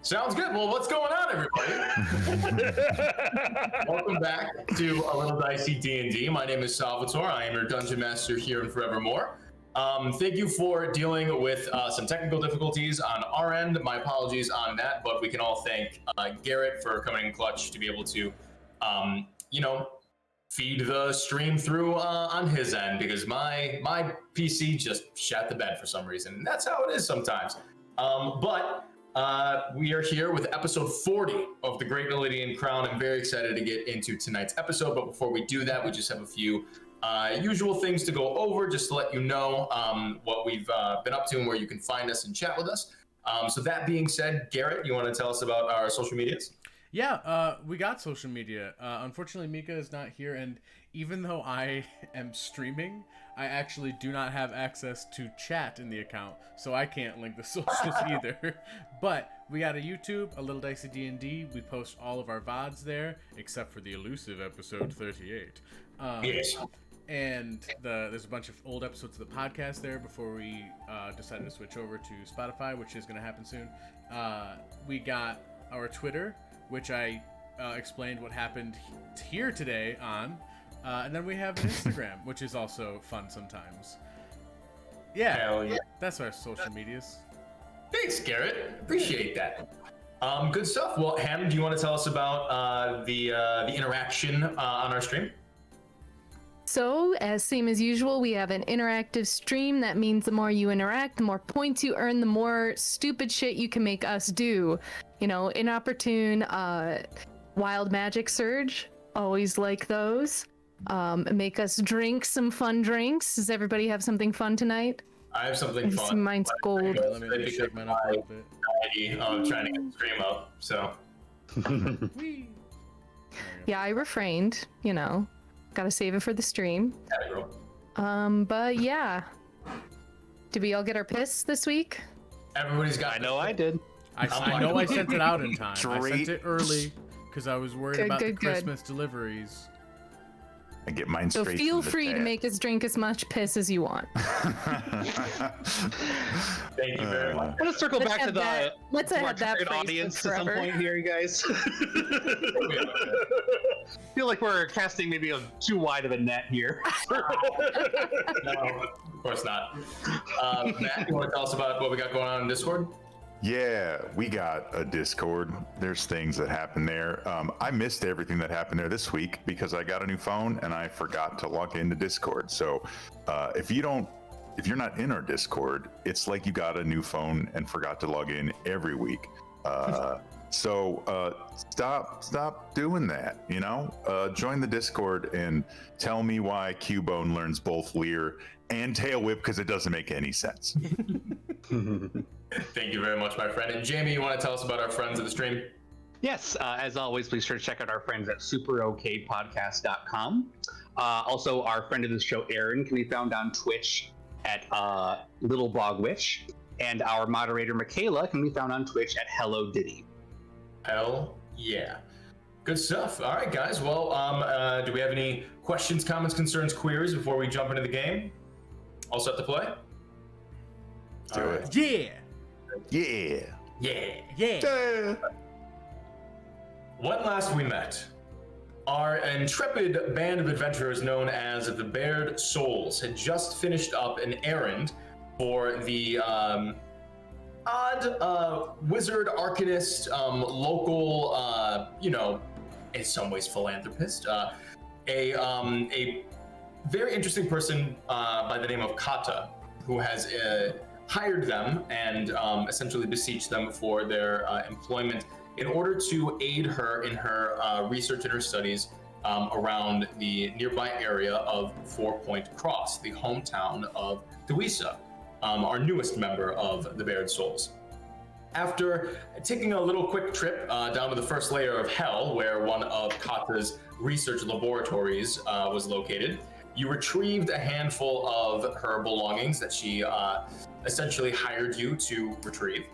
Sounds good. Well, what's going on, everybody? Welcome back to A Little Dicey D&D. My name is Salvatore. I am your Dungeon Master here in Forevermore. Thank you for dealing with some technical difficulties on our end. My apologies on that, but we can all thank Garrett for coming in clutch to be able to, feed the stream through on his end, because my PC just shat the bed for some reason. And that's how it is sometimes. But we are here with episode 40 of the Great Nelidian Crown. I'm very excited to get into tonight's episode, but before we do that, we just have a few usual things to go over, just to let you know what we've been up to and where you can find us and chat with us. So that being said, Garrett, you want to tell us about our social medias? Yeah, we got social media. Unfortunately, Mika is not here, and even though I am streaming, I actually do not have access to chat in the account, so I can't link the socials either. But we got a YouTube, A Little Dicey D&D. We post all of our VODs there, except for the elusive episode 38. Yes. And there's a bunch of old episodes of the podcast there before we decided to switch over to Spotify, which is going to happen soon. We got our Twitter, which I explained what happened here today on. And then we have an Instagram, which is also fun sometimes. Hell yeah. That's our social medias. Thanks, Garrett. Appreciate that. Good stuff. Well, Ham, do you want to tell us about the interaction on our stream? So, as same as usual, we have an interactive stream. That means the more you interact, the more points you earn, the more stupid shit you can make us do. You know, inopportune wild magic surge. Always like those. Make us drink some fun drinks. Does everybody have something fun tonight? I have something fun. Mine's gold. Let me shake mine up a little bit. I'm trying to get the stream up, so. Yeah, I refrained, you know. Gotta save it for the stream. But yeah. Did we all get our piss this week? Everybody's got. I know I did. I know I sent it out in time. I sent it early because I was worried about the Christmas deliveries. I get mine so straight. So feel free to make us drink as much piss as you want. Thank you very much. Let's circle back to the let's have that audience at some point here, you guys. Feel like we're casting maybe too wide of a net here. No, of course not. Matt, you want to tell us about what we got going on in Discord? Yeah, we got a Discord. There's things that happen there. I missed everything that happened there this week because I got a new phone and I forgot to log into Discord. So if you're not in our Discord, it's like you got a new phone and forgot to log in every week. So stop doing that. You know, join the Discord and tell me why Cubone learns both Leer and Tail Whip, because it doesn't make any sense. Thank you very much, my friend. And Jamie, you want to tell us about our friends of the stream? Yes, as always, please sure to check out our friends at superokpodcast.com. Also, our friend of the show, Aaron, can be found on Twitch at Little Bog Witch, and our moderator, Michaela, can be found on Twitch at Hello Diddy. Hell yeah. Good stuff. All right, guys. Well, do we have any questions, comments, concerns, queries before we jump into the game? All set to play? Do it. Yeah. Yeah. Yeah. Yeah. When last we met, our intrepid band of adventurers known as the Bared Souls had just finished up an errand for the odd wizard, arcanist, local, in some ways philanthropist, a very interesting person by the name of Kata, who has hired them and essentially beseeched them for their employment in order to aid her in her research and her studies around the nearby area of Four Point Cross, the hometown of Thuisa, our newest member of the Bared Souls. After taking a little quick trip down to the first layer of hell, where one of Kata's research laboratories was located, you retrieved a handful of her belongings that she essentially hired you to retrieve,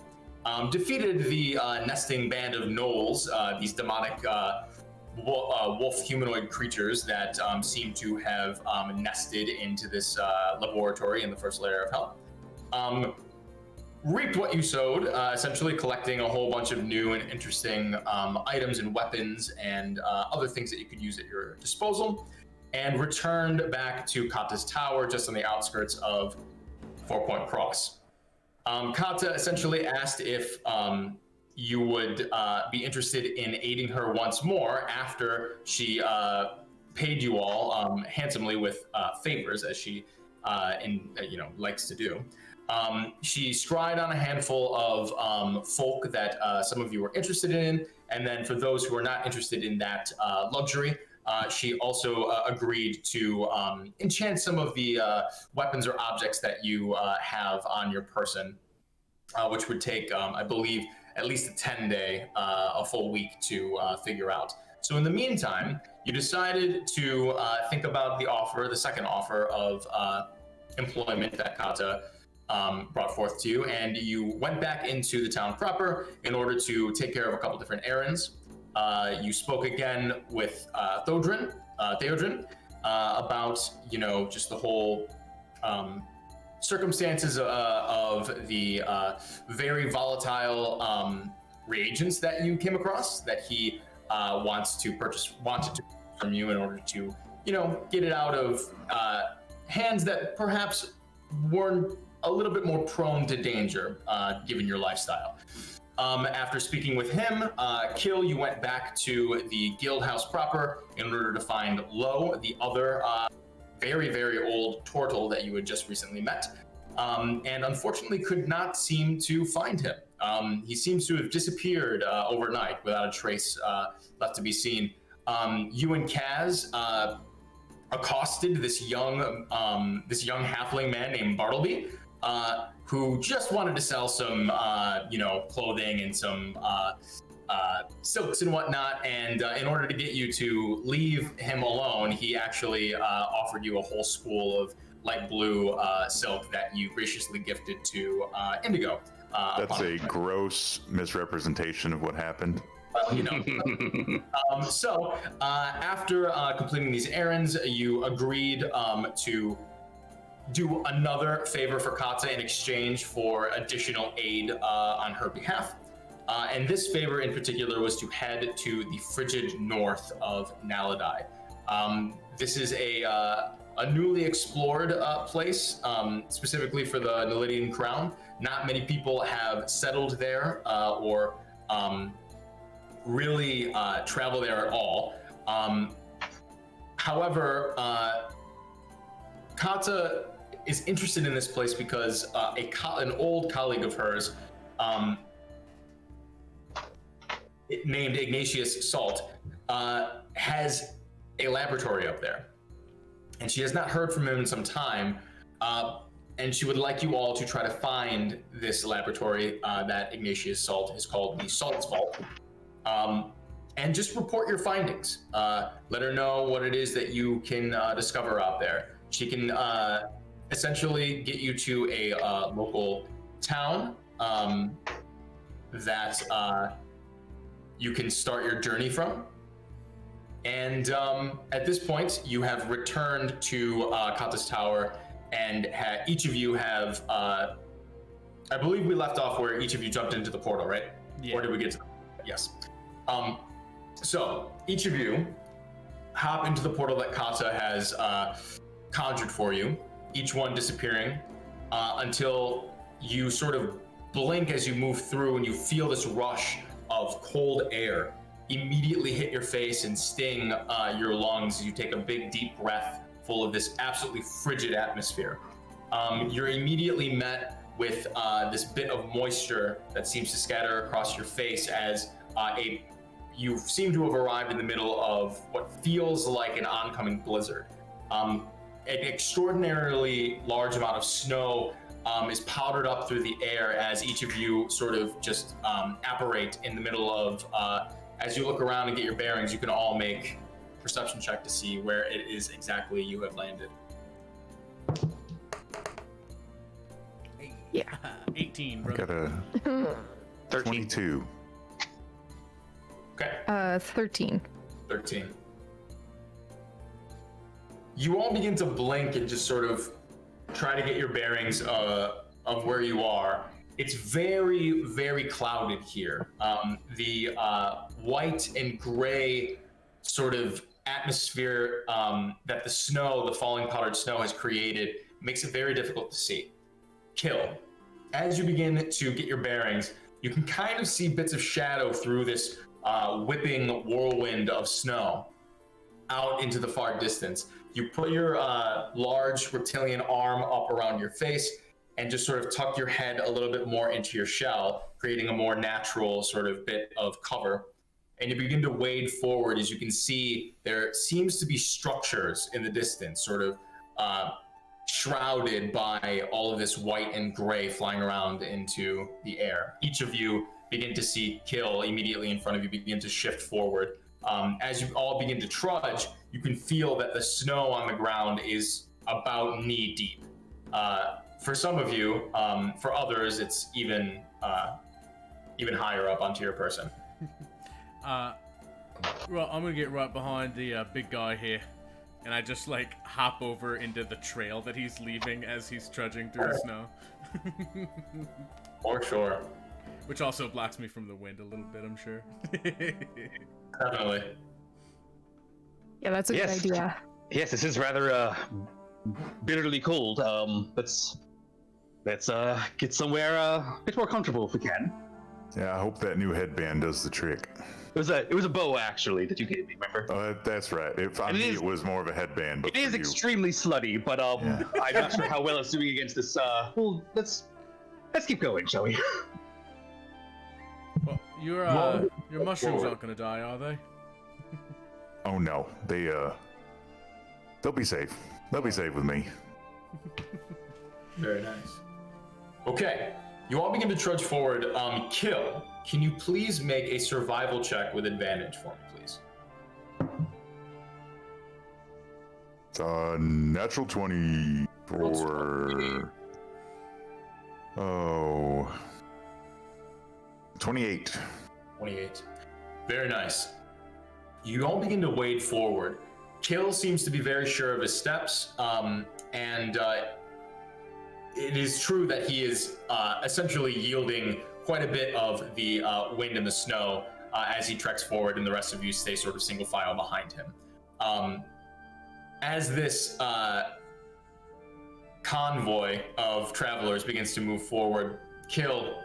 defeated the nesting band of gnolls, these demonic wolf humanoid creatures that seem to have nested into this laboratory in the first layer of hell. reaped what you sowed, essentially collecting a whole bunch of new and interesting items and weapons and other things that you could use at your disposal, and returned back to Kata's tower just on the outskirts of 4 Point Cross. Kata essentially asked if you would be interested in aiding her once more after she paid you all handsomely with favors, as she likes to do. She scryed on a handful of folk that some of you were interested in, and then for those who are not interested in that luxury, she also agreed to enchant some of the weapons or objects that you have on your person, which would take, I believe, at least a 10-day, a full week to figure out. So in the meantime, you decided to think about the second offer of employment that Kata brought forth to you, and you went back into the town proper in order to take care of a couple different errands. You spoke again with Theodrin about, just the whole circumstances of the very volatile reagents that you came across that he wanted to purchase from you in order to, get it out of hands that perhaps weren't a little bit more prone to danger, given your lifestyle. After speaking with him, Kill, you went back to the guild house proper in order to find Lo, the other very, very old turtle that you had just recently met, and unfortunately could not seem to find him. He seems to have disappeared overnight without a trace left to be seen. You and Kaz accosted this young halfling man named Bartleby, who just wanted to sell some, clothing and some silks and whatnot. And in order to get you to leave him alone, he actually offered you a whole spool of light blue silk that you graciously gifted to Indigo. That's a gross misrepresentation of what happened. Well, so after completing these errands, you agreed to do another favor for Kata in exchange for additional aid on her behalf. And this favor in particular was to head to the frigid north of Naladai. This is a newly explored place, specifically for the Nalidian crown. Not many people have settled there or really travel there at all. However, Kata is interested in this place because an old colleague of hers, named Ignatius Salt, has a laboratory up there. And she has not heard from him in some time, and she would like you all to try to find this laboratory that Ignatius Salt has called the Salt's Vault. And just report your findings. Let her know what it is that you can discover out there. She can essentially get you to a local town that you can start your journey from. And at this point, you have returned to Kata's tower, and each of you have, I believe we left off where each of you jumped into the portal, right? Yeah. Or did we get to Yes. So each of you hop into the portal that Kata has conjured for you, each one disappearing until you sort of blink as you move through and you feel this rush of cold air immediately hit your face and sting your lungs as you take a big deep breath full of this absolutely frigid atmosphere. You're immediately met with this bit of moisture that seems to scatter across your face as you seem to have arrived in the middle of what feels like an oncoming blizzard. An extraordinarily large amount of snow is powdered up through the air as each of you sort of just apparate in the middle of, as you look around and get your bearings, you can all make a perception check to see where it is exactly you have landed. Yeah. 18, I bro. got a 13. 22. Okay. 13. 13. You all begin to blink and just sort of try to get your bearings of where you are. It's very, very clouded here. The white and gray sort of atmosphere that the falling powdered snow has created makes it very difficult to see. Kill. As you begin to get your bearings, you can kind of see bits of shadow through this whipping whirlwind of snow out into the far distance. You put your large reptilian arm up around your face and just sort of tuck your head a little bit more into your shell, creating a more natural sort of bit of cover. And you begin to wade forward. As you can see, there seems to be structures in the distance, sort of shrouded by all of this white and gray flying around into the air. Each of you begin to see Kill immediately in front of you, begin to shift forward. As you all begin to trudge, you can feel that the snow on the ground is about knee deep. For some of you, for others, it's even higher up onto your person. Right, I'm gonna get right behind the big guy here, and I just like hop over into the trail that he's leaving as he's trudging through the snow. For sure. Which also blocks me from the wind a little bit, I'm sure. Definitely. Yeah, that's a good idea. Yes, this is rather bitterly cold. Let's get somewhere a bit more comfortable if we can. Yeah, I hope that new headband does the trick. It was a bow actually that you gave me, remember? That's right. It was more of a headband. But it is extremely slutty, but I'm not sure how well it's doing against this. Well, let's keep going, shall we? Well, your mushrooms aren't gonna die, are they? Oh no, they'll be safe. They'll be safe with me. Very nice. Okay, you all begin to trudge forward. Kill, can you please make a survival check with advantage for me, please? It's a natural 20 for... Oh... 28. 28. Very nice. You all begin to wade forward. Kill seems to be very sure of his steps, and it is true that he is essentially yielding quite a bit of the wind and the snow as he treks forward, and the rest of you stay sort of single file behind him. As this convoy of travelers begins to move forward, Kill,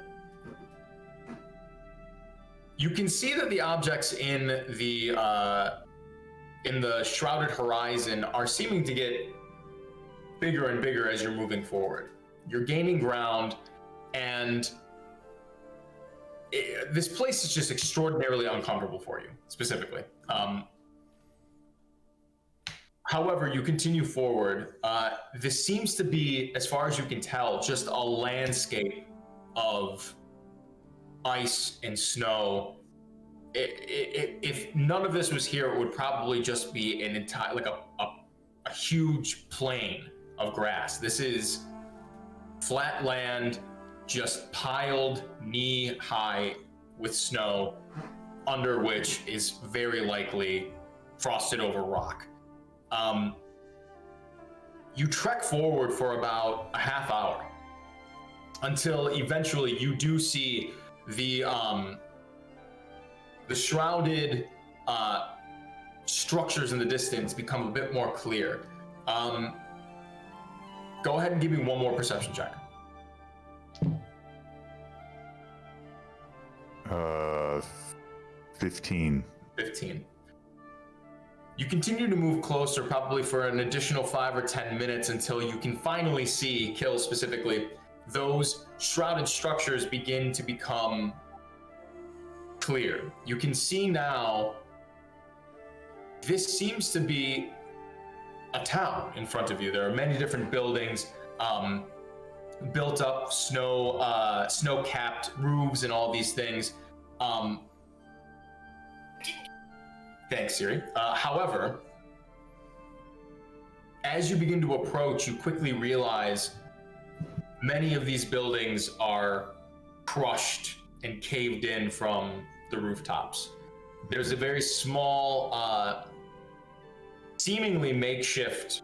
you can see that the objects in the shrouded horizon are seeming to get bigger and bigger as you're moving forward. You're gaining ground, and this place is just extraordinarily uncomfortable for you, specifically. However, you continue forward. This seems to be, as far as you can tell, just a landscape of ice and snow. If none of this was here, it would probably just be an entire, like a huge plain of grass. This is flat land, just piled knee high with snow, under which is very likely frosted over rock. You trek forward for about a half hour until eventually you do see the shrouded structures in the distance become a bit more clear. Go ahead and give me one more perception check. 15. 15. You continue to move closer, probably for an additional 5 or 10 minutes, until you can finally see, Kill specifically, those shrouded structures begin to become clear. You can see now, this seems to be a town in front of you. There are many different buildings, built up snow-capped roofs and all these things. Thanks, Siri. However, as you begin to approach, you quickly realize many of these buildings are crushed and caved in from the rooftops. There's a very small, seemingly makeshift,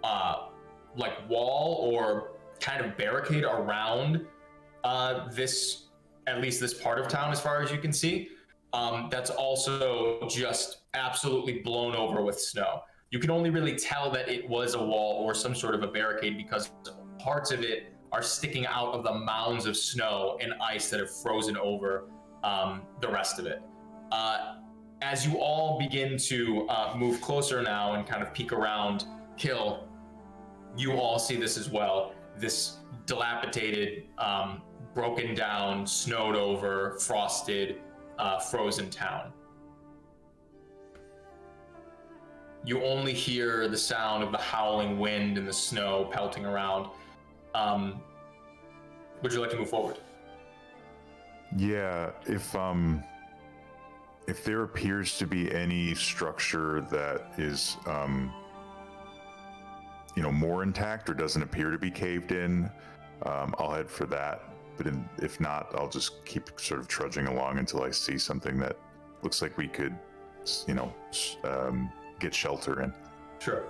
like wall or kind of barricade around at least this part of town, as far as you can see, that's also just absolutely blown over with snow. You can only really tell that it was a wall or some sort of a barricade because parts of it are sticking out of the mounds of snow and ice that have frozen over the rest of it. As you all begin to move closer now and kind of peek around, Kill, you all see this as well. This dilapidated, broken down, snowed over, frosted, frozen town. You only hear the sound of the howling wind and the snow pelting around. Would you like to move forward? Yeah, if there appears to be any structure that is more intact or doesn't appear to be caved in, I'll head for that. But if not, I'll just keep sort of trudging along until I see something that looks like we could, get shelter in. Sure.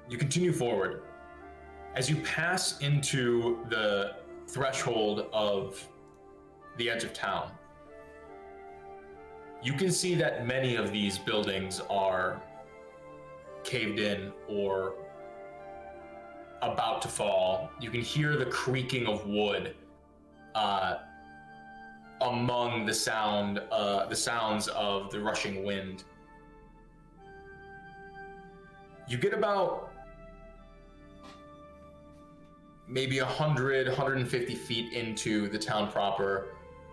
You continue forward. As you pass into the threshold of the edge of town, you can see that many of these buildings are caved in or about to fall. You can hear the creaking of wood among the sounds of the rushing wind. You get about maybe 100, 150 feet into the town proper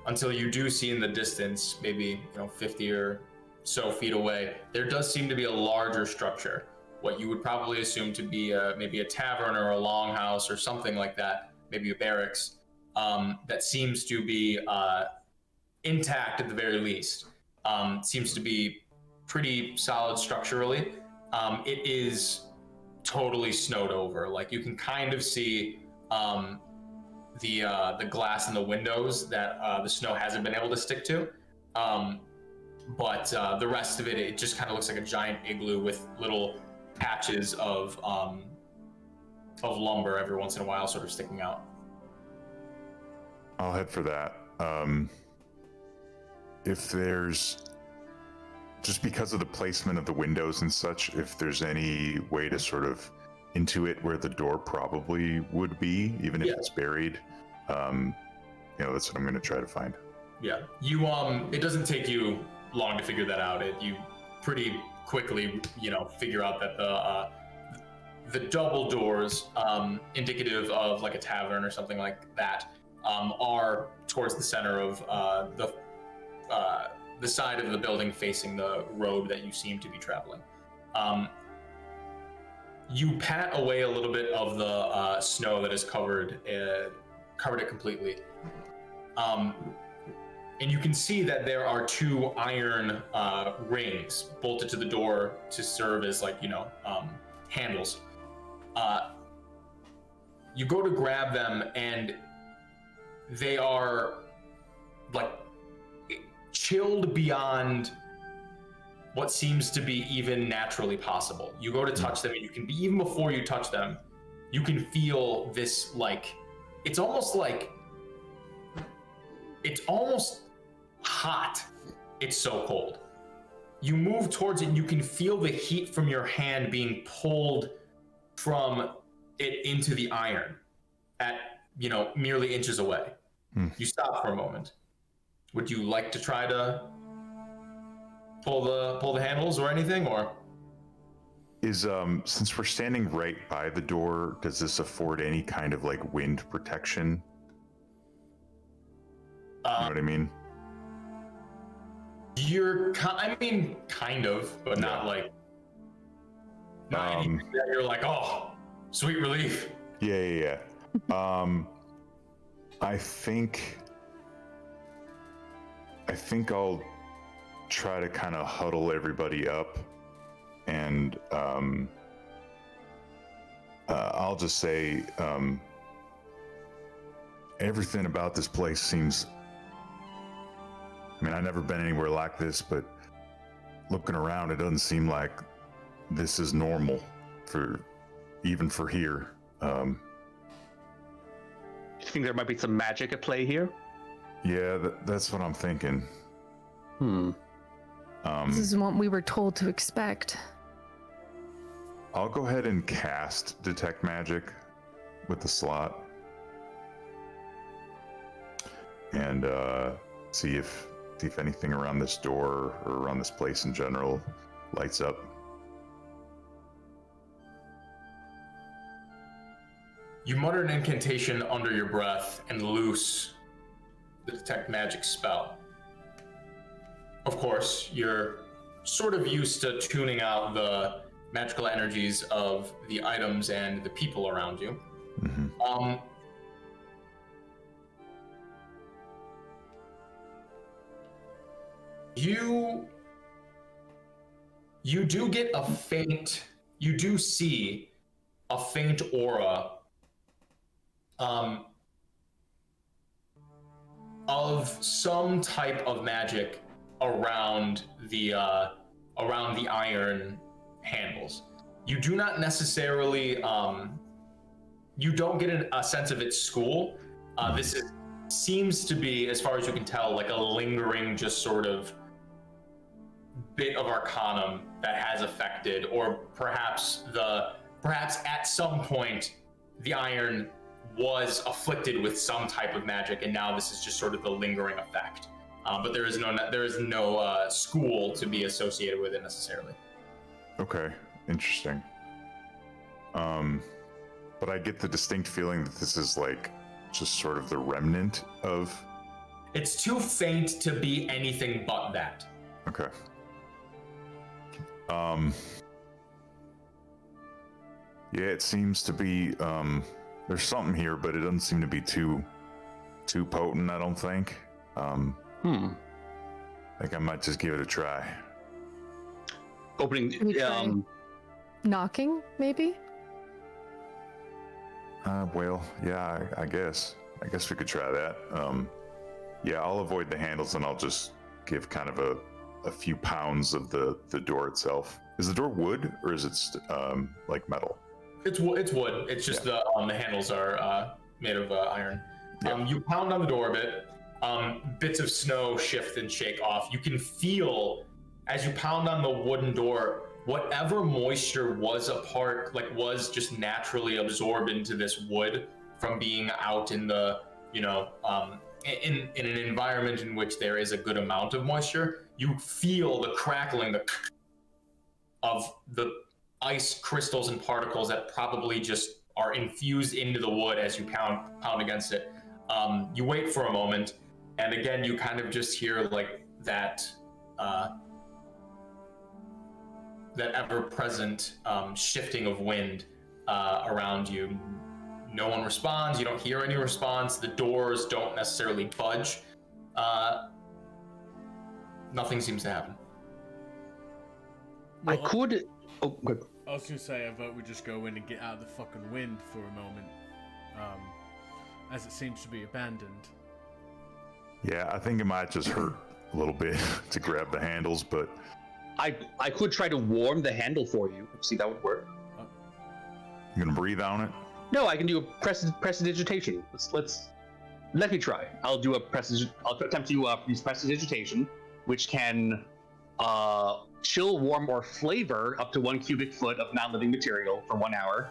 until you do see in the distance, maybe 50 or so feet away, there does seem to be a larger structure. What you would probably assume to be maybe a tavern or a longhouse or something like that, maybe a barracks, that seems to be intact at the very least. Seems to be pretty solid structurally. It is totally snowed over. Like, you can kind of see the glass in the windows that the snow hasn't been able to stick to. But the rest of it, it just kind of looks like a giant igloo with little patches of lumber every once in a while sort of sticking out. I'll head for that. If there's, just because of the placement of the windows and such, if there's any way to sort of intuit where the door probably would be, even if it's buried, that's what I'm going to try to find. Yeah, you it doesn't take you long to figure that out. You pretty quickly, figure out that the double doors, indicative of like a tavern or something like that, are towards the center of the side of the building facing the road that you seem to be traveling. You pat away a little bit of the snow that has covered it completely. And you can see that there are two iron rings bolted to the door to serve as handles. You go to grab them and they are like chilled beyond what seems to be even naturally possible. You go to touch them and you can be, even before you touch them, you can feel this it's almost hot. It's so cold. You move towards it and you can feel the heat from your hand being pulled from it into the iron at, merely inches away. You stop for a moment. Would you like to try to pull the handles or anything, or? Is since we're standing right by the door, does this afford any kind of wind protection? You know what I mean? Kind of, but not not anything that you're oh, sweet relief. Yeah. I think I'll try to kind of huddle everybody up, and I'll just say everything about this place seems, I've never been anywhere like this, but looking around, it doesn't seem like this is normal even for here. think there might be some magic at play here? Yeah, that's what I'm thinking. This is what we were told to expect. I'll go ahead and cast Detect Magic with the slot. And see if anything around this door or around this place in general lights up. You mutter an incantation under your breath and loose the Detect Magic spell. Of course, you're sort of used to tuning out the magical energies of the items and the people around you. Mm-hmm. You do get a faint, you do see a faint aura of some type of magic around the iron handles. You do not necessarily you don't get a sense of its school. Seems to be, as far as you can tell, like a lingering, just sort of bit of arcanum that has affected, or perhaps at some point the iron was afflicted with some type of magic, and now this is just sort of the lingering effect. But there is no school to be associated with it necessarily. Okay, interesting. But I get the distinct feeling that this is like just sort of the remnant of. It's too faint to be anything but that. Okay. Yeah, it seems to be there's something here, but it doesn't seem to be too potent, I don't think. I think I might just give it a try. Opening Can we try knocking, maybe? Well, yeah, I guess we could try that. Yeah, I'll avoid the handles and I'll just give kind of a few pounds of the door itself. Is the door wood or is it like metal? It's wood. It's just the handles are made of iron. Yeah. You pound on the door a bit. Bits of snow shift and shake off. You can feel as you pound on the wooden door, whatever moisture was was just naturally absorbed into this wood from being out in the, in an environment in which there is a good amount of moisture. You feel the crackling of the ice crystals and particles that probably just are infused into the wood as you pound against it. You wait for a moment, and again you kind of just hear like that ever-present shifting of wind around you. No one responds. You don't hear any response. The doors don't necessarily budge. Nothing seems to happen. I could. Oh, good. I was gonna say, I vote we just go in and get out of the fucking wind for a moment, as it seems to be abandoned. Yeah, I think it might just hurt a little bit to grab the handles, but I could try to warm the handle for you. See, that would work. you gonna breathe on it? No, I can do a prestidigitation. Let me try. I'll attempt to use prestidigitation, which can chill, warm, or flavor up to 1 cubic foot of non-living material for 1 hour.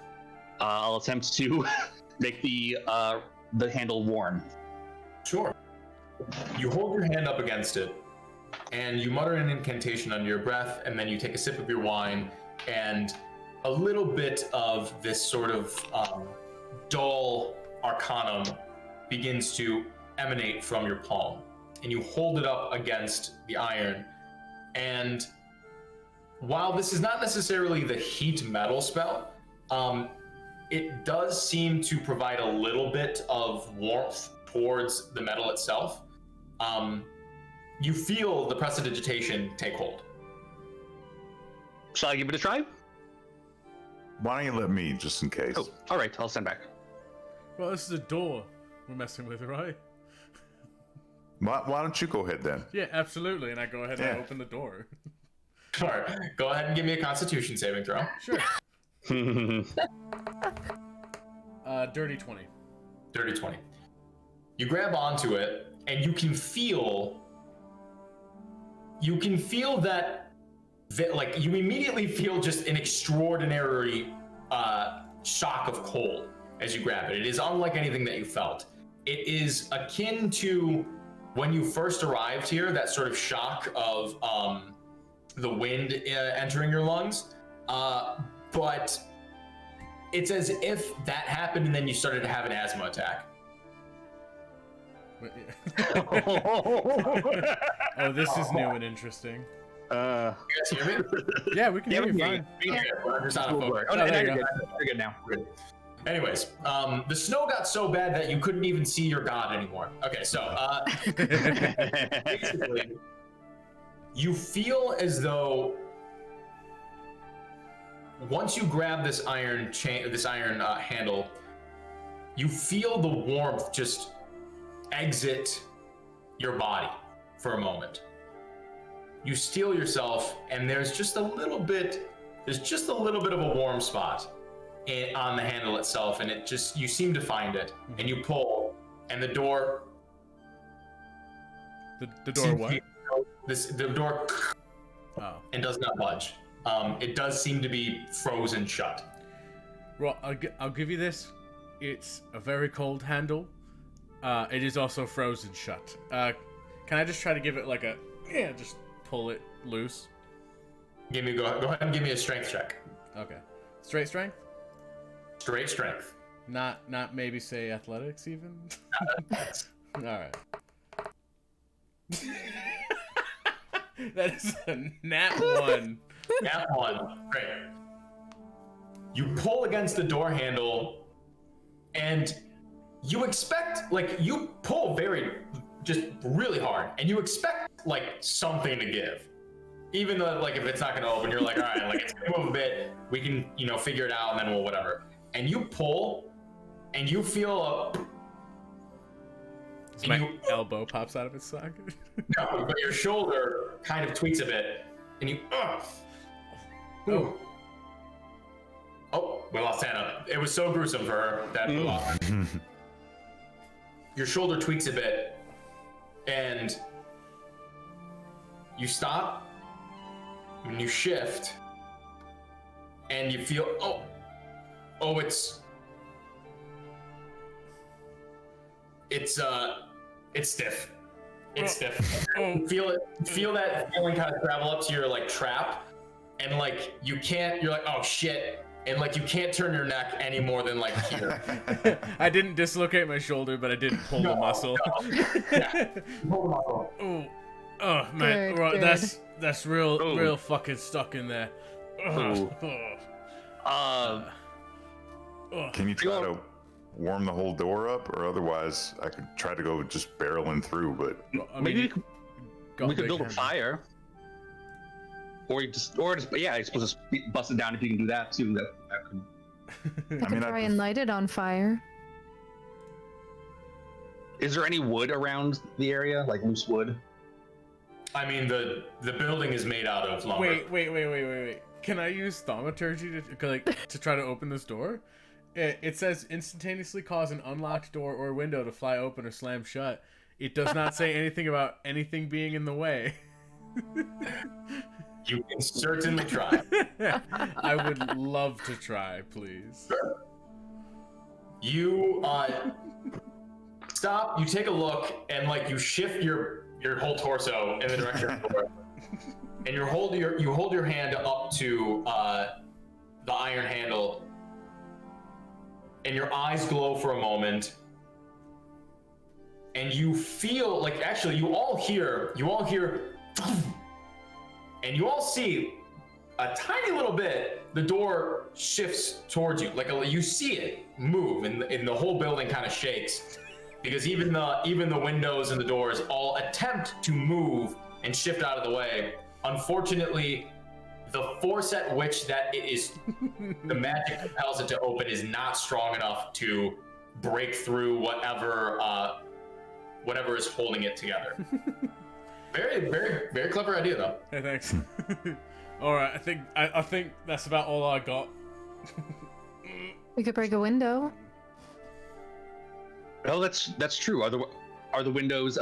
I'll attempt to make the handle warm. Sure. You hold your hand up against it, and you mutter an incantation under your breath, and then you take a sip of your wine, and a little bit of this sort of dull arcanum begins to emanate from your palm, and you hold it up against the iron. And while this is not necessarily the heat metal spell, it does seem to provide a little bit of warmth towards the metal itself. You feel the prestidigitation take hold. Shall I give it a try? Why don't you let me, just in case? Oh, all right. I'll stand back. Well, this is a door we're messing with, right? Why don't you go ahead then? Yeah, absolutely. And I go ahead and Yeah. open the door. Sure. Go ahead and give me a Constitution saving throw. Sure. Dirty 20. Dirty 20. You grab onto it, and you can feel that like you immediately feel just an extraordinary shock of cold as you grab it. It is unlike anything that you felt. It is akin to when you first arrived here, that sort of shock of the wind entering your lungs. But it's as if that happened and then you started to have an asthma attack. Oh, this is new and interesting. You guys hear me? Yeah, we can hear you fine. We're just out of focus. Oh, there you go. You're good now. Good. Anyways, the snow got so bad that you couldn't even see your god anymore. Okay, so basically, you feel as though once you grab this iron handle, you feel the warmth just exit your body for a moment. You steel yourself, and there's just a little bit of a warm spot on the handle itself, and you seem to find it, and you pull, and the door. The door what? The door. Oh. And does not budge. It does seem to be frozen shut. Well, I'll give you this. It's a very cold handle. It is also frozen shut. Can I just try to give it like just pull it loose? Go ahead and give me a strength check. Okay. Straight strength? Straight strength. Not maybe say athletics even? Alright. That is a nat 1. Nat 1. Great. You pull against the door handle, and you expect, you pull just really hard, and you expect, something to give. Even though, if it's not going to open, you're like, all right, it's going to move a bit, we can, figure it out, and then we'll whatever. And you pull, and you feel my elbow pops out of its socket. No, but your shoulder kind of tweaks a bit, and you, Ooh. Oh, we lost Hannah. It was so gruesome for her that we lost her. Your shoulder tweaks a bit, and you stop, and you shift, and you feel, it's stiff. It's stiff. You feel that feeling kind of travel up to your trap, and you can't, you're like, oh shit. And you can't turn your neck any more than here. I didn't dislocate my shoulder, but I did pull the muscle. No. Yeah. Pull the muscle. Ooh. Oh man, Good. that's real fucking stuck in there. Can you try to warm the whole door up, or otherwise I could try to go just barreling through, but Maybe we could build a fire. Or I suppose just bust it down if you can do that too. That could... We can try and light it on fire. Is there any wood around the area, like loose wood? I mean, the building is made out of lumber. Wait. Can I use thaumaturgy to try to open this door? It says instantaneously cause an unlocked door or window to fly open or slam shut. It does not say anything about anything being in the way. You can certainly try. I would love to try, please. Sure. You stop, you take a look, and you shift your whole torso in the direction of the door. And you hold your hand up to the iron handle, and your eyes glow for a moment. And you feel actually you all hear and you all see a tiny little bit, the door shifts towards you. You see it move, and the whole building kind of shakes, because even the windows and the doors all attempt to move and shift out of the way. Unfortunately, the force at which the magic compels it to open is not strong enough to break through whatever is holding it together. Very, very, very clever idea, though. Hey, thanks. All right, I think that's about all I got. We could break a window. Oh, that's true. Are the windows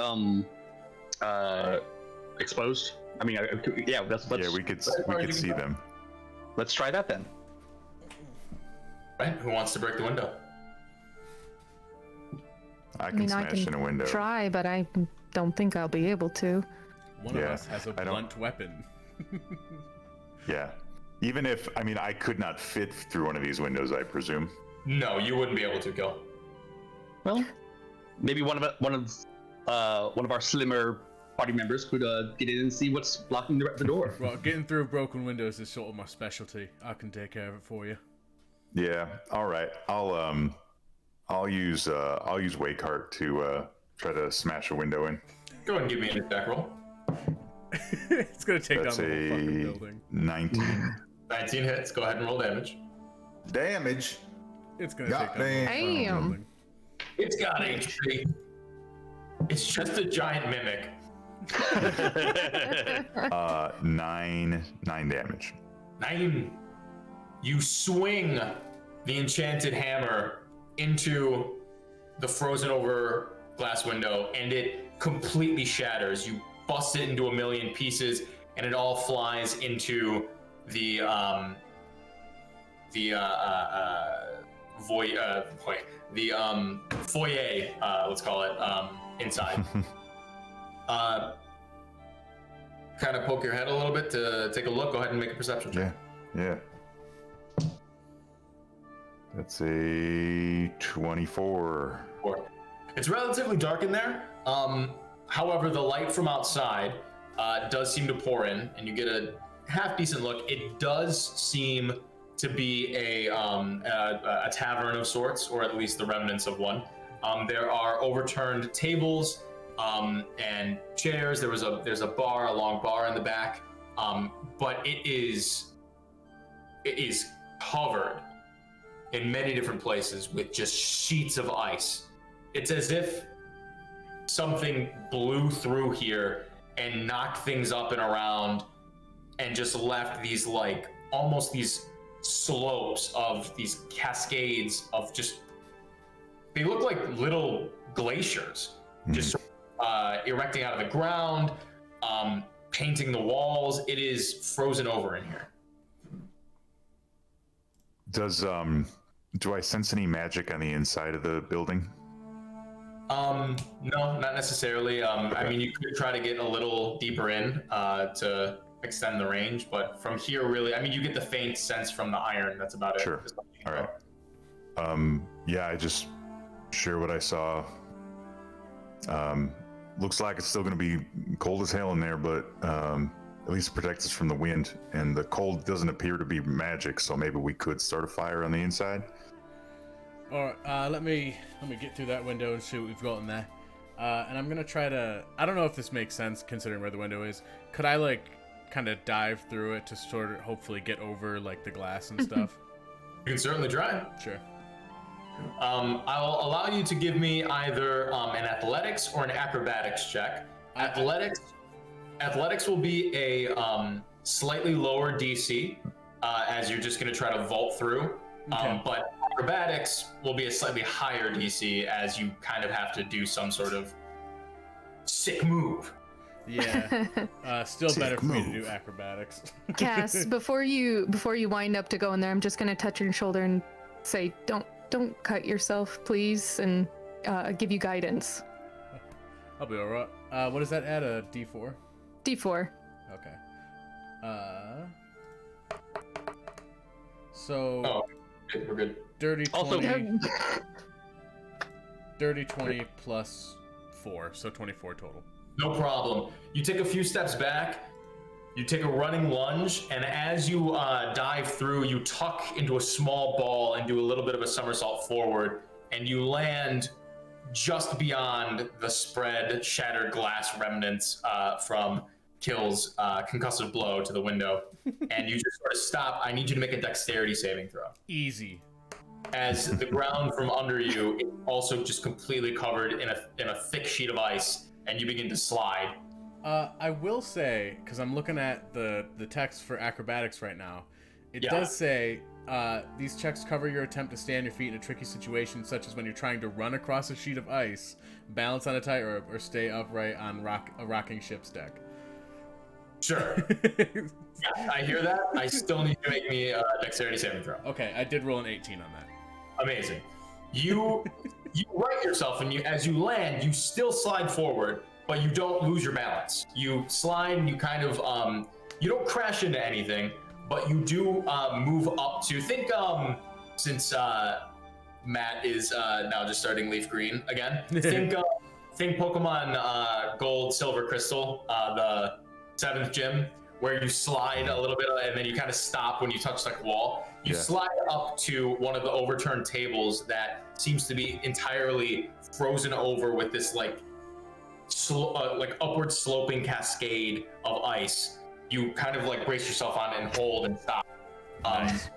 exposed? I mean, yeah. Let's Yeah, we could see them. let's try that then. Right? Who wants to break the window? I I can mean, I smash in a can window. try, but I don't think I'll be able to. One of Yeah, us has a I don't- blunt weapon. Yeah. Even if I could not fit through one of these windows, I presume. No, you wouldn't be able to kill. Well, maybe one of our slimmer party members could get in and see what's blocking the door. Well, getting through broken windows is sort of my specialty. I can take care of it for you. Yeah. All right. I'll use Wakeheart to try to smash a window in. Go ahead and give me an attack roll. It's gonna take That's down the whole fucking a building. 19. 19 hits. Go ahead and roll damage. Damage. It's gonna God take down the whole fucking damn. building. It's got HP. It's just a giant mimic. 9 damage. 9. You swing the enchanted hammer into the frozen over glass window, and it completely shatters. You bust it into a million pieces, and it all flies into the foyer, let's call it, inside. Kind of poke your head a little bit to take a look. Go ahead and make a perception check. Yeah. That's a 24. It's relatively dark in there. However, the light from outside does seem to pour in, and you get a half decent look. It does seem to be a tavern of sorts, or at least the remnants of one. There are overturned tables and chairs. There's a bar, a long bar in the back, but it is covered in many different places with just sheets of ice. It's as if something blew through here and knocked things up and around and just left these almost these slopes of these cascades of just, they look like little glaciers just erecting out of the ground, painting the walls. It is frozen over in here. Do I sense any magic on the inside of the building? No, not necessarily. I mean, you could try to get a little deeper in to extend the range, but from here, really, I mean, you get the faint sense from the iron. That's about it. Sure. All right. Yeah, I just share what I saw. Looks like it's still going to be cold as hell in there, but at least protect us from the wind. And the cold doesn't appear to be magic, so maybe we could start a fire on the inside. All right, let me get through that window and see what we've got in there. And I'm gonna try to. I don't know if this makes sense considering where the window is. Could I kind of dive through it to sort of hopefully get over the glass and stuff? You can certainly try. Sure. I'll allow you to give me either an athletics or an acrobatics check. Athletics will be a slightly lower DC, as you're just going to try to vault through. Okay. But acrobatics will be a slightly higher DC, as you kind of have to do some sort of sick move. Yeah. Still Sick better for me to move. do acrobatics. Cass, before you wind up to go in there, I'm just gonna touch your shoulder and say, don't cut yourself, please, and give you guidance. I'll be alright. What does that add? A D4? D4. Okay. So Oh, okay, we're good. dirty 20. Also- Dirty 20 plus 4, so 24 total. No problem. You take a few steps back, you take a running lunge, and as you dive through, you tuck into a small ball and do a little bit of a somersault forward, and you land just beyond the spread shattered glass remnants from Kill's concussive blow to the window. And you just sort of stop. I need you to make a dexterity saving throw. Easy. As the ground from under you is also just completely covered in a thick sheet of ice, and you begin to slide. I will say, because I'm looking at the text for acrobatics right now, it Yeah. does say These checks cover your attempt to stay on your feet in a tricky situation, such as when you're trying to run across a sheet of ice, balance on a tightrope, or stay upright on a rocking ship's deck. Sure. Yeah, I hear that. I still need to make me a dexterity saving throw. Okay, I did roll an 18 on that. Amazing. You right yourself, and as you land, you still slide forward, but you don't lose your balance. You slide, and you kind of you don't crash into anything, but you do move up to since Matt is now just starting Leaf Green again. Think Pokemon Gold, Silver, Crystal, the 7th gym, where you slide a little bit and then you kind of stop when you touch like a wall. You slide up to one of the overturned tables that seems to be entirely frozen over with this like upward sloping cascade of ice. You kind of like brace yourself on it and hold and stop. Nice.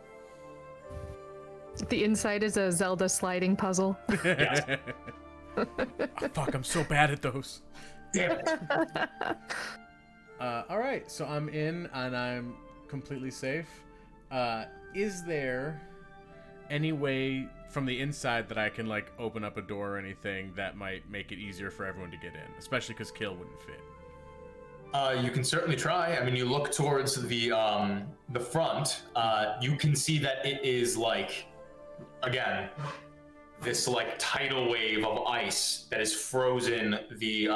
The inside is a Zelda sliding puzzle. Yes. Oh, fuck, I'm so bad at those. Damn it. All right, so I'm in and I'm completely safe. Is there any way from the inside that I can like open up a door or anything that might make it easier for everyone to get in, especially because Kill wouldn't fit? You can certainly try. I mean, you look towards the front. You can see that it is like, again, this like tidal wave of ice that has frozen the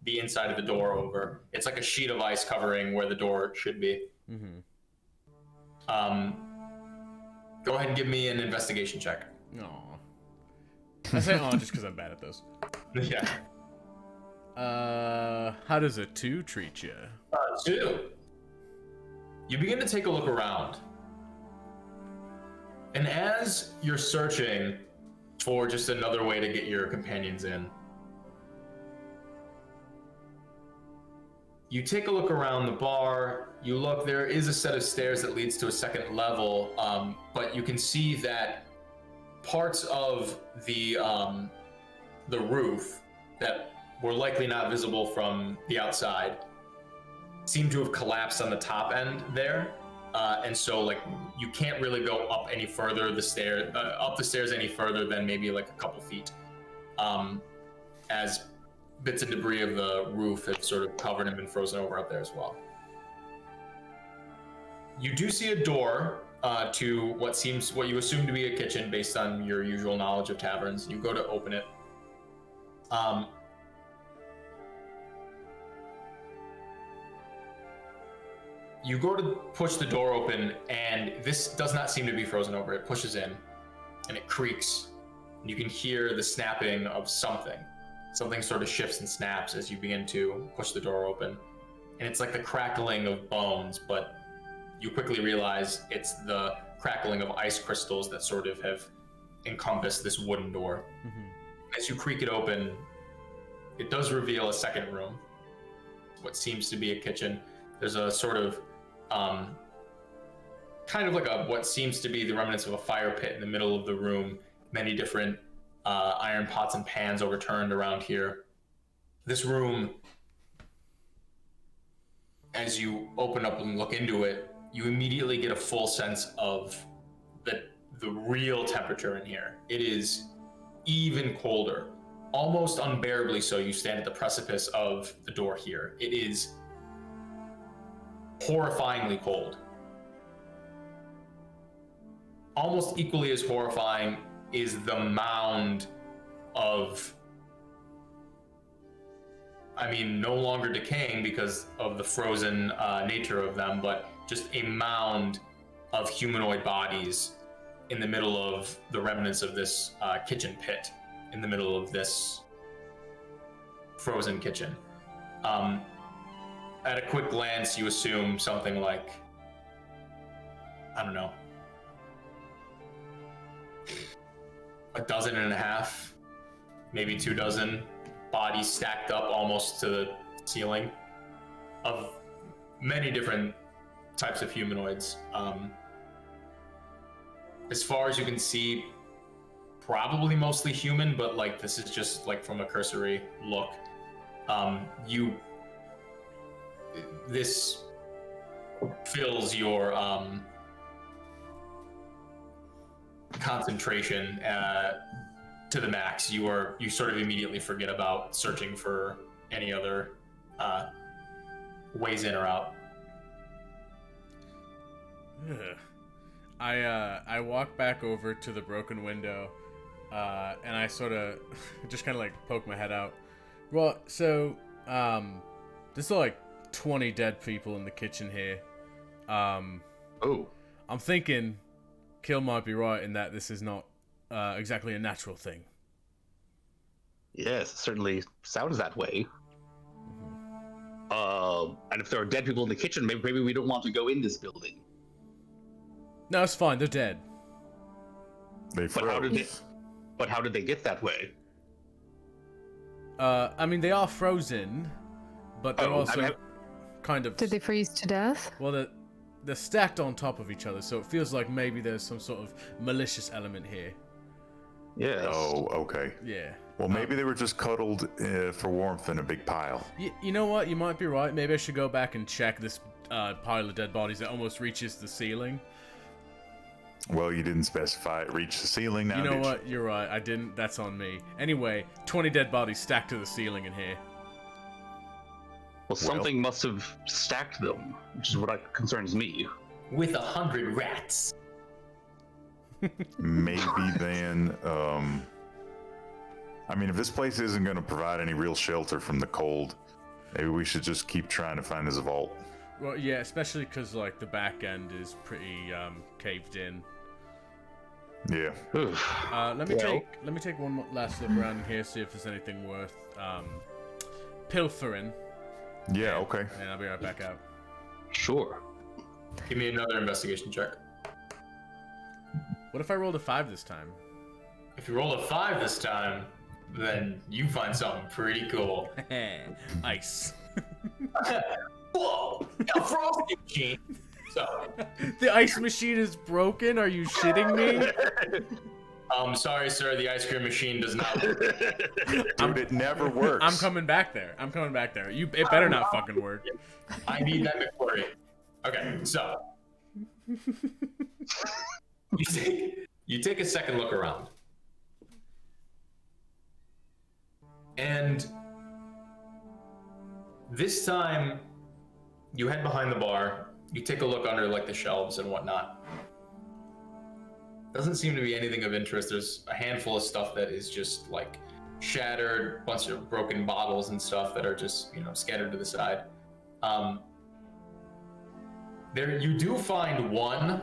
inside of the door over. It's like a sheet of ice covering where the door should be. Mm-hmm. Go ahead and give me an investigation check. Aw. I say aw just because I'm bad at those. Yeah. How does a 2 treat you? 2. You begin to take a look around. And as you're searching for just another way to get your companions in, you take a look around the bar. You look, there is a set of stairs that leads to a second level, but you can see that parts of the roof that were likely not visible from the outside seem to have collapsed on the top end there, and so like you can't really go up any further up the stairs any further than maybe like a couple feet, as bits and debris of the roof have sort of covered and been frozen over up there as well. You do see a door to what you assume to be a kitchen based on your usual knowledge of taverns. You go to open it. You go to push the door open, and this does not seem to be frozen over. It pushes in, and it creaks. And you can hear the snapping of something. Something sort of shifts and snaps as you begin to push the door open. And it's like the crackling of bones, but you quickly realize it's the crackling of ice crystals that sort of have encompassed this wooden door. Mm-hmm. As you creak it open, it does reveal a second room. What seems to be a kitchen. There's a sort of kind of like what seems to be the remnants of a fire pit in the middle of the room. Many different iron pots and pans overturned around here. This room, as you open up and look into it, you immediately get a full sense of the real temperature in here. It is even colder, almost unbearably so. You stand at the precipice of the door here. It is horrifyingly cold. Almost equally as horrifying is the mound of, no longer decaying because of the frozen nature of them, but just a mound of humanoid bodies in the middle of the remnants of this kitchen pit, in the middle of this frozen kitchen. At a quick glance, you assume something like, I don't know, 1.5 dozen, maybe 2 dozen bodies stacked up almost to the ceiling of many different types of humanoids. As far as you can see, probably mostly human, but like this is just like from a cursory look. This fills your concentration to the max. You sort of immediately forget about searching for any other ways in or out. Ugh. I walk back over to the broken window, and I sort of just kind of like poke my head out. Well, so there's like 20 dead people in the kitchen here. Oh, I'm thinking Kill might be right in that this is not exactly a natural thing. yes, it certainly sounds that way. And if there are dead people in the kitchen, maybe we don't want to go in this building. No, it's fine. They're dead. They But how did froze. how did they get that way? I mean, they are frozen, but they're Oh, also I mean, kind of... Did they freeze to death? Well, they're stacked on top of each other, so it feels like maybe there's some sort of malicious element here. Yes. Oh, okay. Yeah. Well, maybe they were just cuddled for warmth in a big pile. You know what? You might be right. Maybe I should go back and check this pile of dead bodies that almost reaches the ceiling. Well, you didn't specify it reached the ceiling now, You know did what? You're right. I didn't. That's on me. Anyway, 20 dead bodies stacked to the ceiling in here. Well, something must have stacked them, which is what concerns me. With 100 rats. Maybe then, I mean, if this place isn't going to provide any real shelter from the cold, maybe we should just keep trying to find this vault. Well, yeah, especially because, like, the back end is pretty caved in. Yeah. Let me take one last look around here, see if there's anything worth pilfering, Yeah, okay. and I'll be right back out. Sure. Give me another investigation check. What if I rolled a 5 this time? If you roll a 5 this time, then you find something pretty cool. Ice. Whoa! A frosting machine! So, The ice machine is broken? Are you shitting me? sorry, sir, the ice cream machine does not work. Dude, it never works. I'm coming back there. It better not fucking work. I need that McFlurry. Okay, so you take a second look around, and this time you head behind the bar. You take a look under like the shelves and whatnot. Doesn't seem to be anything of interest. There's a handful of stuff that is just like shattered, bunch of broken bottles and stuff that are just scattered to the side. There, you do find one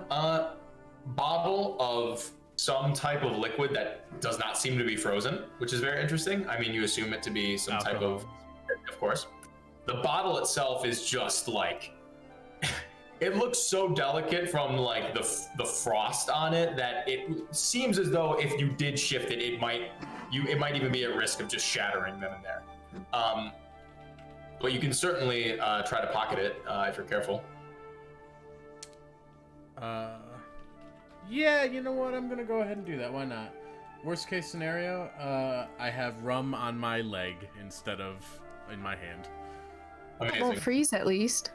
bottle of some type of liquid that does not seem to be frozen, which is very interesting. I mean, you assume it to be some type of course. The bottle itself is just like, it looks so delicate from like the frost on it that it seems as though if you did shift it, it might even be at risk of just shattering then and there. But you can certainly try to pocket it if you're careful. Yeah, you know what? I'm gonna go ahead and do that. Why not? Worst case scenario, I have rum on my leg instead of in my hand. It won't Amazing. freeze at least.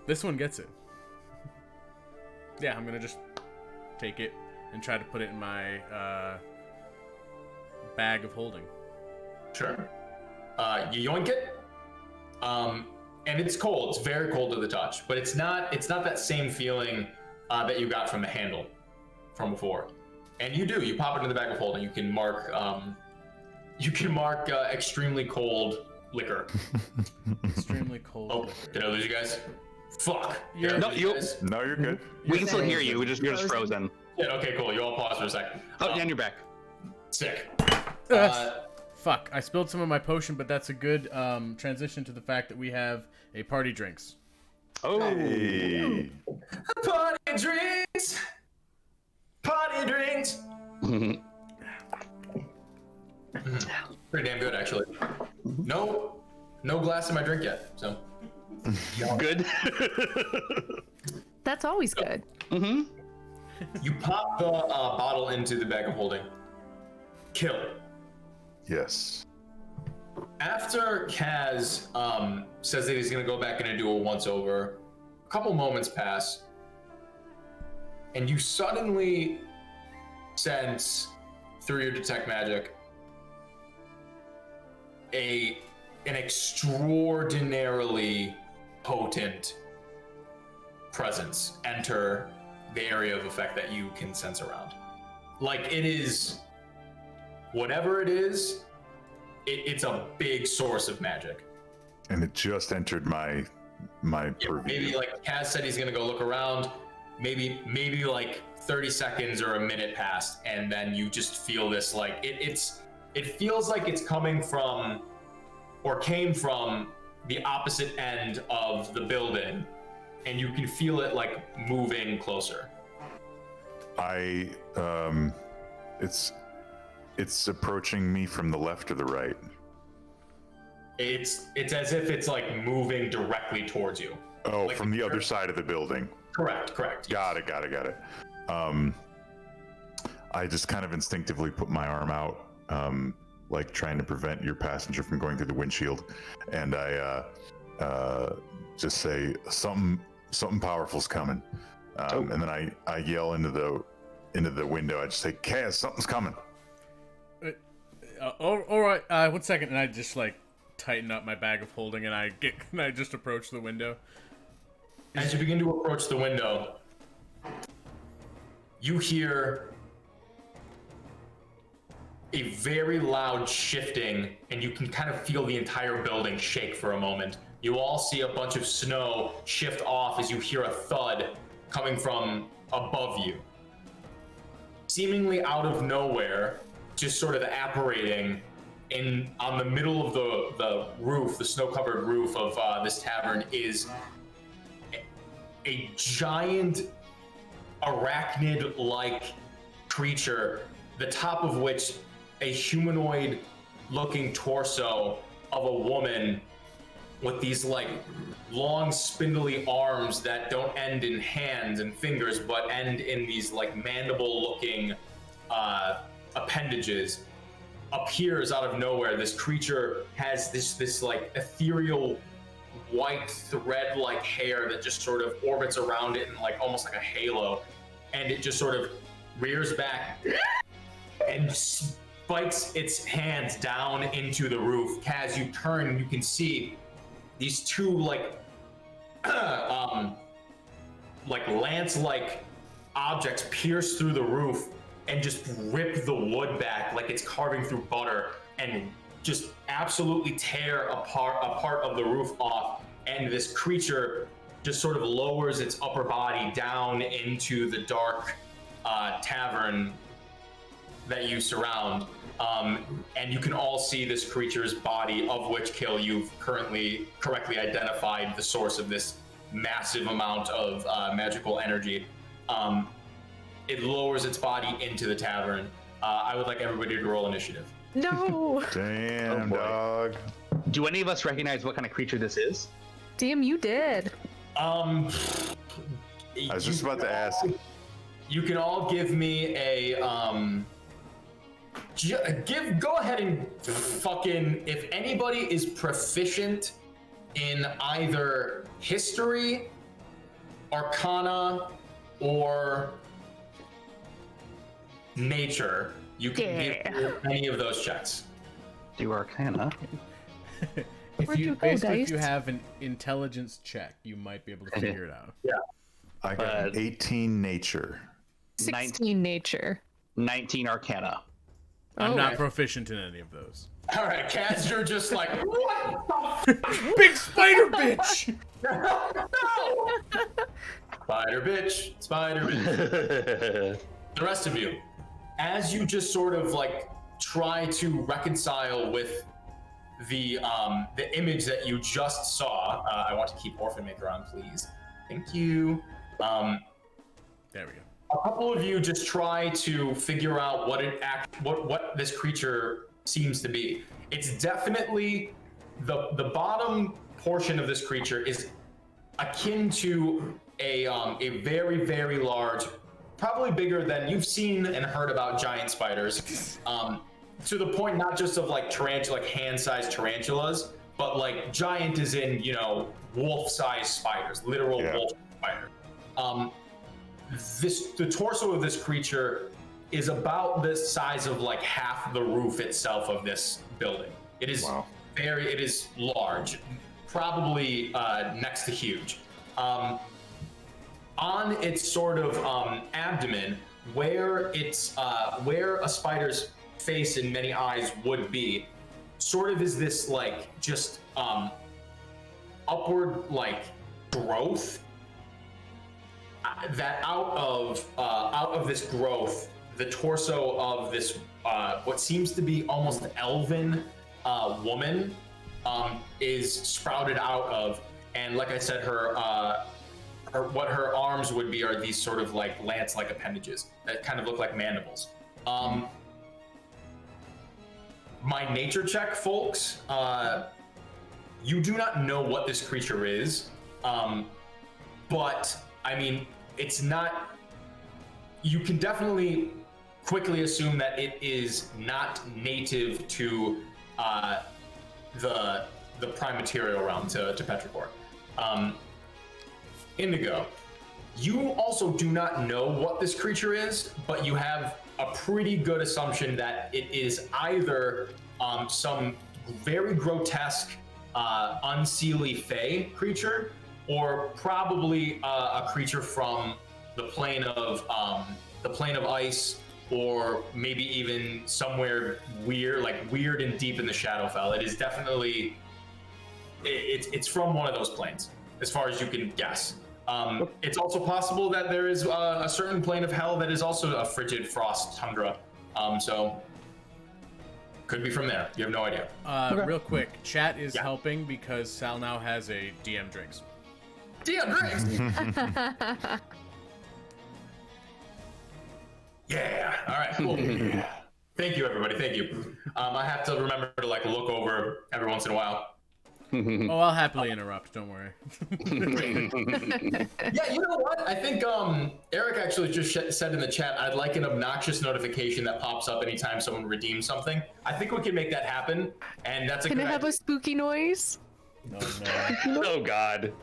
This one gets it. Yeah, I'm gonna just take it and try to put it in my bag of holding. Sure. You yoink it, and it's cold. It's very cold to the touch, but it's not that same feeling that you got from the handle from before. And you pop it in the bag of holding. You can mark extremely cold liquor. Extremely cold. Oh, liquor. did I lose you guys? Fuck. Yeah. Did I No, lose you- guys? No, you're good. We can still frozen. hear you. You're just frozen. Yeah, okay, cool. You all pause for a second. Oh, and you're back. Sick. Fuck, I spilled some of my potion, but that's a good transition to the fact that we have a party drinks. Oh, Hey. Party drinks! Party drinks! Pretty damn good, actually. No glass in my drink yet, so. good. That's always good. You pop the bottle into the bag of holding. Kill it. Yes. After Kaz says that he's gonna go back and do a once over, a couple moments pass, and you suddenly sense through your detect magic an extraordinarily potent presence enter the area of effect that you can sense around. Like, it is, whatever it is, it's a big source of magic. And it just entered my purview. Maybe like Kaz said, he's gonna go look around. Maybe like 30 seconds or a minute passed, and then you just feel this like it feels like it's coming from or came from the opposite end of the building, and you can feel it like moving closer. It's approaching me from the left or the right. It's as if it's like moving directly towards you. Oh, like from the other side of the building. Correct. Got it. I just kind of instinctively put my arm out, like trying to prevent your passenger from going through the windshield, and I just say something powerful's coming, and then I yell into the window. I just say, "Kaz, something's coming." All right. 1 second, and I just like tighten up my bag of holding, and I just approach the window. As you begin to approach the window, you hear a very loud shifting, and you can kind of feel the entire building shake for a moment. You all see a bunch of snow shift off as you hear a thud coming from above you. Seemingly out of nowhere, just sort of apparating on the middle of the roof, the snow-covered roof of this tavern, is a giant arachnid-like creature, the top of which a humanoid-looking torso of a woman with these like long spindly arms that don't end in hands and fingers but end in these like mandible-looking appendages appears out of nowhere. This creature has this like ethereal white thread-like hair that just sort of orbits around it in like almost like a halo, and it just sort of rears back and spikes its hands down into the roof. Kaz, you turn, you can see these two like lance-like objects pierce through the roof and just rip the wood back like it's carving through butter, and just absolutely tear a part of the roof off. And this creature just sort of lowers its upper body down into the dark tavern that you surround. And you can all see this creature's body, of which Kill, you've currently correctly identified the source of this massive amount of magical energy. It lowers its body into the tavern. I would like everybody to roll initiative. No. Damn, dog. Do any of us recognize what kind of creature this is? Damn, you did. I was just about to ask. You can all give me a go ahead and fucking, if anybody is proficient in either history, arcana, or nature, you can give me any of those checks. Do Arcana. Where'd you go, Basically, if Dice? you have an intelligence check, you might be able to figure it out. Yeah. I got an 18 nature. 16 nature. 19 Arcana. I'm Oh. not proficient in any of those. All right, Kaz, you're just like, what the Big spider bitch! Spider bitch, spider bitch. The rest of you, as you just sort of like try to reconcile with the image that you just saw, I want to keep Orphan Maker on, please. Thank you. There we go. A couple of you just try to figure out what this creature seems to be. It's definitely the bottom portion of this creature is akin to a very, very large, probably bigger than you've seen and heard about giant spiders, to the point not just of like tarantula, like hand-sized tarantulas, but like giant as in, you know, wolf-sized spiders, literal wolf spider. The torso of this creature is about the size of like half the roof itself of this building. It is it is large, probably next to huge. On its sort of abdomen, where where a spider's face and many eyes would be, sort of is this like just upward like growth that out of this growth, the torso of this what seems to be almost elven woman is sprouted out of, and like I said, her what her arms would be are these sort of like lance-like appendages that kind of look like mandibles. My nature check, folks. You do not know what this creature is, but I mean, it's not. You can definitely quickly assume that it is not native to the prime material realm, to Petrichor. Indigo, you also do not know what this creature is, but you have a pretty good assumption that it is either some very grotesque, unseelie fey creature, or probably a creature from the plane of ice, or maybe even somewhere weird and deep in the Shadowfell. It is definitely it's from one of those planes, as far as you can guess. It's also possible that there is a certain plane of hell that is also a frigid frost tundra. So could be from there. You have no idea. Real quick, chat is helping because Sal now has a DM Drinks. DM Drinks! Yeah. All right. Cool. Thank you, everybody. Thank you. I have to remember to like look over every once in a while. Oh, I'll happily interrupt. Don't worry. Yeah, you know what? I think Eric actually just said in the chat, I'd like an obnoxious notification that pops up anytime someone redeems something. I think we can make that happen, and that's a Can good it have idea. a spooky noise? No. Oh God.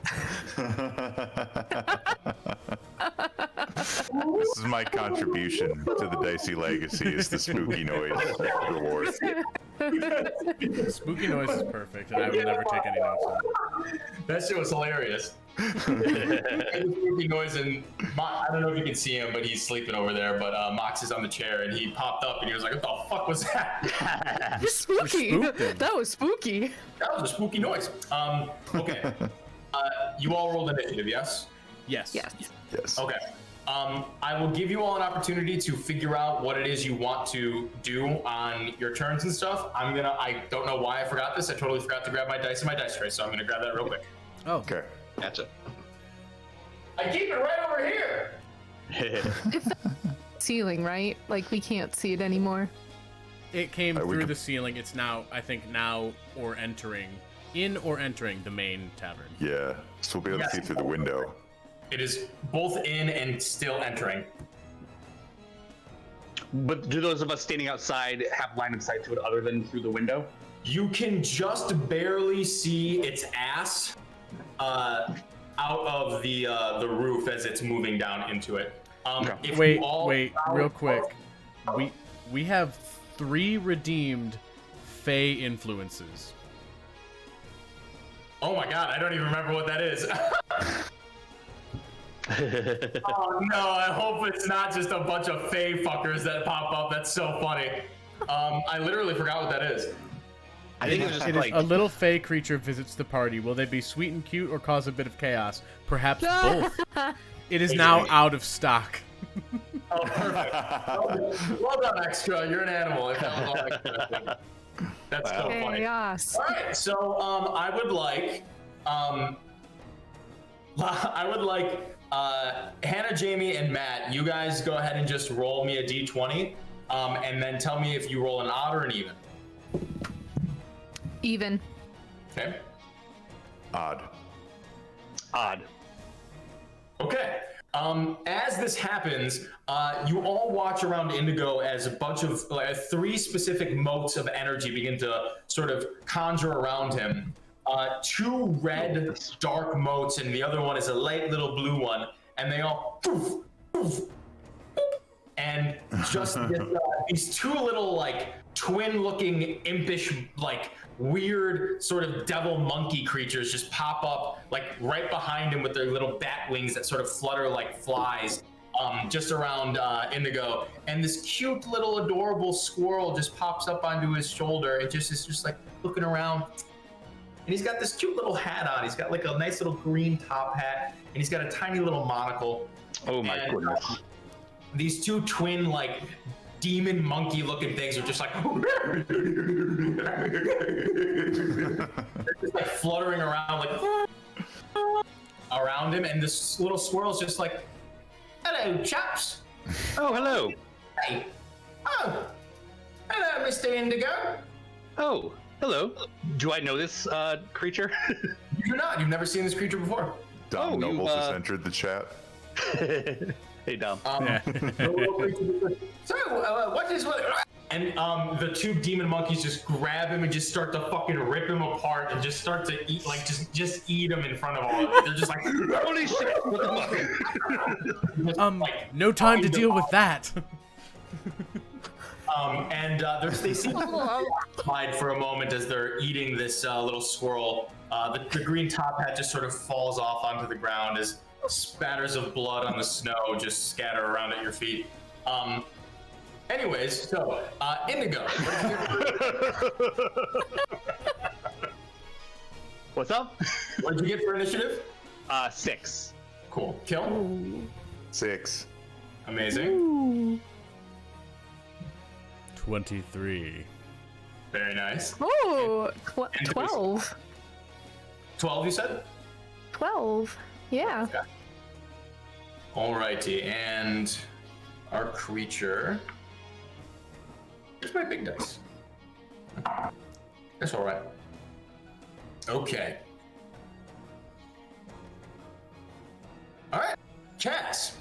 This is my contribution to the Dicey Legacy, is the spooky noise reward. Spooky noise is perfect, and I will never take any notes on it. That shit was hilarious. Spooky noise, and I don't know if you can see him, but he's sleeping over there. But Mox is on the chair, and he popped up, and he was like, "What the fuck was that?" Spooky. spooked him. That was spooky. That was a spooky noise. Okay. You all rolled initiative, yes? Yes. Yes. Yes. Okay. I will give you all an opportunity to figure out what it is you want to do on your turns and stuff. I don't know why I forgot this. I totally forgot to grab my dice and my dice tray, so I'm gonna grab that real quick. Oh. Okay. Gotcha. I keep it right over here. Ceiling, right? Like we can't see it anymore. It came we through can- the ceiling. It's now, I think, or entering the main tavern. Yeah. So we'll be able to Yes. see through the window. It is both in and still entering. But do those of us standing outside have line of sight to it other than through the window? You can just barely see its ass out of the roof as it's moving down into it. If Wait, you all real quick. We have 3 redeemed Fey influences. Oh my god, I don't even remember what that is. Oh no, I hope it's not just a bunch of Fey fuckers that pop up. That's so funny. I literally forgot what that is. I think it was just It is like a little Fey creature visits the party. Will they be sweet and cute or cause a bit of chaos? Perhaps both. It is now out of stock. Oh, perfect. Well done, Extra. You're an animal. If that was all extra. That's so funny. Chaos. All right, so I would like Hannah, Jamie, and Matt. You guys go ahead and just roll me a d20, and then tell me if you roll an odd or an even. Even. Okay. Odd. Okay. As this happens, you all watch around Indigo as a bunch of 3 specific motes of energy begin to sort of conjure around him. 2 red dark motes, and the other one is a light little blue one, and they all poof, poof, poof, and just these two little like twin-looking impish like weird sort of devil monkey creatures just pop up like right behind him with their little bat wings that sort of flutter like flies just around Indigo, and this cute little adorable squirrel just pops up onto his shoulder and just is just like looking around, and he's got this cute little hat on. He's got like a nice little green top hat, and he's got a tiny little monocle. Oh my goodness. These two twin like demon monkey looking things are just like just like fluttering around like around him, and this little squirrel's just like, hello chaps. Oh, hello. Hey. Oh, hello Mr. Indigo. Oh, hello. Do I know this creature? You do not. You've never seen this creature before. Dom Oh, Nobles you, has entered the chat. Hey, Dom. The little creature just, so what is what? And the two demon monkeys just grab him and just start to fucking rip him apart and just start to eat, like just eat him in front of all of them. They're just like, Holy shit! What the fuck? just, like, No time to biting deal them with off. that. They seem to hide for a moment as they're eating this little squirrel. The green top hat just sort of falls off onto the ground as spatters of blood on the snow just scatter around at your feet. Anyways, so Indigo, What's up? what did you get for initiative? 6. Cool. Kill. 6. Amazing. 23. Very nice. Oh, And 12. 12, you said? 12. Yeah. Alrighty, and our creature. Here's my big dice. That's alright. Okay. Alright, Cass.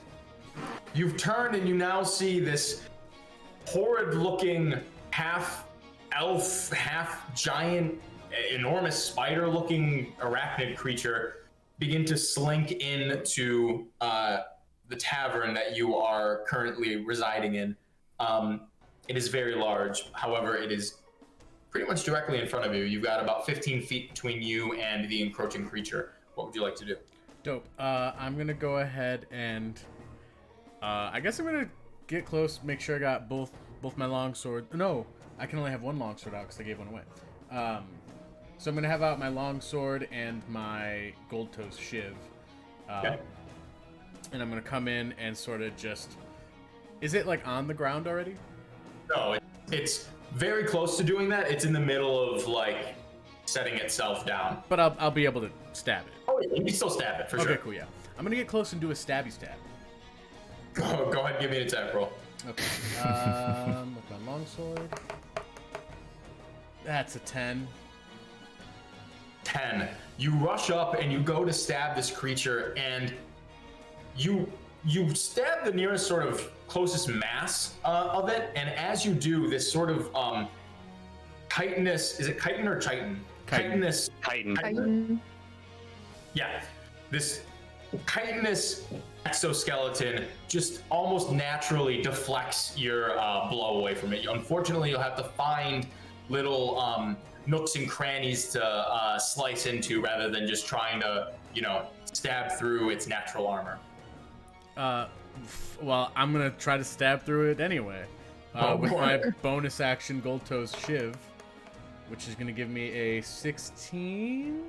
You've turned and you now see this horrid looking half elf, half giant, enormous spider looking arachnid creature begin to slink into the tavern that you are currently residing in. It is very large. However, it is pretty much directly in front of you. You've got about 15 feet between you and the encroaching creature. What would you like to do? Dope. I'm gonna go ahead and I guess I'm gonna get close, make sure I got both my longsword. No, I can only have one longsword out because I gave one away. So I'm gonna have out my longsword and my gold toes shiv, Okay. and I'm gonna come in and sort of just. Is it like on the ground already? No, it's very close to doing that. It's in the middle of like setting itself down. But I'll be able to stab it. Oh, yeah, you can still stab it for Okay, sure. cool. Yeah, I'm gonna get close and do a stabby stab. Go ahead and give me an attack roll. Okay. With my longsword. That's a 10. 10. You rush up and you go to stab this creature, and you stab the nearest sort of closest mass of it, and as you do, this sort of chitinous, is it chitin or chitin? Chitin. Chitinous, Titan. yeah. This chitinous exoskeleton just almost naturally deflects your blow away from it. Unfortunately, you'll have to find little nooks and crannies to slice into rather than just trying to, stab through its natural armor. Well, I'm gonna try to stab through it anyway. With my bonus action Gold Toes Shiv, which is gonna give me a 16.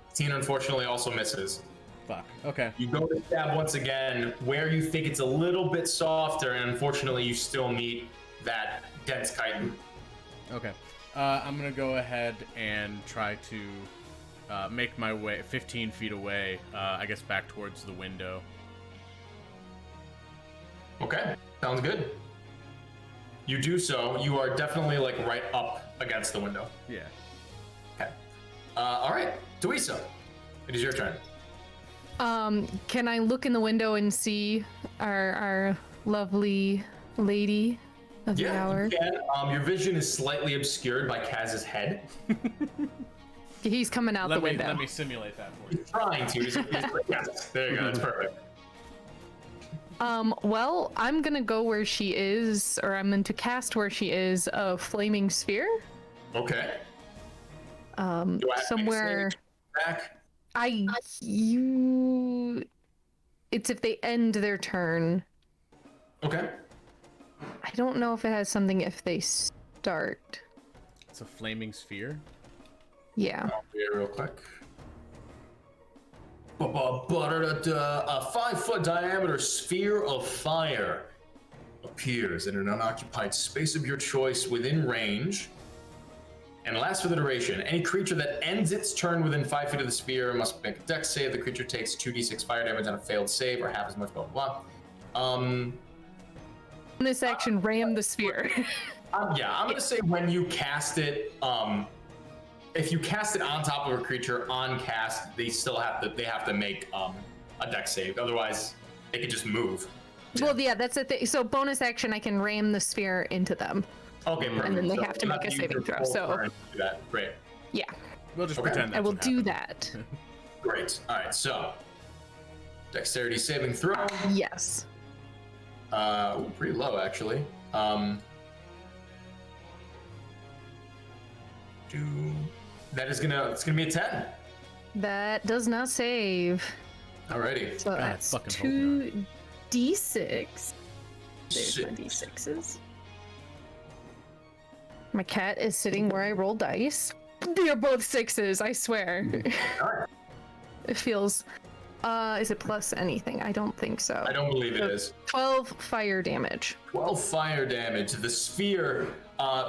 16 unfortunately also misses. Fuck. Okay. You go to stab once again where you think it's a little bit softer, and unfortunately you still meet that dense chitin. Okay. I'm gonna go ahead and try to make my way 15 feet away. I guess back towards the window. Okay, sounds good. You do so. You are definitely like right up against the window. Yeah. Okay. All right, Tuisa, it is your turn. Can I look in the window and see our lovely lady of the hour? You can. Your vision is slightly obscured by Kaz's head. He's coming out the window. Let me simulate that for you. He's trying to. Yes, there you go. That's perfect. Well, I'm gonna go where she is, or I'm going to cast where she is, a flaming sphere. Okay. Do I have to make a Somewhere. saving back? It's if they end their turn. Okay. I don't know if it has something if they start. It's a flaming sphere. Yeah. I'll do it real quick. A 5-foot diameter sphere of fire appears in an unoccupied space of your choice within range and lasts for the duration. Any creature that ends its turn within 5 feet of the sphere must make a dex save. The creature takes 2d6 fire damage on a failed save, or half as much, blah, blah, blah. This action ram the sphere. Yeah, I'm gonna say when you cast it, if you cast it on top of a creature on cast, they have to make a dex save. Otherwise, they can just move. Well, yeah, that's the thing. So bonus action, I can ram the sphere into them. Okay, perfect. And then they So have to you'll make a use saving your throw, full so- turn to do that. Great. Yeah, We'll just Okay. pretend I that's will what do happened. that. Great. All right. So, dexterity saving throw. Yes. Pretty low actually. It's gonna be a 10. That does not save. Alrighty. So God, I that's fucking hope 2d6. There's my Six. d6s. My cat is sitting where I roll dice. They are both sixes, I swear. Alright. It feels. Is it plus anything? I don't think so. I don't believe it is. 12 fire damage. 12 fire damage. The sphere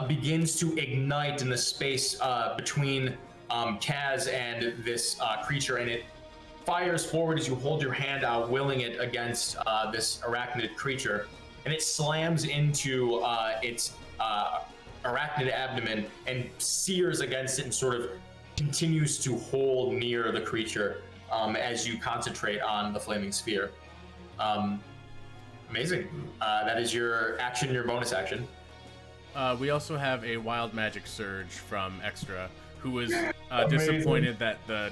begins to ignite in the space between Kaz and this creature, and it fires forward as you hold your hand out, willing it against this arachnid creature, and it slams into its arachnid abdomen and sears against it and sort of continues to hold near the creature as you concentrate on the flaming sphere. Amazing. That is your action, your bonus action. We also have a wild magic surge from Extra, who was Amazing. disappointed that the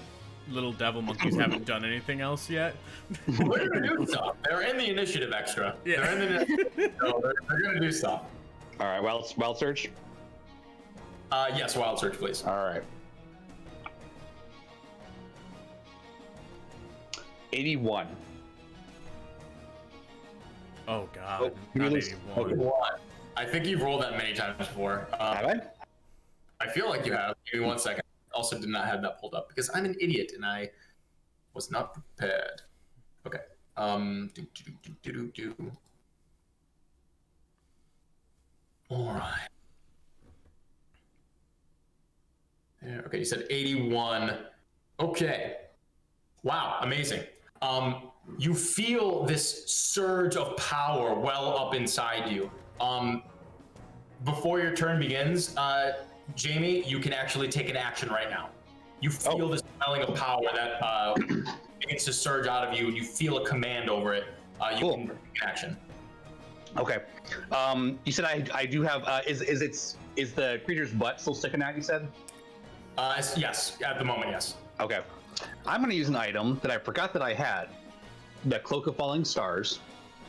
little devil monkeys haven't done anything else yet. They're gonna do stuff. They're in the initiative extra. Yeah. They're in the initiative, so they're gonna do stuff. All right, wild search. Yes, wild search, please. All right. 81. Oh god, Oh, you not lose- 81. What? I think you've rolled that many times before. Have I? I feel like you have. Give me 1 second. Also, did not have that pulled up because I'm an idiot and I was not prepared. Okay. Do. All right. There. Okay, you said 81. Okay. Wow, amazing. You feel this surge of power well up inside you. Before your turn begins, Jamie, you can actually take an action right now. You feel this swelling of power that begins to surge out of you, and you feel a command over it. You Cool. can take an action. Okay. You said I do have. Is the creature's butt still sticking out? You said. Yes, at the moment, yes. Okay. I'm going to use an item that I forgot that I had. The Cloak of Falling Stars.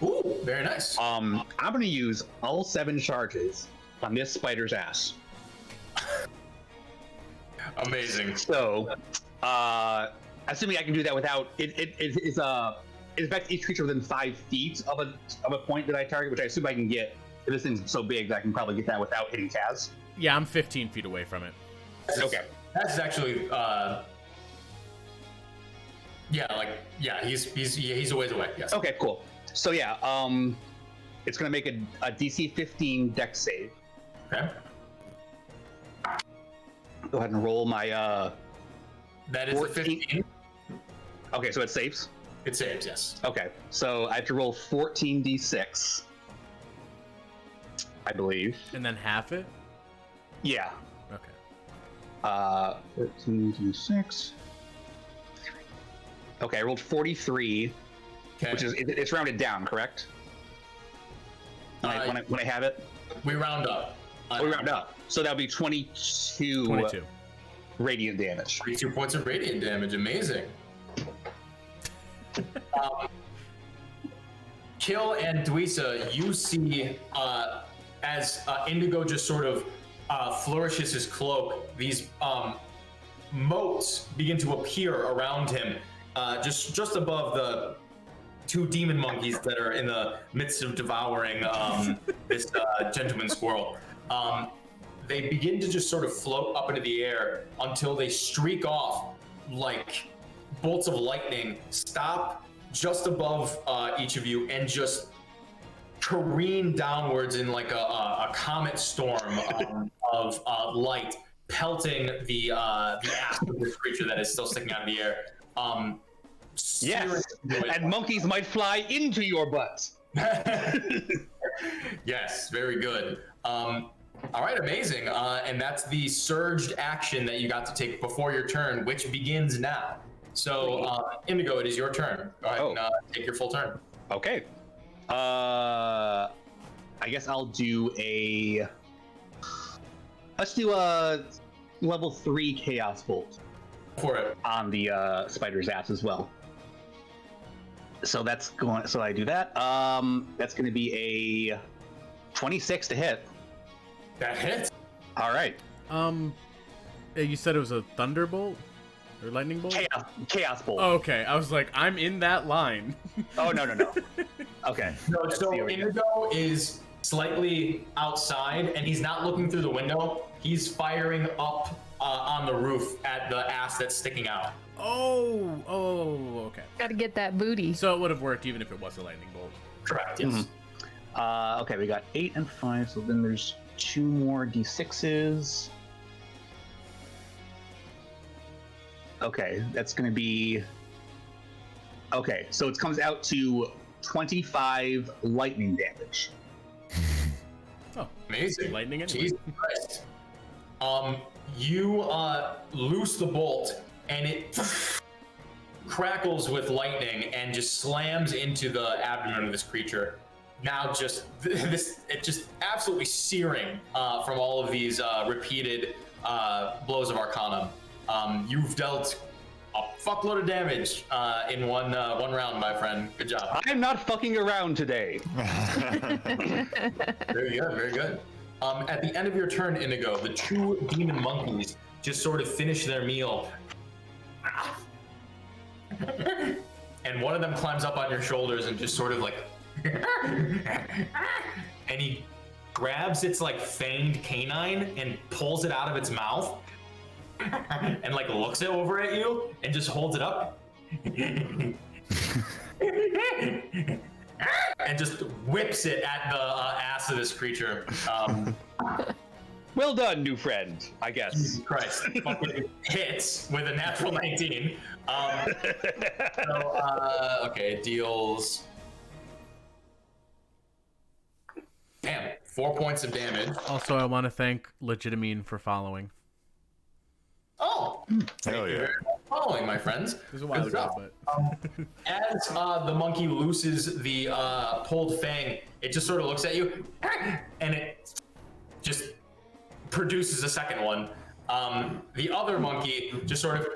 Ooh, very nice. I'm going to use all 7 charges on this spider's ass. Amazing. So, assuming I can do that without it affects each creature within 5 feet of a point that I target, which I assume I can get. If this thing's so big that I can probably get that without hitting Kaz. Yeah, I'm 15 feet away from it. Okay. That's actually, he's a ways away. Yes. Okay, cool. So yeah, it's gonna make a DC 15 Dex save. Okay. Go ahead and roll my. That is a 14. 15. Okay, so it saves. It saves, yes. Okay, so I have to roll 14 D6, I believe. And then half it? Yeah. Okay. 13 D6. Okay, I rolled 43, Okay. which is it's rounded down, correct? When I have it, We round up. we round up. So that'll be 22, 22. radiant damage. 32 points of radiant damage. Amazing. Kill and Dweesa, you see as Indigo just sort of flourishes his cloak, these moats begin to appear around him, just above the two demon monkeys that are in the midst of devouring this gentleman squirrel. They begin to just sort of float up into the air until they streak off like bolts of lightning, stop just above each of you, and just careen downwards in like a comet storm of light, pelting the ass of this creature that is still sticking out of the air. Yes, and monkeys might fly into your butt. Yes, very good. All right, amazing. And that's the surged action that you got to take before your turn, which begins now. So, Indigo, it is your turn. Go ahead and take your full turn. Okay. I guess I'll do let's do a level 3 Chaos Bolt For it. on the spider's ass as well. So that's going. So I do that. That's going to be a 26 to hit. That hits. All right. You said it was a thunderbolt or lightning bolt? Chaos Bolt. Oh, okay, I was like, I'm in that line. Oh no. Okay. No, Let's so see what we get. Indigo is slightly outside, and he's not looking through the window. He's firing up on the roof at the ass that's sticking out. Oh, okay. Gotta get that booty. So it would have worked even if it was a lightning bolt. Correct. Yes. Okay, we got 8 and 5, so then there's 2 more d6s. Okay, that's going to be... Okay, so it comes out to 25 lightning damage. Oh, Amazing. lightning anyway. Jesus Christ. You loose the bolt, and it crackles with lightning and just slams into the abdomen of this creature. Now just absolutely searing from all of these repeated blows of Arcana. You've dealt a fuckload of damage in one round, my friend. Good job. I'm not fucking around today. Very good, very good. At the end of your turn, Indigo, the 2 demon monkeys just sort of finish their meal. And one of them climbs up on your shoulders and just sort of like... and he grabs its like fanged canine and pulls it out of its mouth and like looks it over at you and just holds it up. And just whips it at the ass of this creature. Well done, new friend, I guess. Jesus Christ. Fucking hits with a natural 19. Okay, it deals... Damn, 4 points of damage. Also, I want to thank Legitimine for following. Oh! Hell yeah. Following, my friends. It was a while Good ago, stuff. but... As the monkey looses the pulled fang, it just sort of looks at you, and it just produces a second one. The other monkey just sort of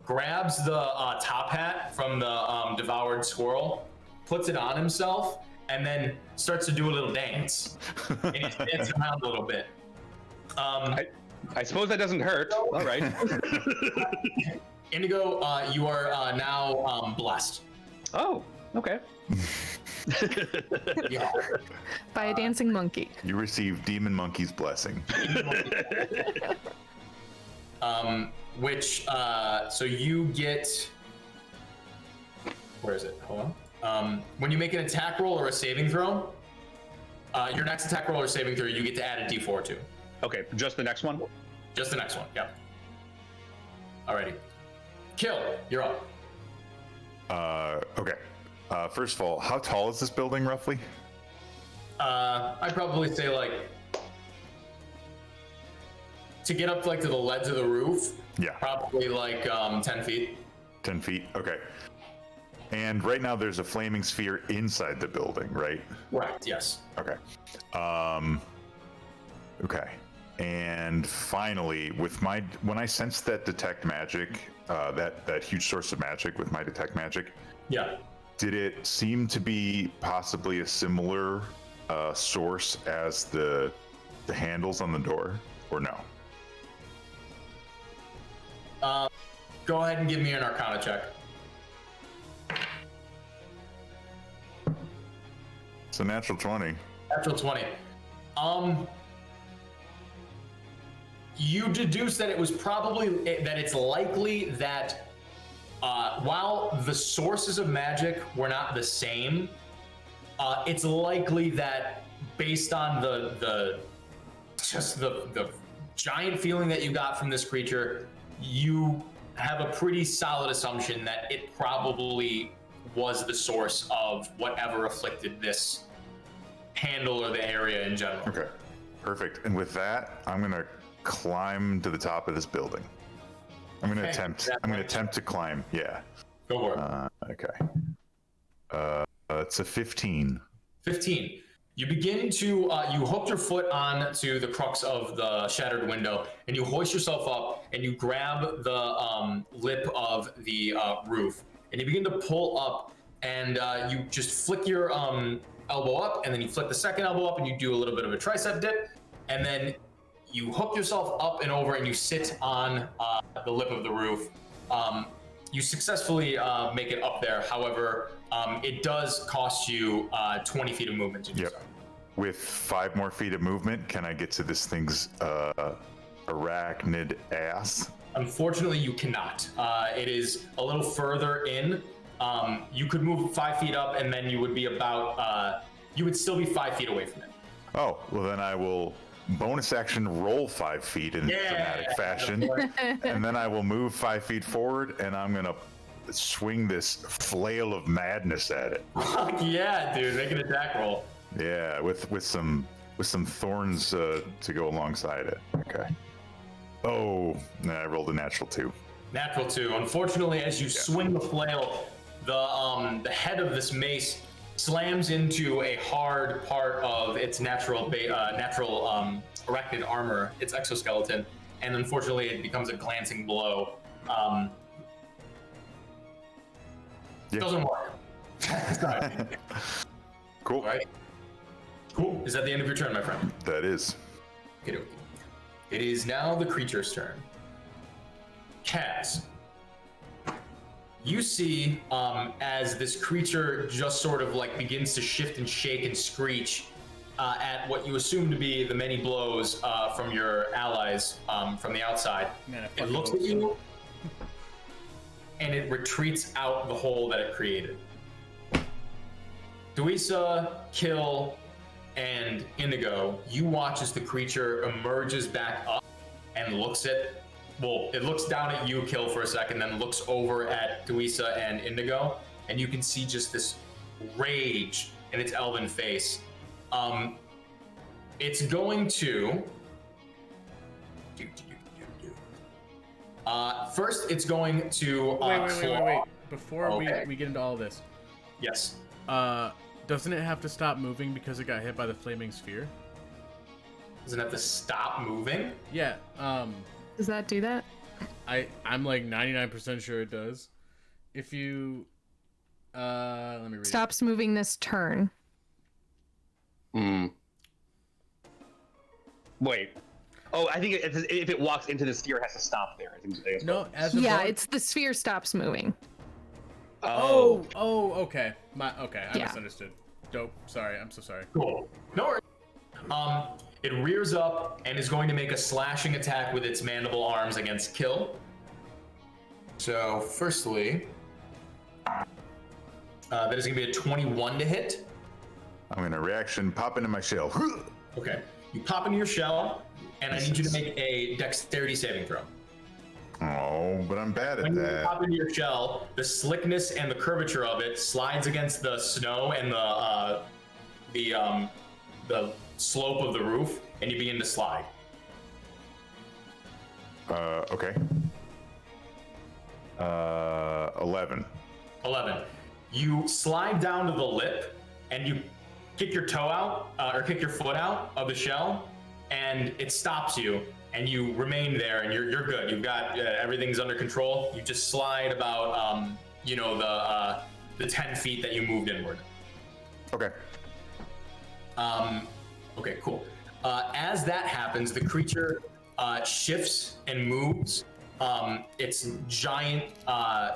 grabs the top hat from the devoured squirrel, puts it on himself, and then starts to do a little dance. And he's dancing around a little bit. I suppose that doesn't hurt. All right. Indigo, you are now blessed. Oh, okay. Yeah. By a dancing monkey. You receive Demon Monkey's blessing. So you get, where is it? Hold on. When you make an attack roll or a saving throw, your next attack roll or saving throw, you get to add a d4 to. Okay, just the next one? Just the next one, yep. Alrighty. Kill, you're up. Okay. First of all, how tall is this building roughly? I'd probably say like, to get up like to the ledge of the roof, Yeah. probably like 10 feet. 10 feet? Okay. And right now there's a flaming sphere inside the building, right? Correct, yes. Okay. Okay. And finally, when I sense that detect magic, that huge source of magic with my detect magic, Yeah. Did it seem to be possibly a similar source as the handles on the door, or no? Go ahead and give me an Arcana check. It's a natural 20. Natural 20. You deduce that it was probably that it's likely that while the sources of magic were not the same, it's likely that based on the giant feeling that you got from this creature, you have a pretty solid assumption that it probably was the source of whatever afflicted this handle or the area in general. Okay, perfect. And with that, I'm gonna climb to the top of this building. I'm gonna attempt to climb. Yeah. Go for it. Okay. It's a 15. 15. You begin to, you hook your foot on to the crux of the shattered window, and you hoist yourself up, and you grab the lip of the roof, and you begin to pull up, and you just flick your elbow up, and then you flick the second elbow up, and you do a little bit of a tricep dip, and then you hook yourself up and over, and you sit on the lip of the roof. You successfully make it up there. However, it does cost you 20 feet of movement to do so. With 5 more feet of movement, can I get to this thing's arachnid ass? Unfortunately, you cannot. It is a little further in. You could move 5 feet up, and then you would be about, you would still be 5 feet away from it. Oh, well then I will bonus action roll 5 feet in dramatic fashion, and then I will move 5 feet forward, and I'm gonna swing this flail of madness at it. Yeah, dude, make an attack roll. Yeah, with some thorns to go alongside it. Okay. Oh, I rolled a natural 2. Natural 2. Unfortunately, as you swing the flail, the head of this mace slams into a hard part of its natural arachnid armor, its exoskeleton, and unfortunately it becomes a glancing blow. Doesn't work. Sorry. Cool. All right. Cool. Is that the end of your turn, my friend? That is. Okay. It is now the creature's turn. Kaz. You see, as this creature just sort of like begins to shift and shake and screech at what you assume to be the many blows from your allies from the outside. Man, It looks at you, and it retreats out the hole that it created. Duisa, Kill, and Indigo, you watch as the creature emerges back up and looks at, well, it looks down at you, Kill, for a second, then looks over at Duisa and Indigo, and you can see just this rage in its elven face. It's going to... First, it's going to... Wait. Before we get into all this. Yes. Doesn't it have to stop moving because it got hit by the flaming sphere? Doesn't have to stop moving? Yeah. Does that do that? I'm like 99% sure it does. If you let me read. Stops moving this turn. Wait. Oh, I think if it walks into the sphere, it has to stop there. I think No, as a Yeah, bug- it's the sphere stops moving. Oh, okay. I Yeah. misunderstood. Dope. Sorry, I'm so sorry. Cool. No worries. It rears up and is going to make a slashing attack with its mandible arms against Kill. So, firstly, that is going to be a 21 to hit. I'm gonna reaction pop into my shell. Okay. You pop into your shell, and I need you to make a dexterity saving throw. Oh, but I'm bad at When you that. pop into your shell, the slickness and the curvature of it slides against the snow and the slope of the roof, and you begin to slide. Okay. 11. 11. You slide down to the lip, and you kick your toe out, or kick your foot out of the shell, and it stops you, and you remain there, and you're good. You've got everything's under control. You just slide about, the 10 feet that you moved inward. Okay. Okay, cool. As that happens, the creature shifts and moves. Its giant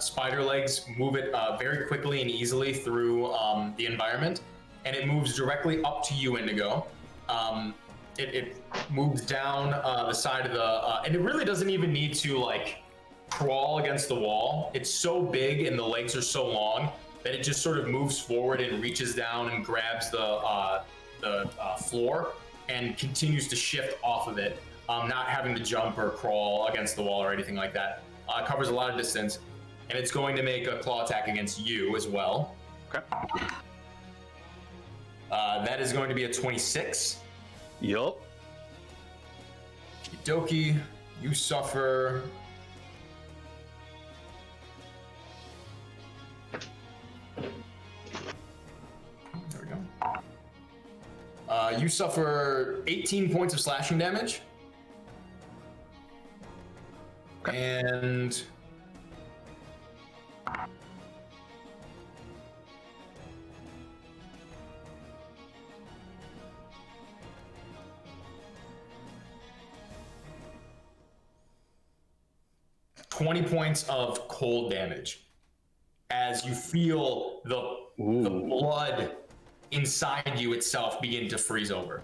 spider legs move it very quickly and easily through the environment, and it moves directly up to you, Indigo. It moves down the side of the, and it really doesn't even need to like crawl against the wall. It's so big and the legs are so long that it just sort of moves forward and reaches down and grabs the floor and continues to shift off of it, not having to jump or crawl against the wall or anything like that. It covers a lot of distance, and it's going to make a claw attack against you as well. Okay. That is going to be a 26. Yup. Doki, you suffer. There we go. You suffer 18 points of slashing damage. And $20 points of cold damage as you feel the blood inside you itself begin to freeze over.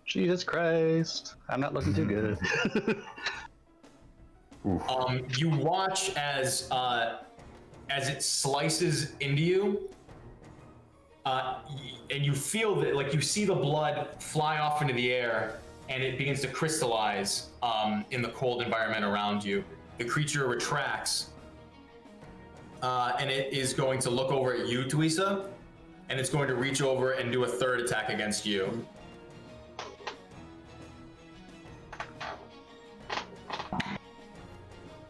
Jesus Christ. I'm not looking too good. You watch as it slices into you, and you feel that, like, you see the blood fly off into the air, and it begins to crystallize in the cold environment around you. The creature retracts, and it is going to look over at you, Tuisa, and it's going to reach over and do a third attack against you.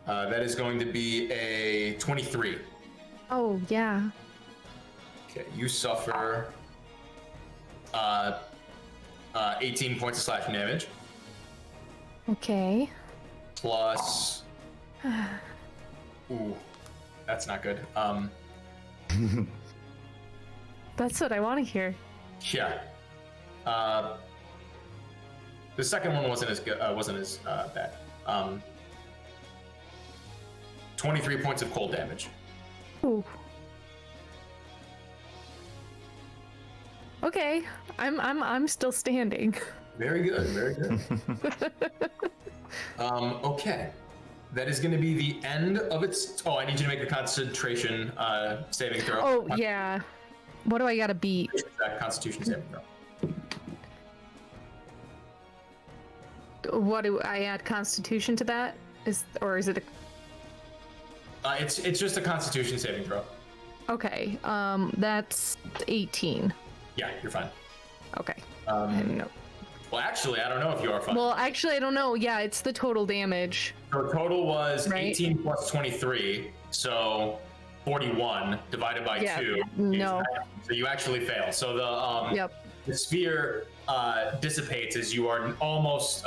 That is going to be a 23. Oh, yeah. Okay, you suffer 18 points of slashing damage. Okay. Plus... Ooh, that's not good. That's what I want to hear. Yeah. The second one wasn't as good. Wasn't as bad. 23 points of cold damage. Ooh. Okay, I'm still standing. Very good. Very good. Okay. That is going to be the end of its. Oh, I need you to make a concentration saving throw. Oh yeah. What do I gotta beat? Constitution saving throw. What do I add Constitution to that? Is it a? It's just a Constitution saving throw. Okay. That's 18. Yeah, you're fine. Okay. I didn't know. Well, actually, I don't know if you are fine. Well, actually, I don't know. Yeah, it's the total damage. So total was Right. 18 plus 23, so 41 divided by 2. No. So you actually fail. So the sphere dissipates as you are almost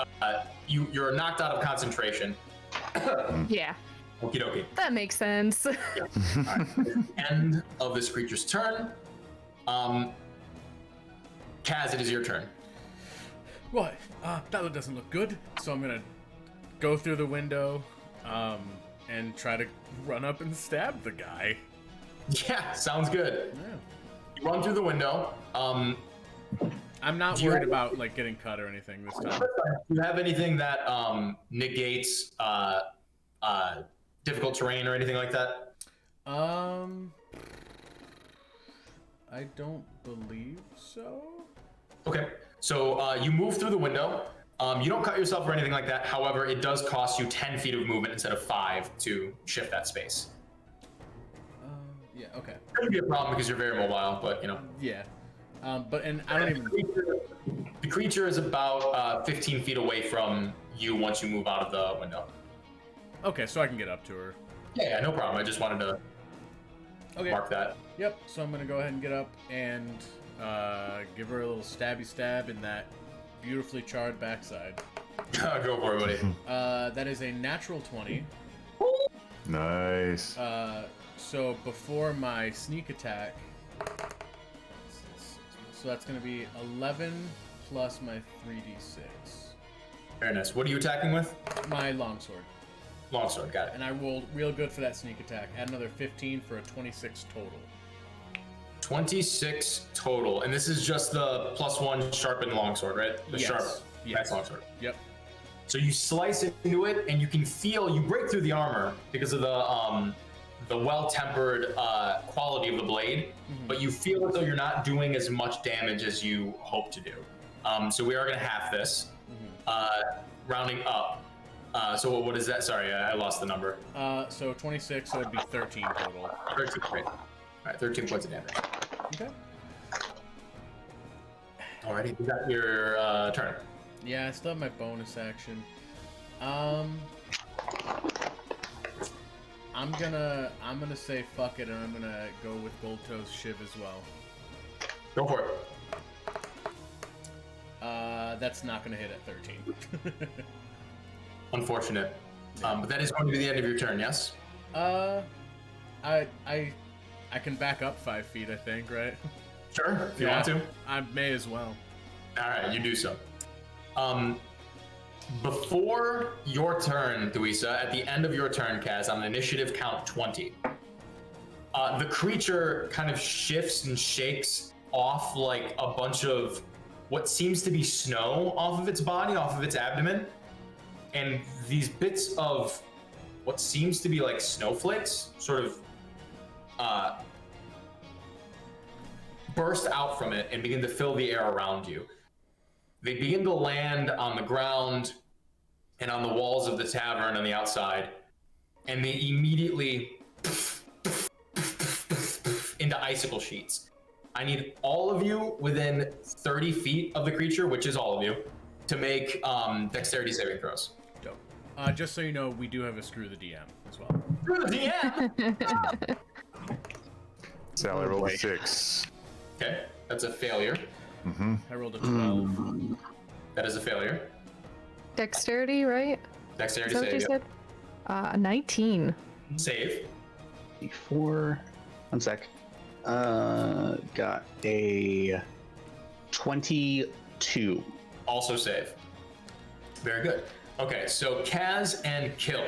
you're knocked out of concentration. Yeah. Okie dokie. That makes sense. Yeah. All right. End of this creature's turn. Kaz, it is your turn. Right, that doesn't look good, so I'm gonna go through the window, and try to run up and stab the guy. Yeah, sounds good. Yeah. You run through the window. I'm not Do you worried have- about like getting cut or anything this time. Do you have anything that negates difficult terrain or anything like that? I don't believe so. Okay, so you move through the window. You don't cut yourself or anything like that. However, it does cost you 10 feet of movement instead of 5 to shift that space. Yeah, okay. It could be a problem because you're very mobile, but you know. Yeah. But I don't even. The creature is about 15 feet away from you once you move out of the window. Okay, so I can get up to her. Yeah, no problem. I just wanted to Okay. mark that. Yep. So I'm gonna go ahead and get up and give her a little stabby stab in that beautifully charred backside. Go for it, buddy. That is a natural 20. Nice. So before my sneak attack, so that's going to be 11 plus my 3d6. Very nice. What are you attacking with? My longsword. Longsword, got it. And I rolled real good for that sneak attack. Add another 15 for a 26 total. 26 total. And this is just the +1 sharpened longsword, right? The Yes. sharp Yes. longsword. Yep. So you slice into it, and you can feel, you break through the armor because of the well-tempered quality of the blade, but you feel as though you're not doing as much damage as you hope to do. So we are going to half this, rounding up. So what is that? Sorry, I lost the number. So 26, so it'd be 13 total. 13, great. All right, 13 points of damage. Okay. Alrighty, you got your turn. Yeah, I still have my bonus action. I'm gonna say fuck it, and I'm gonna go with Gold Toe's Shiv as well. Go for it. That's not gonna hit at 13. Unfortunate. But that is going to be the end of your turn, yes? I can back up 5 feet, I think, right? Sure, if you want to. I may as well. Alright, you do so. Before your turn, Thuisa, at the end of your turn, Kaz, on an initiative count 20, the creature kind of shifts and shakes off like a bunch of what seems to be snow off of its body, off of its abdomen, and these bits of what seems to be like snowflakes sort of burst out from it and begin to fill the air around you. They begin to land on the ground and on the walls of the tavern on the outside, and they immediately into icicle sheets. I need all of you within 30 feet of the creature, which is all of you, to make dexterity saving throws. Dope. Just so you know, we do have a Screw the DM as well. Screw the DM! Sally rolled a 6. Okay, that's a failure. I rolled a 12. That is a failure. Dexterity, right? Dexterity Is that what you save. said? 19. Save. Before, 1 sec. Got a 22. Also save. Very good. Okay, so Kaz and Kill.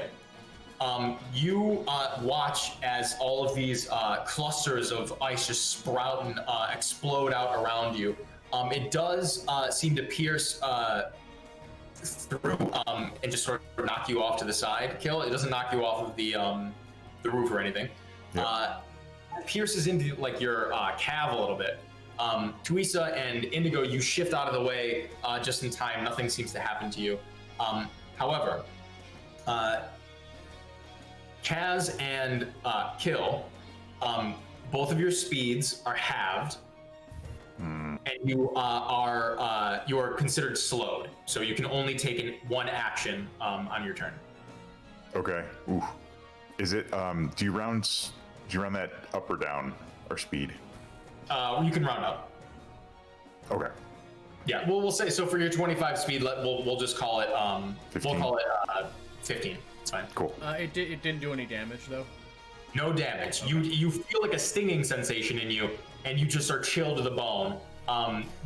You watch as all of these clusters of ice just sprout and explode out around you. It does seem to pierce through and just sort of knock you off to the side. Kill. It doesn't knock you off of the roof or anything. Yeah. It pierces into like your calf a little bit. Thuisa and Indigo, you shift out of the way just in time. Nothing seems to happen to you. However, Kaz and Kill, both of your speeds are halved, and you are considered slowed. So you can only take one action on your turn. Okay. Ooh. Is it? Do you round that up or down or speed? You can round up. Okay. Yeah, we'll say so for your 25 speed. We'll just call it 15. We'll call it 15. It's fine. Cool. It didn't do any damage though. No damage. You feel like a stinging sensation in you, and you just are chilled to the bone.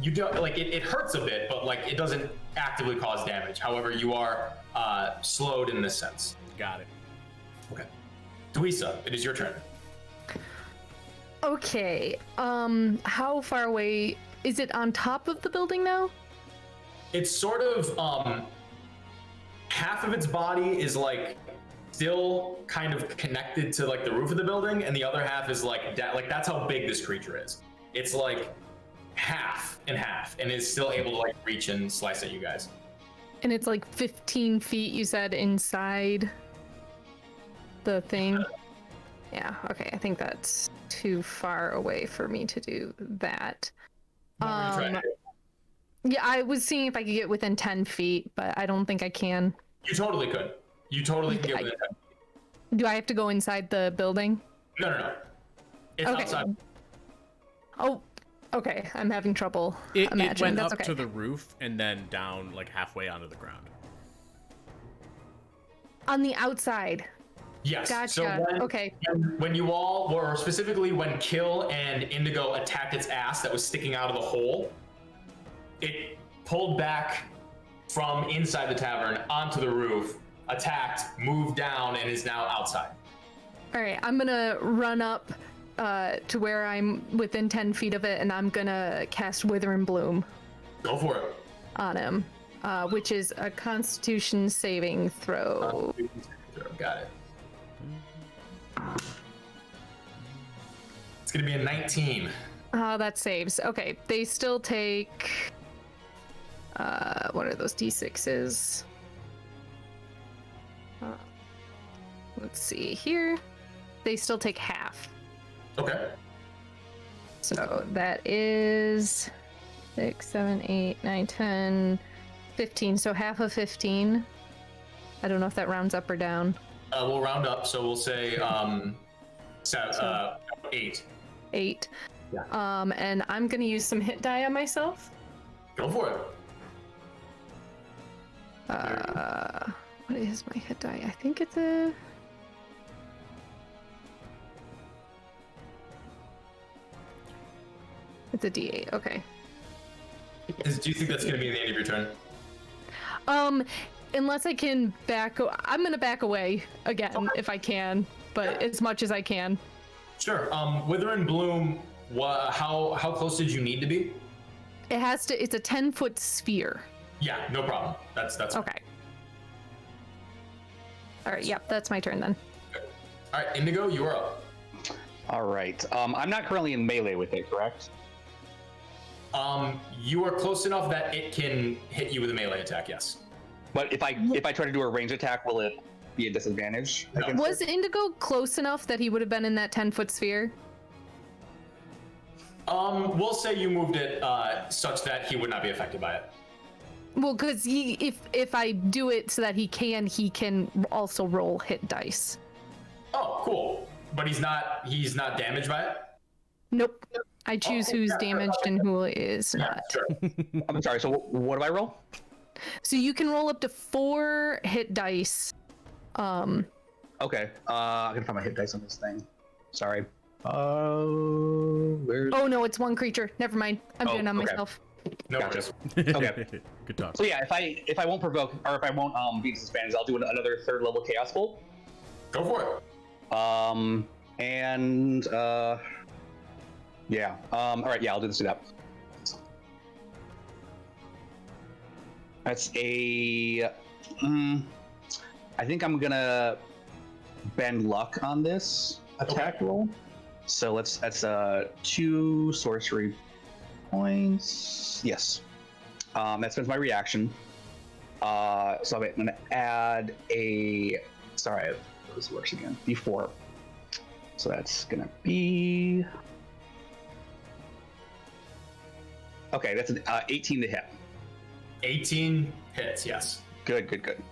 You don't like it hurts a bit, but like it doesn't actively cause damage. However, you are slowed in this sense. Got it. Okay. Thuisa, it is your turn. Okay. How far away is it? On top of the building now? It's sort of half of its body is like still kind of connected to like the roof of the building, and the other half is like that's how big this creature is. It's like half and half, and is still able to like reach and slice at you guys. And it's like 15 feet, you said, inside the thing? Yeah, okay. I think that's too far away for me to do that. What were you trying to do? Yeah, I was seeing if I could get within 10 feet, but I don't think I can. You totally could. You totally can get within 10. Do I have to go inside the building? No. It's Okay. outside. Oh, okay. I'm having trouble It imagining. went That's up okay. to the roof and then down like halfway onto the ground. On the outside. Yes. Gotcha. So Okay. when you all, or specifically when Kill and Indigo attacked its ass that was sticking out of the hole, it pulled back from inside the tavern onto the roof, attacked, moved down, and is now outside. All right, I'm gonna run up to where I'm within 10 feet of it, and I'm gonna cast Wither and Bloom Go for it. on him, which is a Constitution saving throw. Got it. It's gonna be a 19. That saves. Okay, they still take. What are those d6s? Let's see here. They still take half. Okay. So that is 6, 7, 8, 9, 10, 15. So half of 15. I don't know if that rounds up or down. We'll round up, so we'll say 8. 8. Yeah. And I'm gonna use some hit die on myself. Go for it. What is my hit die? I think it's a. It's a D8. Okay. Do you think that's gonna be the end of your turn? Unless I can I'm gonna back away again if I can, but as much as I can. Sure. Wither and Bloom. How close did you need to be? It has to. It's a 10-foot sphere. Yeah, no problem. That's Okay. All right. Yep. That's my turn then. All right, Indigo, you are up. All right. I'm not currently in melee with it, correct? You are close enough that it can hit you with a melee attack. Yes. But if I try to do a range attack, will it be a disadvantage? No. against Was it? Indigo close enough that he would have been in that 10-foot sphere? We'll say you moved it such that he would not be affected by it. Well, because if I do it so that he can also roll hit dice. Oh, cool. But he's not damaged by it? Nope. I choose who's damaged and who is not. Sure. I'm sorry. So what do I roll? So you can roll up to 4 hit dice. Okay. I can find my hit dice on this thing. Sorry. Where's? Oh no, it's one creature. Never mind. I'm doing it on okay. myself. No Gotcha. worries. Okay. Good talk. So yeah, if I won't provoke or if I won't beat disadvantage, I'll do another 3rd level chaos bolt. Go for it. Yeah. All right. Yeah, I'll do that. That's a. I think I'm gonna bend luck on this attack roll. So that's 2 sorcery points. Yes. That spends my reaction. So I'm gonna add a. Sorry, this works again. D4. So that's gonna be. Okay, that's an 18 to hit. 18 hits, yes. Good.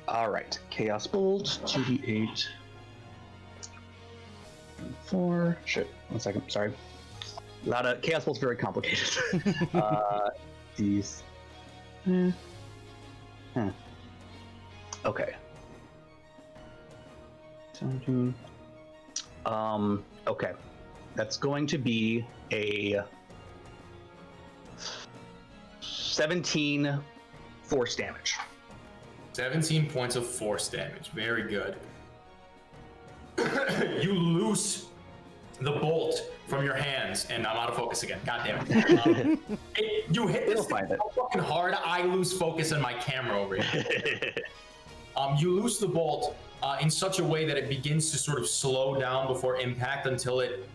All right, Chaos Bolt, 2d8. 4. Shit, 1 second, sorry. A lot of Chaos Bolt's very complicated. These. Okay. Okay. That's going to be a 17 force damage. 17 points of force damage. Very good. You loose the bolt from your hands, and I'm out of focus again. God damn it. You hit this thing so fucking hard, I lose focus on my camera over here. You loose the bolt in such a way that it begins to sort of slow down before impact until it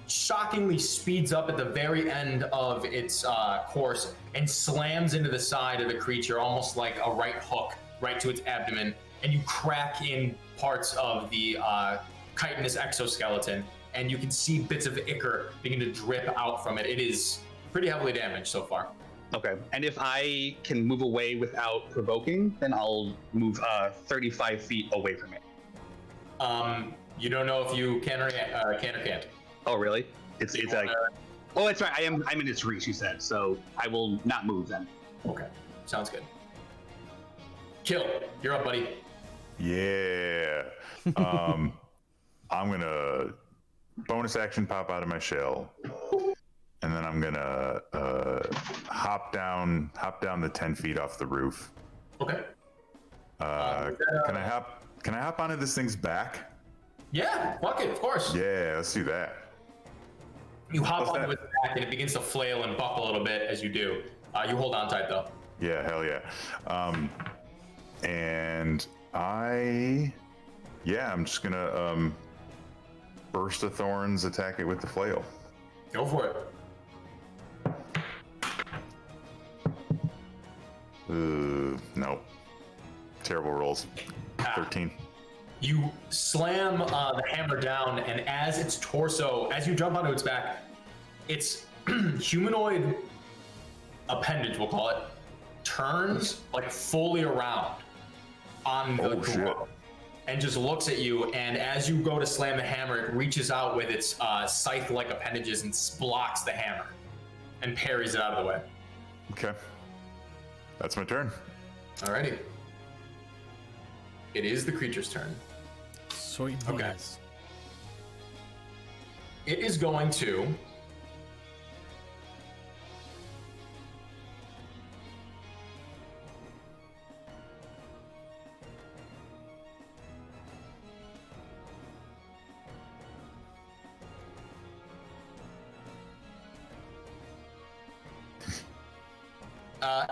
shockingly speeds up at the very end of its course and slams into the side of the creature almost like a right hook right to its abdomen, and you crack in parts of the chitinous exoskeleton, and you can see bits of ichor begin to drip out from it. It is pretty heavily damaged so far. Okay, and if I can move away without provoking, then I'll move 35 feet away from it. You don't know if you can or can't. Oh, really? It's like. Oh, that's right. I'm in its reach, you said. So I will not move then. Okay, sounds good. Kill, you're up, buddy. Yeah. I'm gonna bonus action pop out of my shell, and then I'm gonna hop down the 10 feet off the roof. Okay. Can I hop onto this thing's back? Yeah, fuck it, of course. Yeah, let's do that. You hop What's onto that? its back and it begins to flail and buck a little bit as you do. You hold on tight though. Yeah, hell yeah. And I'm just gonna burst of thorns, attack it with the flail. Go for it. Nope. Terrible rolls. 13. You slam the hammer down, and as you jump onto its back, its humanoid appendage, we'll call it, turns like fully around on the Oh, shit. Kuma and just looks at you. And as you go to slam the hammer, it reaches out with its scythe-like appendages and blocks the hammer and parries it out of the way. Okay. That's my turn. Alrighty. It is the creature's turn. Sweet Okay. boys. It is going to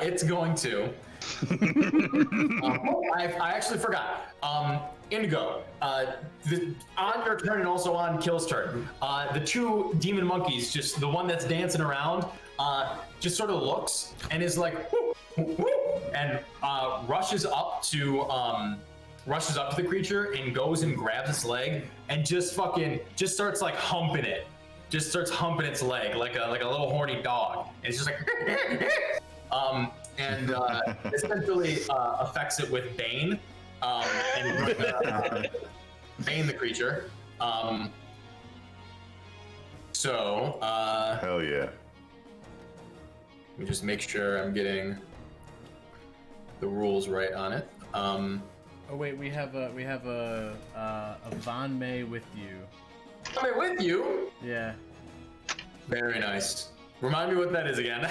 it's going to. I actually forgot. Indigo, on your turn and also on Kill's turn, the two demon monkeys, just the one that's dancing around, just sort of looks and is like, whoo, whoo, whoo, and rushes up to the creature and goes and grabs its leg and just starts like humping it. Just starts humping its leg like a little horny dog. And it's just like, and essentially affects it with Bane. Bane the creature. So, Hell yeah. let me just make sure I'm getting the rules right on it. Oh wait, we have a Von May with you. I'm with you. Yeah. Very nice. Remind me what that is again.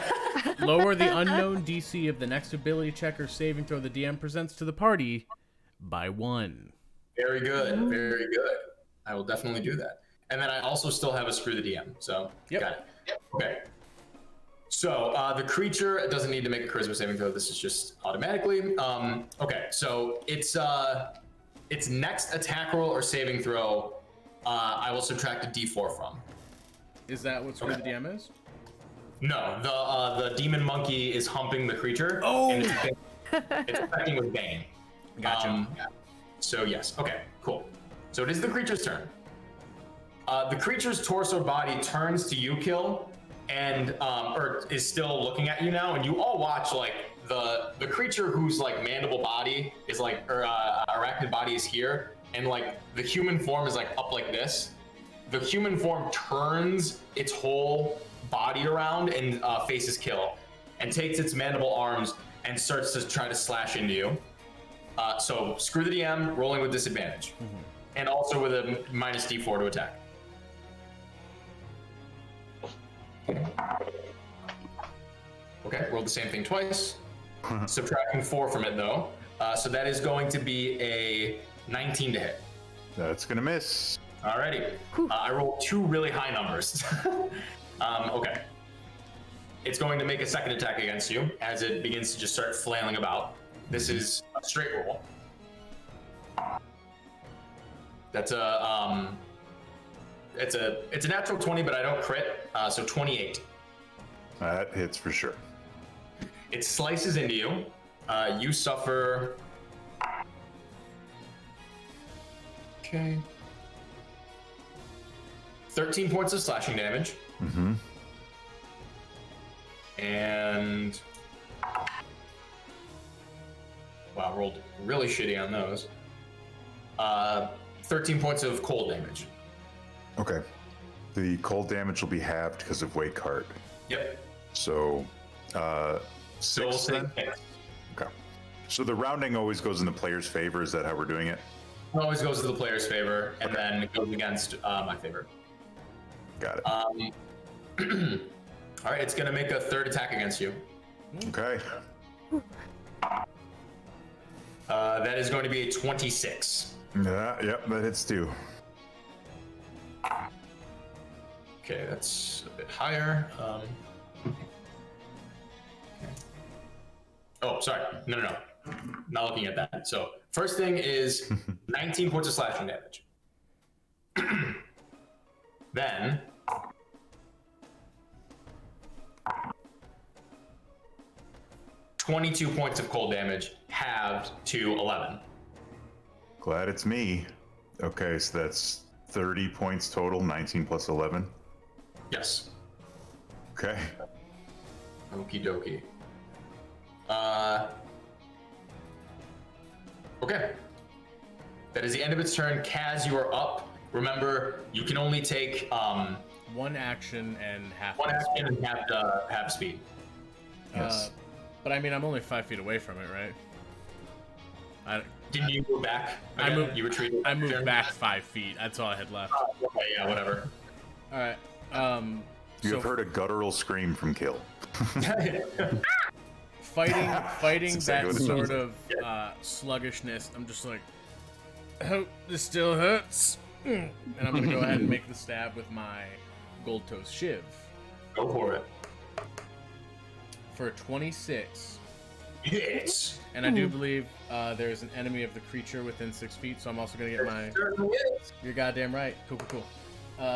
Lower the unknown DC of the next ability check or saving throw the DM presents to the party by 1. Very good. Very good. I will definitely do that. And then I also still have a screw the DM. So, Yep. got it. Yep. Okay. So the creature doesn't need to make a charisma saving throw. This is just automatically. Okay. So its next attack roll or saving throw, I will subtract a D4 from. Is that what Screw the DM is? No, the demon monkey is humping the creature. Oh! And it's affecting with Bane. Gotcha. So yes, okay, cool. So it is the creature's turn. The creature's torso body turns to you, Kill, and or is still looking at you now, and you all watch like the creature whose like mandible body is like, or arachnid body is here, and like the human form is like up like this. The human form turns its whole body around and faces Kill, and takes its mandible arms and starts to try to slash into you. So screw the DM, rolling with disadvantage, and also with a minus D4 to attack. Okay, rolled the same thing twice. Subtracting 4 from it though, so that is going to be a 19 to hit. That's gonna miss. Alrighty. I rolled 2 really high numbers. Okay. It's going to make a second attack against you as it begins to just start flailing about. This is a straight roll. That's it's a natural 20, but I don't crit, so 28. That hits for sure. It slices into you. You suffer. Okay. 13 points of slashing damage. Mm-hmm. And wow, rolled really shitty on those. 13 points of cold damage. Okay. The cold damage will be halved because of Wake Heart. Yep. So, So we'll 6 say then? 6. Okay. So the rounding always goes in the player's favor. Is that how we're doing it? It always goes to the player's favor, and then it goes against my favor. Got it. All right, it's gonna make a third attack against you. Okay. That is going to be a 26. Yeah, yep, that hits too. Okay, that's a bit higher. Oh, sorry. No. Not looking at that. So first thing is 19 points of slashing damage. Then 22 points of cold damage, halved to 11. Glad it's me. Okay, so that's 30 points total, 19 plus 11. Yes. Okay. Okie dokie. Okay. That is the end of its turn. Kaz, you are up. Remember, you can only take One action and half. one speed. action and half speed. Yes. But I mean, I'm only 5 feet away from it, right? Didn't you move back? I again? moved- You retreated. I moved back 5 feet. That's all I had left. Okay, yeah, whatever. All right. You So have heard a guttural scream from Kill. fighting That's exactly that what it sort sounds of sluggishness. I'm just like, oh, this still hurts. And I'm gonna go ahead and make the stab with my gold toast shiv Go for it. for 26. Yes. And I do believe there's an enemy of the creature within 6 feet, so I'm also gonna get my. Certainly is. You're goddamn right. Cool.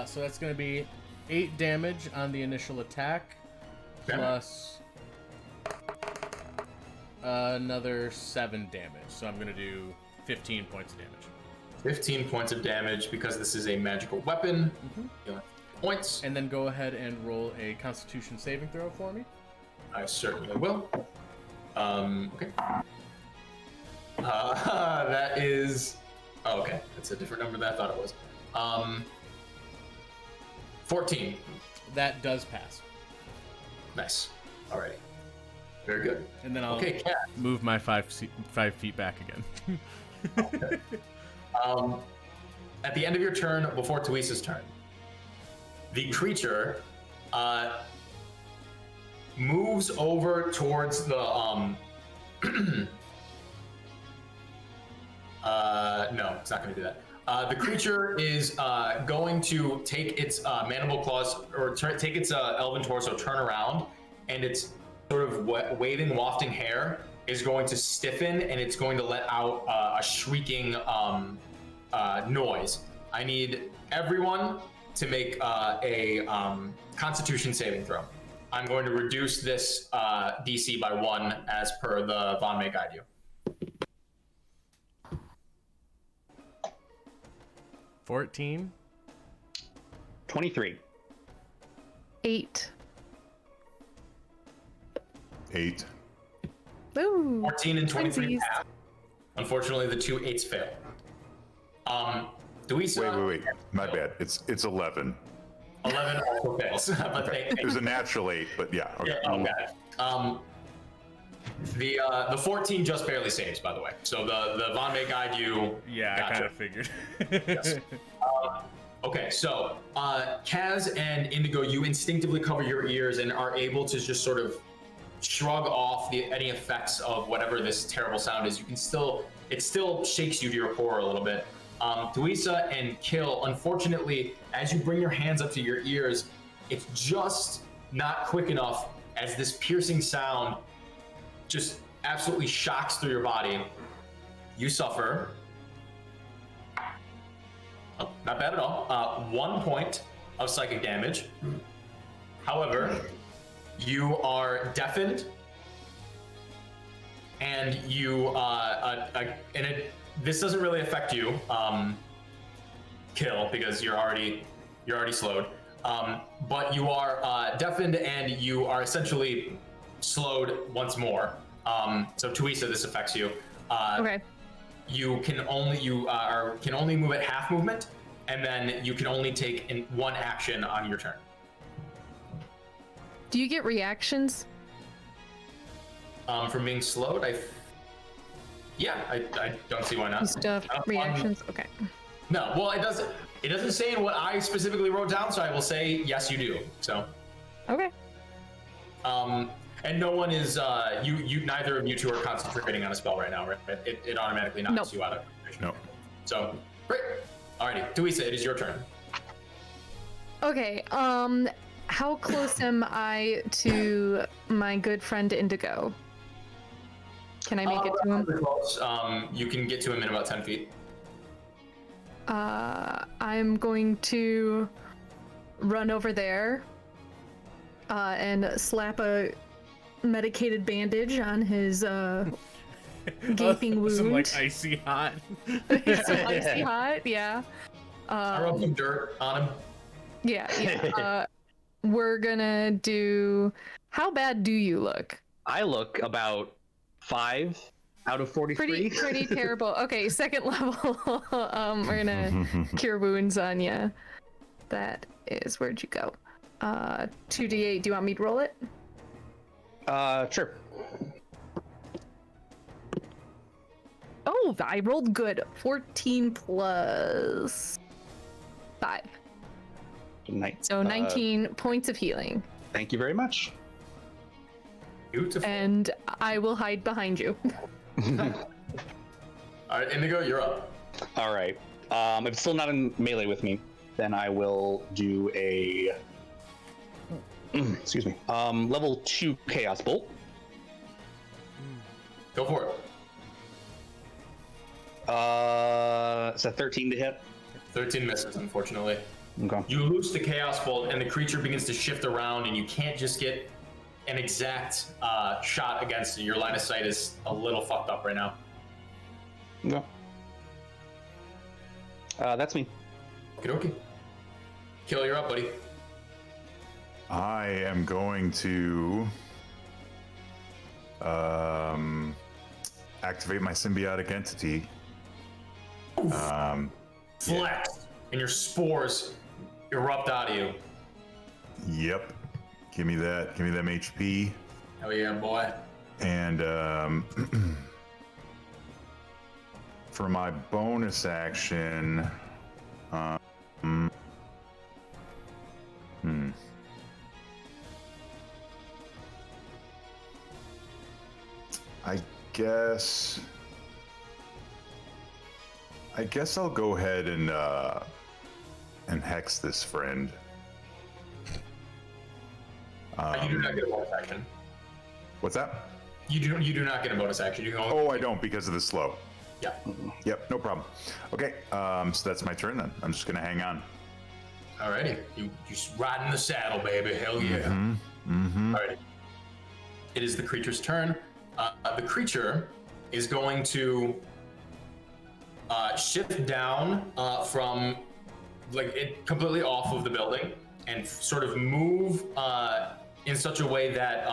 So that's gonna be 8 damage on the initial attack, Okay. plus another 7 damage. So I'm gonna do 15 points of damage. 15 points of damage because this is a magical weapon. Mm-hmm. Dealing points. And then go ahead and roll a Constitution saving throw for me. I certainly will. Okay. That is. Oh, okay. That's a different number than I thought it was. 14. That does pass. Nice. Alrighty. Very good. And then I'll Okay, Cat. move my 5 feet back again. At the end of your turn, before Tuisa's turn, the creature moves over towards the no, it's not going to do that. The creature is going to take its mandible claws, or take its elven torso, turn around, and its sort of waving, wafting hair is going to stiffen, and it's going to let out a shrieking noise. I need everyone to make a Constitution saving throw. I'm going to reduce this DC by 1 as per the Von May guide you. 14. 23. 8. 8. Ooh. 14 and 23 Twinsies. pass. Unfortunately, the 2 8s fail. Duisa, Wait. My bad. It's 11. 11 also fails. But It was a natural 8, but yeah. Okay. The 14 just barely saves, by the way. So the Von May guide you. Yeah, Gotcha. I kind of figured. Yes. Okay, so Kaz and Indigo, you instinctively cover your ears and are able to just sort of shrug off any effects of whatever this terrible sound is. It still shakes you to your core a little bit. Duisa and Kill, unfortunately, as you bring your hands up to your ears, it's just not quick enough as this piercing sound just absolutely shocks through your body. You suffer. Not bad at all. 1 point of psychic damage. However, you are deafened, and this doesn't really affect you, Kill, because you're already slowed. But you are deafened, and you are essentially slowed once more. So Tuisa, this affects you. Okay. You can only move at half movement, and then you can only take one action on your turn. Do you get reactions? From being slowed, Yeah, I don't see why not. Stuff, reactions. Okay. No, well, it doesn't say in what I specifically wrote down, so I will say yes, you do. So, Okay. and no one is you neither of you two are concentrating on a spell right now, right? It automatically knocks Nope. you out of concentration. No. So, great. Alrighty, Duisa, it is your turn. Okay. How close am I to my good friend Indigo? Can I make it to him? Pretty close. You can get to him in about 10 feet. I'm going to run over there and slap a medicated bandage on his gaping wound. Some like icy hot. Some icy hot, yeah. I rub some dirt on him. Yeah. We're gonna do. How bad do you look? I look about 5 out of 43. Pretty terrible. Okay, second level. We're gonna cure wounds on you. That is, where'd you go? 2d8. Do you want me to roll it? Sure. Oh, I rolled good. 14 plus 5. So 19 points of healing. Thank you very much. Beautiful. And I will hide behind you. All right, Indigo, you're up. All right. If it's still not in melee with me, then I will do a excuse me. Level 2 Chaos Bolt. Go for it. It's a 13 to hit. 13 misses, unfortunately. Okay. You loose the Chaos Bolt, and the creature begins to shift around, and you can't just get an exact shot against it. Your line of sight is a little fucked up right now. Okay. That's me. Okie Kill, you're up, buddy. I am going to activate my symbiotic entity. Flex, and your spores erupt out of you. Yep. Give me that. Give me them HP. Hell yeah, boy. And for my bonus action, I guess I'll go ahead and hex this friend. You do not get a bonus action. What's that? You do not get a bonus action. You can only. Oh, I don't because of the slow. Yeah. Yep, no problem. Okay, so that's my turn then. I'm just gonna hang on. Alrighty. You riding the saddle, baby. Hell yeah. Alrighty. It is the creature's turn. The creature is going to shift down from it completely off of the building and sort of move in such a way that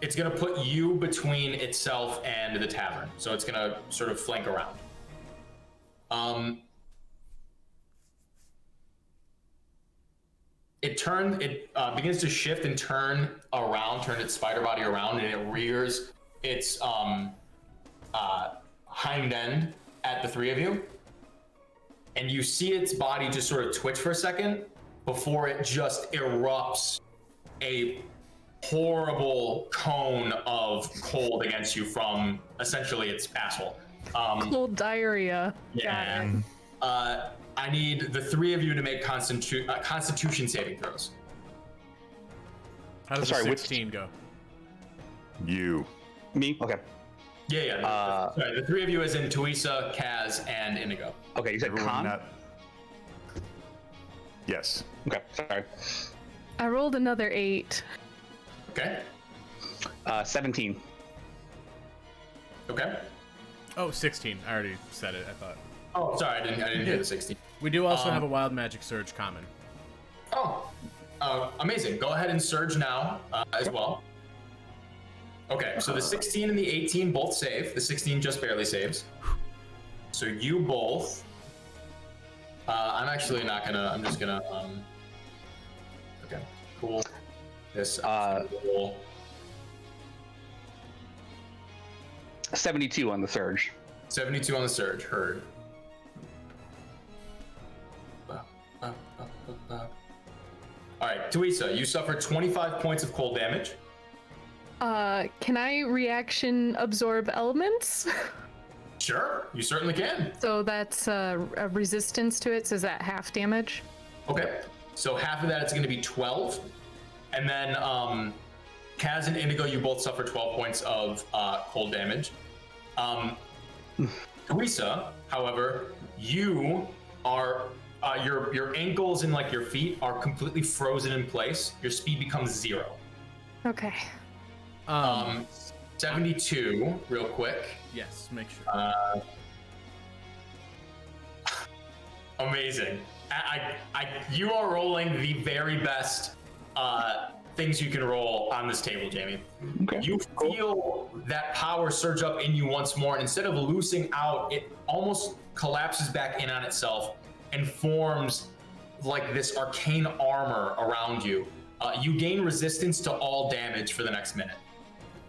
it's going to put you between itself and the tavern. So it's going to sort of flank around. It begins to shift and turn its spider body around, and it rears its hind end at the three of you. And you see its body just sort of twitch for a second before it just erupts a horrible cone of cold against you from essentially its asshole. Cold diarrhea. Yeah. I need the three of you to make Constitution saving throws. How does Sorry, the which- 16 go? You. Me? Okay. Yeah. Sorry, the three of you, as in Tuisa, Kaz, and Indigo. Okay, you said Everyone con? not- Yes. Okay, sorry. I rolled another 8. Okay. 17. Okay. Oh, 16. I already said it, I thought. Oh, sorry, I didn't hear the 16. We do also have a Wild Magic Surge common. Oh, amazing. Go ahead and surge now as well. Okay, so the 16 and the 18 both save. The 16 just barely saves. So you both. I'm actually not gonna. I'm just gonna. Okay, cool. This roll. 72 on the surge. 72 on the surge. Heard. All right, Tuisa, you suffer 25 points of cold damage. Can I reaction absorb elements? Sure, you certainly can. So that's a resistance to it. So is that half damage? Okay, so half of that is going to be 12, and then Kaz and Indigo, you both suffer 12 points of cold damage. Tuisa, however, you are your ankles and like your feet are completely frozen in place. Your speed becomes 0. Okay. 72, real quick. Yes, make sure. Amazing. You are rolling the very best things you can roll on this table, Jamie. Okay. You feel that power surge up in you once more, and instead of loosing out, it almost collapses back in on itself and forms like this arcane armor around you. You gain resistance to all damage for the next minute.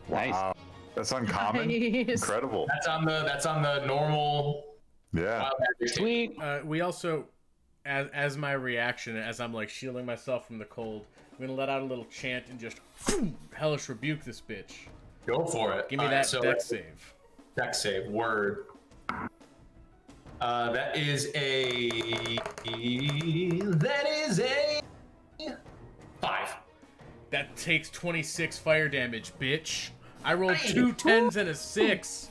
Nice. Wow. That's uncommon. Nice. Incredible. That's on the normal. Yeah. Wild Magic table. Sweet. We also, as my reaction, as I'm like shielding myself from the cold, I'm gonna let out a little chant and just hellish rebuke this bitch. Go for it. Give me All that right, so dex save. dex save. Word. That is a 5. That takes 26 fire damage, bitch. I rolled 2 10s and a 6.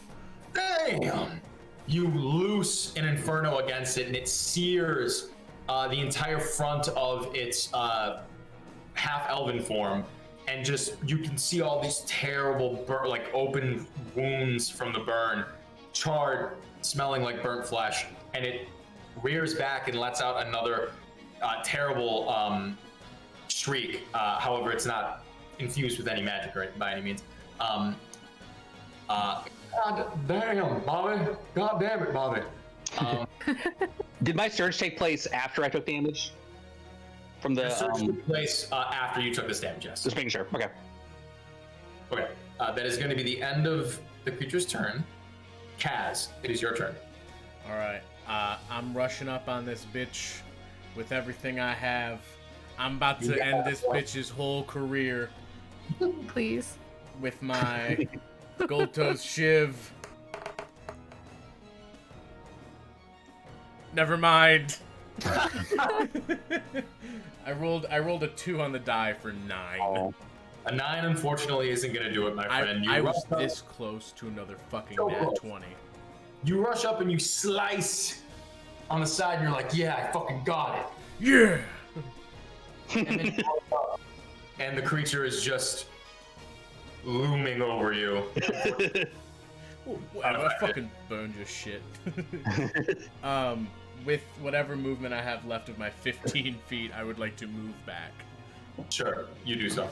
Damn! You loose an inferno against it, and it sears the entire front of its half-elven form, and just you can see all these terrible like open wounds from the burn, charred, smelling like burnt flesh, and it rears back and lets out another terrible shriek. However, it's not infused with any magic or by any means. God damn, Bobby. God damn it, Bobby. Did my surge take place after I took damage? From the The surge took place after you took this damage, yes. just making sure. Okay. Okay. That is going to be the end of the creature's turn. Kaz, it is your turn. All right, I'm rushing up on this bitch with everything I have. I'm about to end this bitch's whole career Please. with my Gold Toes Shiv. Never mind. I rolled a 2 on the die for 9. Oh. A 9, unfortunately, isn't going to do it, my friend. I was rush up- this close to another fucking So nat close. 20. You rush up and you slice on the side, and you're like, yeah, I fucking got it. Yeah. And then you look up, and the creature is just looming over you. Whatever, I fucking burned your shit. With whatever movement I have left of my 15 feet, I would like to move back. Sure, you do so.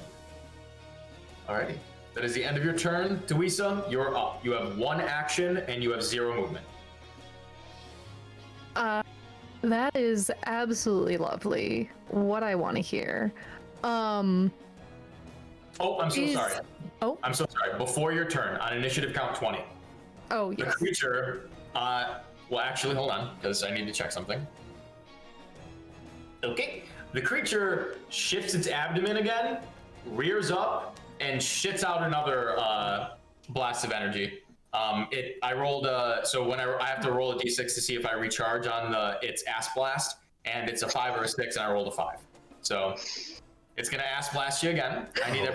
Alrighty. That is the end of your turn. Tuisa, you're up. You have 1 action and you have 0 movement. That is absolutely lovely. What I want to hear. Oh, I'm so Is- sorry. Oh. I'm so sorry. Before your turn, on initiative count 20, Oh, the yes. creature, well, actually, hold on, because I need to check something. Okay. The creature shifts its abdomen again, rears up, and shits out another blast of energy. I rolled so when I have to roll a d6 to see if I recharge on its ass blast, and it's a 5 or a 6, and I rolled a 5. So it's gonna ass blast you again. I need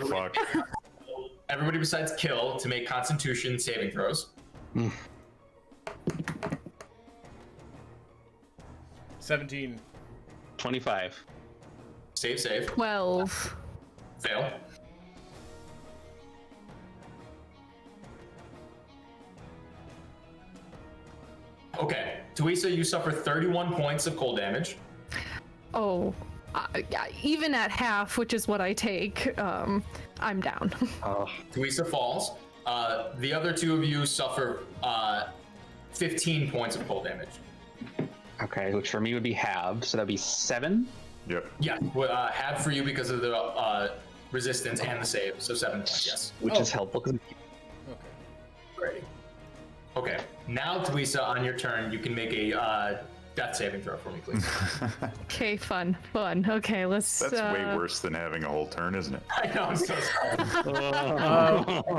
everybody besides Kill to make Constitution saving throws. 17. 25. Save. 12. Fail. Okay, Tuisa, you suffer 31 points of cold damage. Oh, yeah, even at half, which is what I take, I'm down. Oh. Tuisa falls. The other 2 of you suffer 15 points of cold damage. Okay, which for me would be halved, so that'd be 7. Yep. Yeah, well, half for you because of the resistance and the save, so 7 points, yes. Which is helpful. 'Cause Okay. Great. Now, Theresa, on your turn, you can make a death saving throw for me, please. Okay, fun. Okay, let's. That's way worse than having a whole turn, isn't it? I know, I'm so sorry.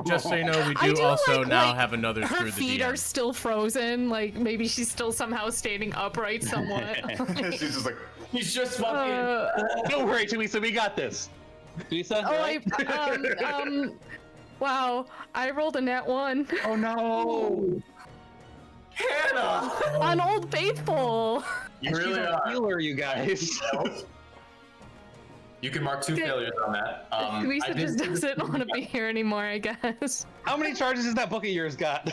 Just so you know, we I do also like, now have another her through the feet DM. are still frozen. Like maybe she's still somehow standing upright somewhat. She's just like, He's just fucking. Don't worry, Teresa, we got this. Teresa, Oh, right? wow! I rolled a nat 1 Oh no! Hannah! on Old Faithful. You She's really a are. healer, you guys. You can mark 2 failures on that. Teresa I did- just doesn't want to be here anymore, I guess. How many charges has that book of yours got?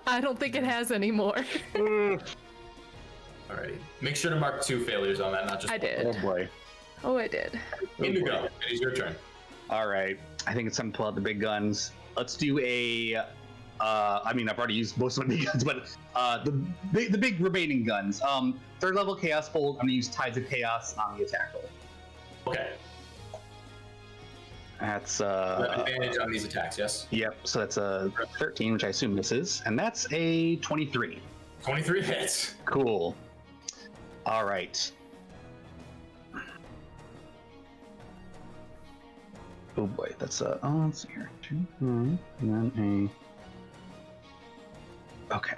I don't think it has anymore. Alrighty. Make sure to mark 2 failures on that, not just I one. did. boy. Oh, I did. Indigo, it is your turn. All right. I think it's time to pull out the big guns. Let's do a. I mean, I've already used most of my big guns, but the big remaining guns. 3rd level Chaos Bolt. I'm gonna use Tides of Chaos on the attack roll. Okay. That's You have advantage on these attacks, yes? Yep. So that's a 13, which I assume this is, and that's a 23. 23 hits. Cool. All right. Oh boy, that's a. Oh, let's see here. 2, and then a. Okay.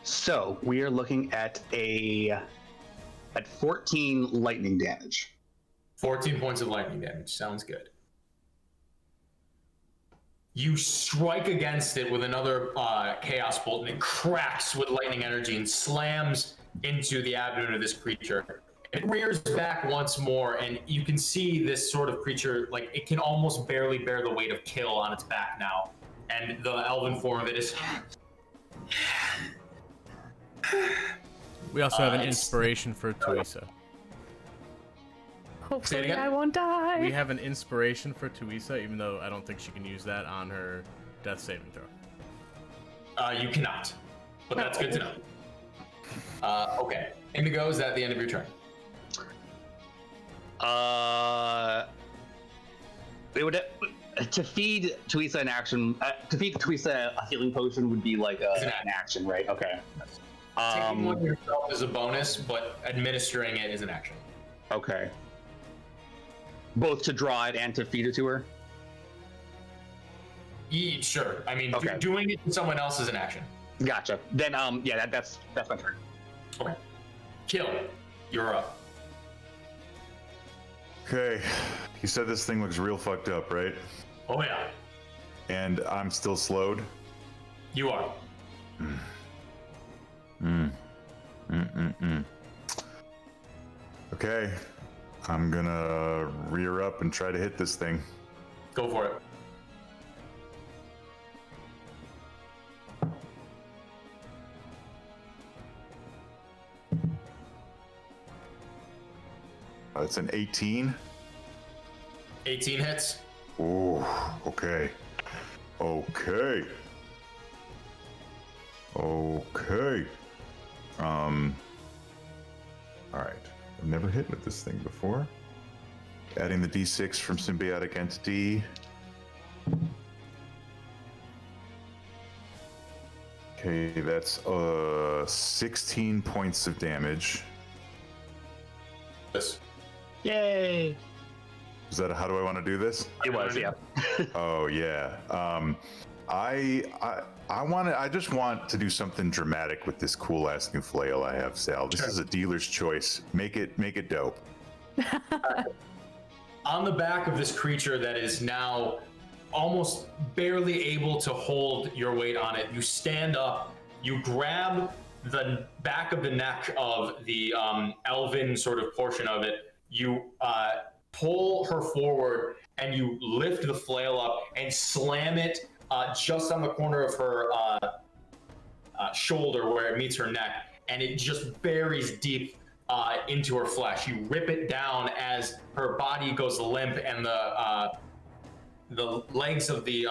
So we are looking at 14 lightning damage. 14 points of lightning damage. Sounds good. You strike against it with another Chaos Bolt, and it cracks with lightning energy and slams into the abdomen of this creature. It rears back once more, and you can see this sort of creature, like, it can almost barely bear the weight of kill on its back now. And the elven form of it is... We also have an it's- inspiration for Teresa. Hopefully, again? I won't die. We have an inspiration for Teresa, even though I don't think she can use that on her death saving throw. You cannot. But that's good to know. Okay. Indigo, is that the end of your turn? It would to feed Teresa an action. To feed Teresa a healing potion would be like an action, right? Okay. Taking one yourself is a bonus, but administering it is an action. Okay. Both to draw it and to feed it to her. Sure. I mean, Okay. doing it to someone else is an action. Gotcha. Then yeah, that's my turn. Okay. Kill. You're up. okay, you said this thing looks real fucked up, right? Oh yeah. And I'm still slowed. You are. Okay, I'm gonna rear up and try to hit this thing. Go for it. It's an 18. 18 hits. Ooh, okay. Okay. Okay. Alright. I've never hit with this thing before. Adding the D6 from Symbiotic Entity. Okay, that's 16 points of damage. This. Yay! Is that how do I want to do this? It was, yeah. Oh yeah. I just want to do something dramatic with this cool ass new flail I have, Sal. This is a dealer's choice. Make it dope. On the back of this creature that is now almost barely able to hold your weight on it, you stand up, you grab the back of the neck of the elven sort of portion of it, you pull her forward, and you lift the flail up and slam it just on the corner of her shoulder where it meets her neck, and it just buries deep into her flesh. You rip it down as her body goes limp, and the legs of the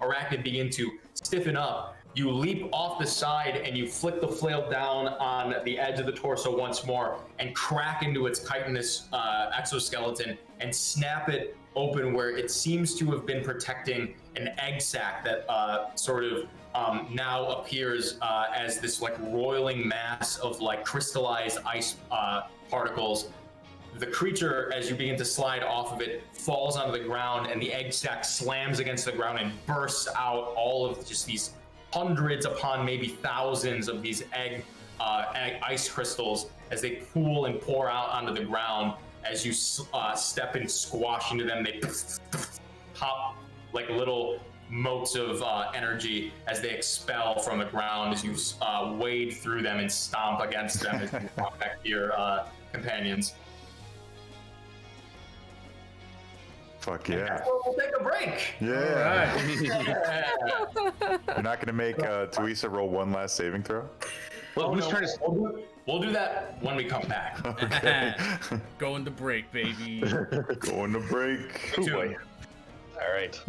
arachnid begin to stiffen up, You leap off the side and you flick the flail down on the edge of the torso once more and crack into its chitinous exoskeleton and snap it open where it seems to have been protecting an egg sac that sort of now appears as this like roiling mass of like crystallized ice particles. The creature, as you begin to slide off of it, falls onto the ground, and the egg sac slams against the ground and bursts out all of just these hundreds upon maybe thousands of these egg ice crystals as they pool and pour out onto the ground. As you step and squash into them, they pop like little motes of energy as they expel from the ground as you wade through them and stomp against them as you walk back to your companions. Fuck yeah. We'll take a break. Yeah. Yeah. You're not going to make Tuisa roll one last saving throw? Well, whose turn is? We'll do that when we come back. Okay. Going to break, baby. Going to break. Oh boy. All right.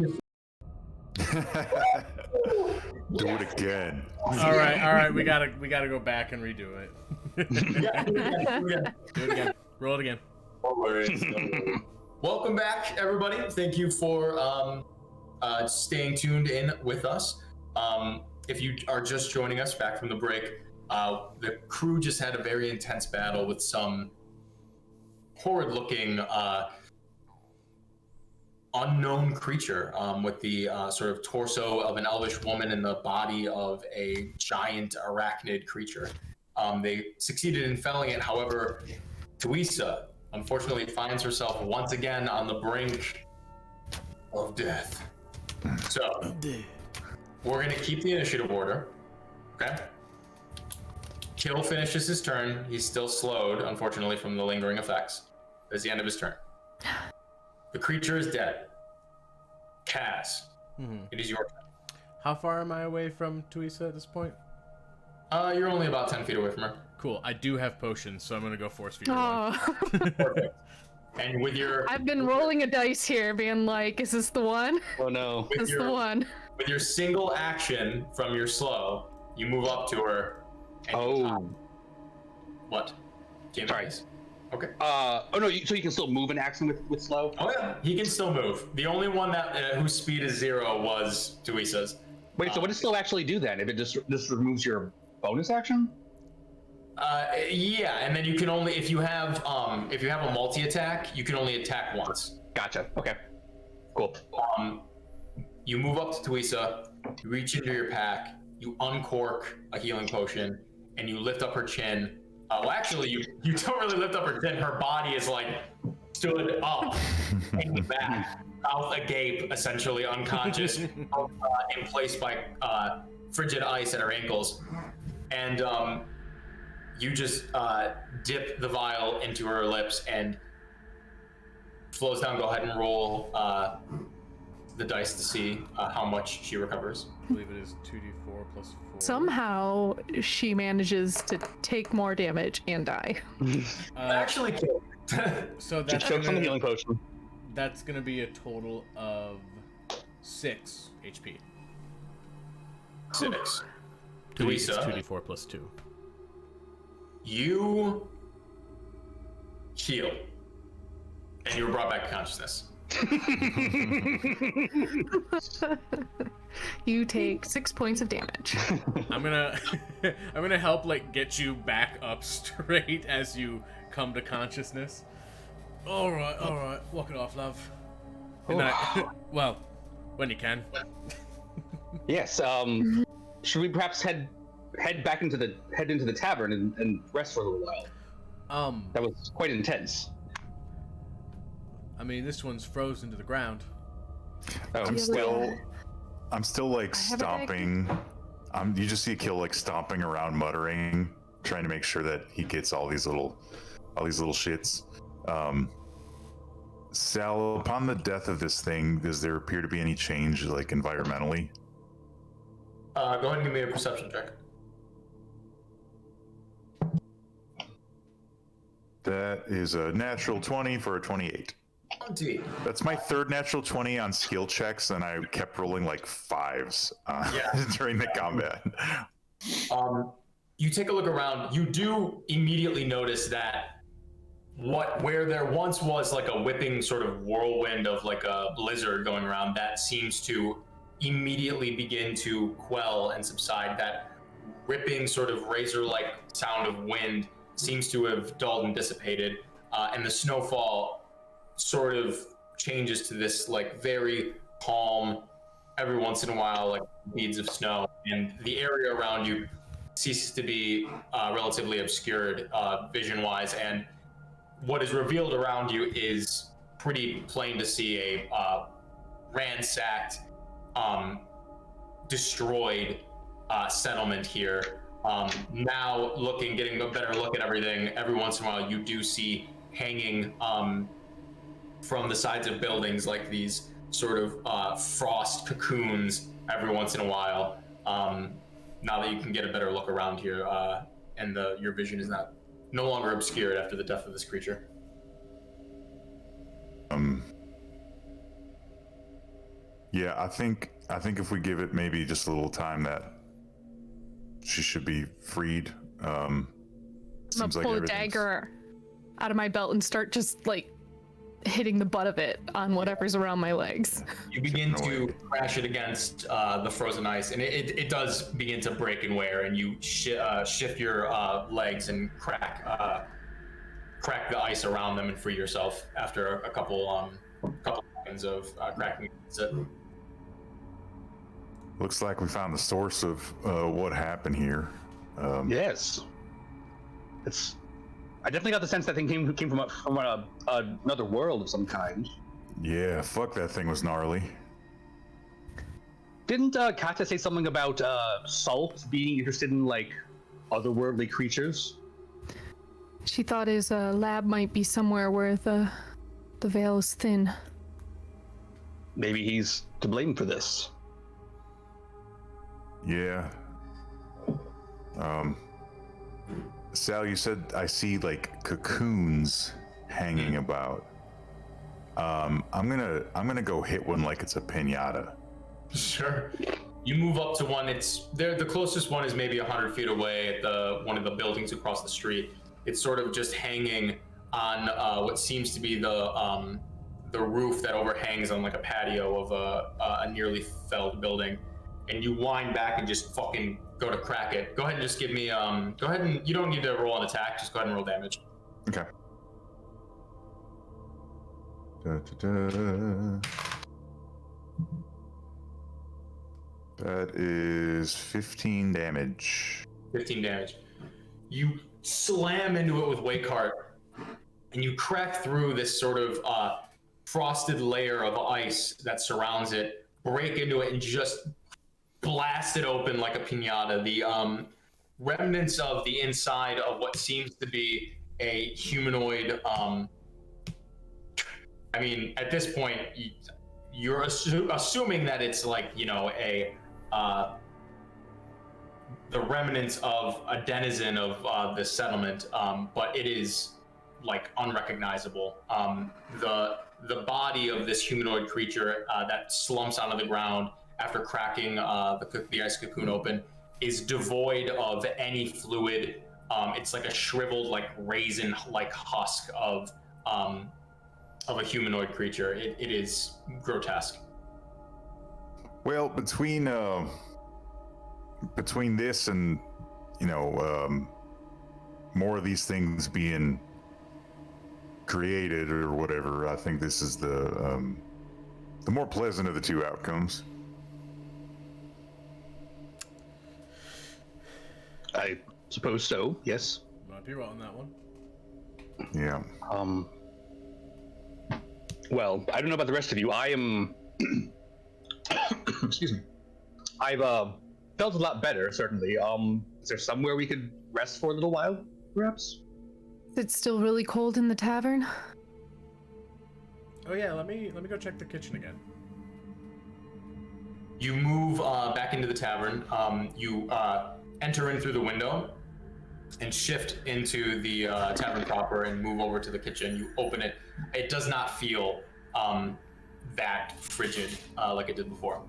Do it again. All right. We gotta go back and redo it. Yeah, Do it again. Roll it again. Welcome back, everybody. Thank you for staying tuned in with us. If you are just joining us back from the break, the crew just had a very intense battle with some horrid-looking unknown creature with the sort of torso of an elvish woman and the body of a giant arachnid creature. They succeeded in felling it. However, Tuisa unfortunately finds herself once again on the brink of death. So, we're going to keep the initiative order. Okay? Kill finishes his turn. He's still slowed, unfortunately, from the lingering effects. That's the end of his turn. The creature is dead. Kaz, it is your turn. How far am I away from Tuisa at this point? You're only about 10 feet away from her. Cool. I do have potions, so I'm gonna go force feed her. Oh, Perfect. And with your I've been rolling a dice here, being like, "Is this the one? Oh no. Is this the one?" with your single action from your slow, you move up to her. And you Oh. what? Game Sorry. face. Okay. Oh no. So you can still move an action with slow. Oh yeah, he can still move. The only one that whose speed is 0 was Tuisa's. Wait. So what does slow actually do then? If it just removes your bonus action? Yeah, and then you can only if you have a multi-attack, you can only attack once. Gotcha. Okay. Cool. You move up to Tuisa, you reach into your pack, you uncork a healing potion, and you lift up her chin. Well, actually, you don't really lift up her chin. Her body is like stood up, hanging back, mouth agape, essentially unconscious, in place by frigid ice at her ankles. And you just dip the vial into her lips and flows down. Go ahead and roll the dice to see how much she recovers. I believe it is 2d4 plus 4. Somehow she manages to take more damage and die. Actually killed. So Just that's chokes on the gonna, healing potion. that's gonna be a total of 6 HP. 6. It's Tuisa, 2d4 plus 2. you heal, and you were brought back to consciousness. You take 6 points of damage. I'm gonna help like get you back up straight as you come to consciousness. All right, walk it off, love. Good night. Well, when you can. Yes. Should we perhaps head back into the tavern and rest for a little while? That was quite intense. I mean, this one's frozen to the ground. Oh, I'm still like I have a bag. stomping. You just see Kill like stomping around, muttering, trying to make sure that he gets all these little shits. Sal, upon the death of this thing, does there appear to be any change, like environmentally? Go ahead and give me a perception check. That is a natural 20 for a 28. 20. That's my third natural 20 on skill checks, and I kept rolling like 5s during the combat. You take a look around. You do immediately notice that where there once was like a whipping sort of whirlwind of like a blizzard going around, that seems to immediately begin to quell and subside. That ripping sort of razor-like sound of wind seems to have dulled and dissipated, and the snowfall sort of changes to this like very calm, every once in a while like beads of snow, and the area around you ceases to be relatively obscured vision-wise, and what is revealed around you is pretty plain to see: a ransacked, destroyed settlement here. Now getting a better look at everything, every once in a while you do see hanging from the sides of buildings like these sort of frost cocoons every once in a while. Now that you can get a better look around here, and your vision is no longer obscured after the death of this creature. Yeah, I think if we give it maybe just a little time, that she should be freed. I'm gonna Seems like pull a everything's- dagger out of my belt and start just like hitting the butt of it on whatever's around my legs. You begin Chipping away. to crash it against the frozen ice, and it does begin to break and wear, and you shift your legs and crack the ice around them and free yourself after a couple seconds of cracking it. Looks like we found the source of what happened here. Yes. I definitely got the sense that thing came from another world of some kind. Yeah, fuck, that thing was gnarly. Didn't Kata say something about Salt being interested in like otherworldly creatures? She thought his lab might be somewhere where the veil is thin. Maybe he's to blame for this. Yeah. Sal, you said I see like cocoons hanging about. I'm gonna go hit one like it's a piñata. Sure. You move up to one. It's there. The closest one is maybe 100 feet away at one of the buildings across the street. It's sort of just hanging on what seems to be the roof that overhangs on like a patio of a nearly felled building. And you wind back and just fucking go to crack it. Go ahead and just give me go ahead and you don't need to roll an attack. Just go ahead and roll damage. Okay. Da-da-da. That is 15 damage. 15 damage. You slam into it with Wakehart, and you crack through this sort of frosted layer of ice that surrounds it, break into it, and just blast it open like a piñata. The remnants of the inside of what seems to be a humanoid. I mean, at this point, you're assuming that it's like, you know, the remnants of a denizen of this settlement, but it is like unrecognizable. The body of this humanoid creature that slumps onto the ground after cracking the ice cocoon open is devoid of any fluid. It's like a shriveled, like raisin-like husk of a humanoid creature. It is grotesque. Well, between this and, you know, more of these things being created or whatever, I think this is the more pleasant of the two outcomes. I suppose so, yes. Might be right on that one. Yeah. Well, I don't know about the rest of you. I am excuse me. I've felt a lot better, certainly. Is there somewhere we could rest for a little while, perhaps? Is it still really cold in the tavern? Oh yeah, let me go check the kitchen again. You move back into the tavern. You enter in through the window and shift into the tavern proper and move over to the kitchen. You open it. It does not feel that frigid like it did before.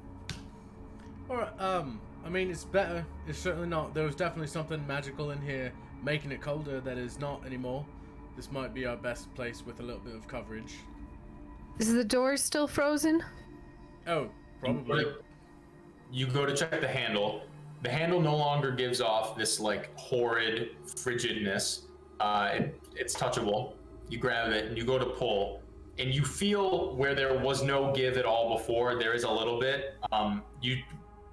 Alright, I mean, it's better. It's certainly not. There was definitely something magical in here making it colder that is not anymore. This might be our best place with a little bit of coverage. Is the door still frozen? Oh, probably. You go to check the handle. The handle no longer gives off this like horrid frigidness. It's touchable. You grab it and you go to pull, and you feel where there was no give at all before, there is a little bit. You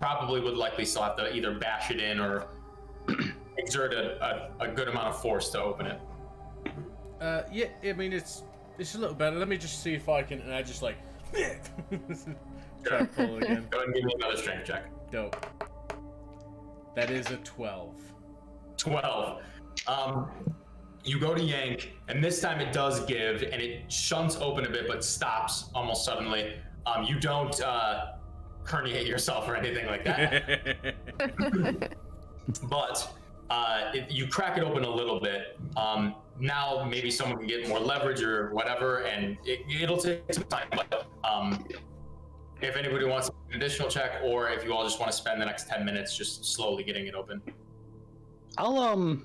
probably would likely still have to either bash it in or exert a good amount of force to open it. Yeah, I mean, it's a little better. Let me just see if I can, and I just like try to pull it again. Go ahead and give me another strength check. Dope. That is a 12. 12. You go to yank, and this time it does give, and it shunts open a bit, but stops almost suddenly. You don't herniate yourself or anything like that, but you crack it open a little bit. Now maybe someone can get more leverage or whatever, and it'll take some time. But if anybody wants an additional check, or if you all just want to spend the next 10 minutes just slowly getting it open. I'll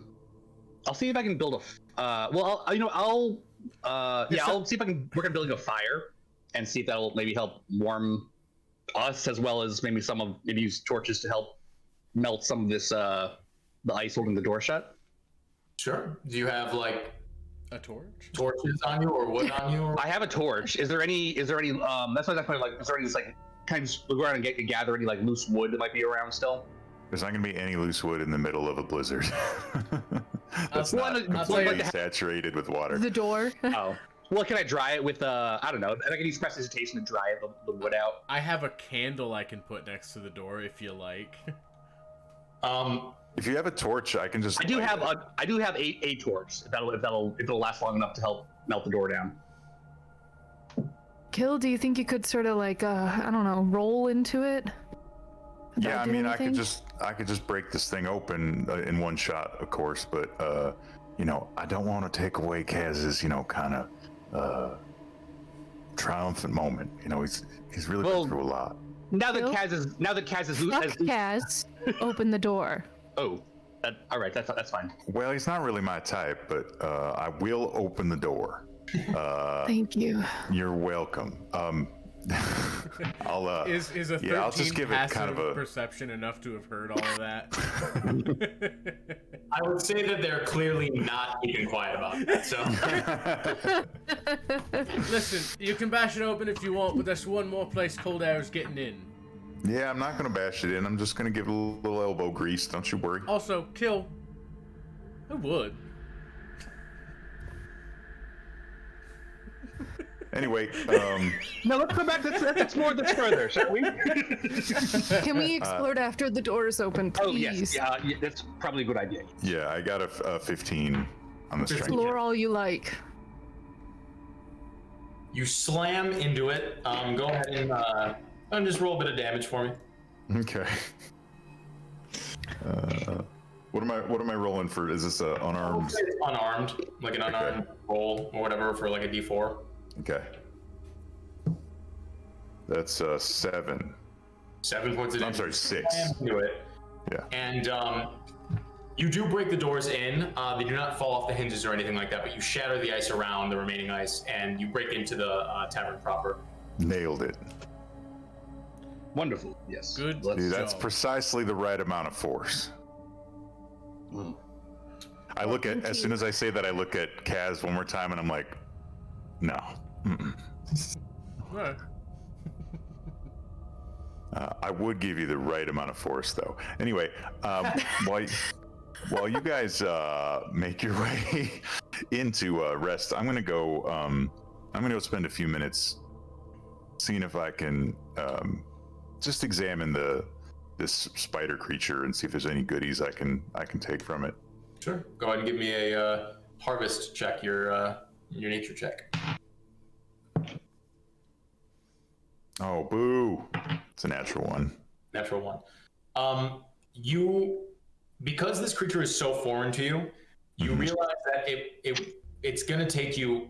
see if I can build I'll see if I can work on building a fire and see if that'll maybe help warm us, as well as maybe use torches to help melt some of this the ice holding the door shut. Sure. Do you have like A torch? torches on you or wood on you? Or... I have a torch. Is there any that's what I'm point, like, is there any just like kind of look around and gather any like loose wood that might be around still? There's not going to be any loose wood in the middle of a blizzard. That's I'll not tell you- completely saturated with water. The door. Oh. Well, can I dry it with I don't know. I can use prestidigitation to dry the wood out. I have a candle I can put next to the door if you like. If you have a torch, I can just. I do have a torch. If it'll last long enough to help melt the door down. Kill, do you think you could sort of like, I don't know, roll into it? Yeah, without I doing mean, anything? I could just break this thing open in one shot, of course, but I don't want to take away Kaz's, kind of triumphant moment. He's really been through a lot. Now that Nope. Kaz is Fuck Kaz, open the door. all right, that's fine. Well, he's not really my type, but I will open the door. Thank you. You're welcome. I'll Is a 13 I'll just give it passive kind of a. perception enough to have heard all of that? I would say that they're clearly not keeping quiet about that. So Listen, you can bash it open if you want, but there's one more place cold air is getting in. Yeah, I'm not gonna bash it in. I'm just gonna give it a little elbow grease. Don't you worry. Also, Kill. Who would? Anyway, No, let's go back. Let's more this further, shall we? Can we explode after the door is open, please? Oh yes, yeah, that's probably a good idea. yeah, I got a 15 on the strength. Explore all you like. you slam into it. Go ahead and just roll a bit of damage for me. Okay. What am I rolling for? Is this a unarmed? It's unarmed, like an unarmed roll or whatever for like a D4. Okay. That's 7. 7 points of I'm damage. sorry, 6. Slam into it. Yeah. And you do break the doors in. They do not fall off the hinges or anything like that, but you shatter the ice around the remaining ice, and you break into the tavern proper. Nailed it. Wonderful. Yes. Good Dude, that's job. precisely the right amount of force. I look at, as soon as I say that, I look at Kaz one more time and I'm like, no. Mm-mm. Alright. I would give you the right amount of force, though. Anyway, while you guys make your way into rest, I'm gonna go spend a few minutes seeing if I can just examine this spider creature and see if there's any goodies I can take from it. Sure. Go ahead and give me a harvest check, your nature check. Oh, boo! It's a natural one. Natural 1. Because this creature is so foreign to you, you realize that it's gonna take you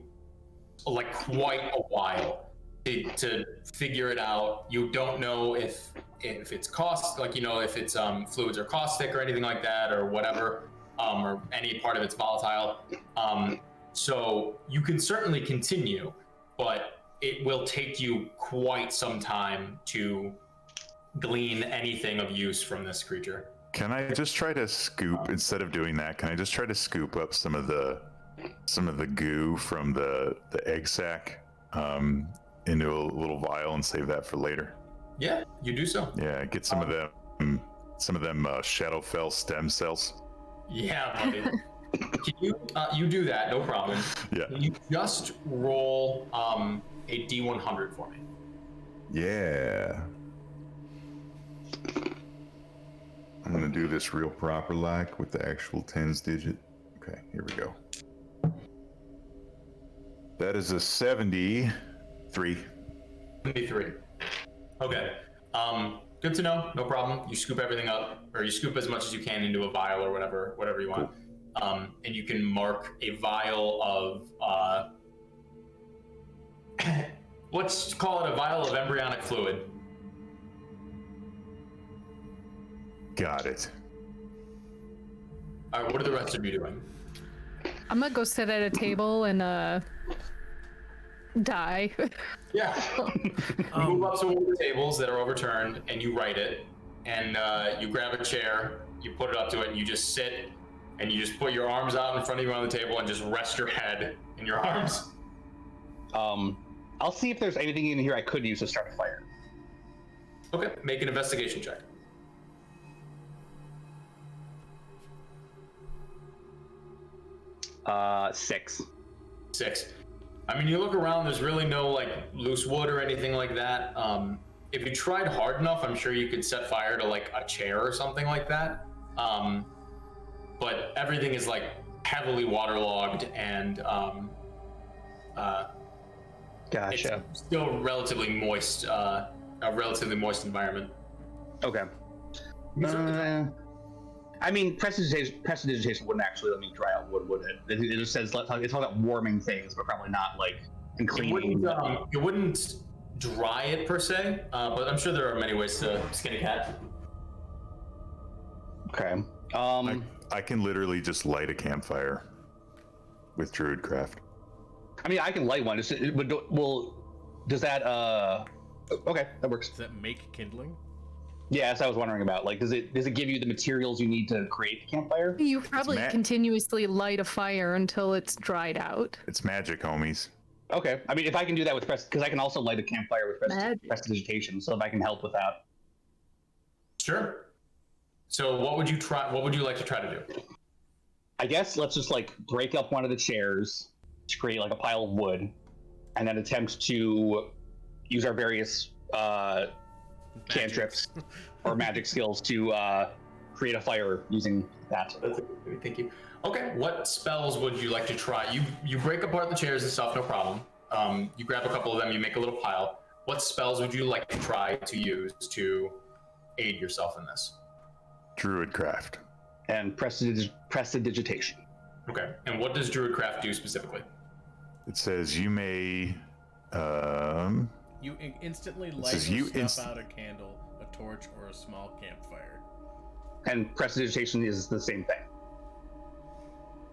like quite a while to figure it out. You don't know if it's cost, like, you know, if it's fluids are caustic or anything like that or whatever, or any part of it's volatile. So you can certainly continue, but it will take you quite some time to glean anything of use from this creature. Can I just try to scoop, instead of doing that, can I just try to scoop up some of the goo from the egg sac into a little vial and save that for later? Yeah, you do so. Yeah, get some of them Shadowfell stem cells. Yeah, buddy. Can you do that? No problem. Yeah. Can you just roll a D100 for me? Yeah. I'm gonna do this real proper like with the actual tens digit. Okay, here we go. That is a 73. 73. Okay. Good to know. No problem. You scoop everything up, or you scoop as much as you can into a vial or whatever you want. And you can mark a vial of let's call it a vial of embryonic fluid. Got it. All right, what are the rest of you doing? I'm gonna go sit at a table and die. Yeah. You move up to one of the tables that are overturned, and you write it, and you grab a chair, you put it up to it, and you just sit, and you just put your arms out in front of you on the table and just rest your head in your arms. I'll see if there's anything in here I could use to start a fire. Okay, make an investigation check. Six. 6. I mean, you look around, there's really no like loose wood or anything like that. If you tried hard enough, I'm sure you could set fire to like a chair or something like that. But everything is like heavily waterlogged and Gotcha. it's still relatively moist, a relatively moist environment. Okay. I mean, prestidigitation wouldn't actually let me dry out wood, would it? It just says it's talking about warming things, but probably not like and cleaning. It wouldn't dry it per se, but I'm sure there are many ways to skin a cat. Okay. I can literally just light a campfire with Druidcraft. I mean, I can light one. Does that? Okay, that works. Does that make kindling? Yeah, that's what I was wondering about. Like, does it give you the materials you need to create the campfire? You probably ma- continuously light a fire until it's dried out. It's magic, homies. Okay. I mean, if I can do that with because I can also light a campfire with Magic. prestidigitation, so if I can help with that. Sure. So what would you try? What would you like to try to do? I guess let's just like break up one of the chairs to create like a pile of wood, and then attempt to use our various cantrips or magic skills to create a fire using that. Thank you. Okay, what spells would you like to try? You break apart the chairs and stuff, no problem. You grab a couple of them, you make a little pile. What spells would you like to try to use to aid yourself in this? Druidcraft. And prestidigitation. Okay, and what does Druidcraft do specifically? It says you may. You instantly light says or you snuff out a candle, a torch, or a small campfire. And prestidigitation is the same thing.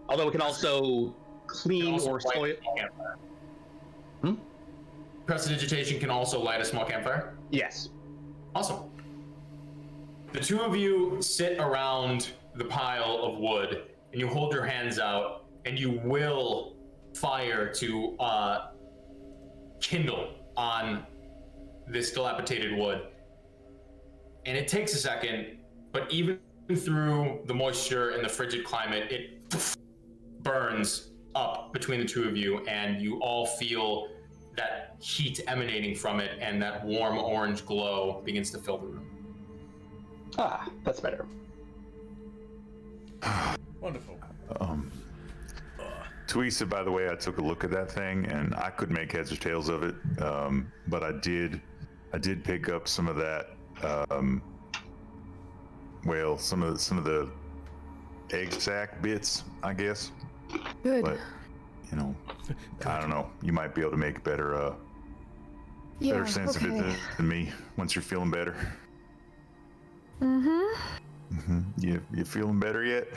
Although it can also clean or soil. Prestidigitation can also light a small campfire? Yes. Awesome. The two of you sit around the pile of wood and you hold your hands out and you will fire to kindle on this dilapidated wood. And it takes a second, but even through the moisture and the frigid climate, it burns up between the two of you, and you all feel that heat emanating from it, and that warm orange glow begins to fill the room. Ah, that's better. Wonderful. Tweesa, by the way, I took a look at that thing and I could make heads or tails of it, but I did pick up some of that. Some of the egg sac bits, I guess. Good. But I don't know. You might be able to make better Yeah, Better sensitive okay. than me once you're feeling better. Mm-hmm. You feeling better yet?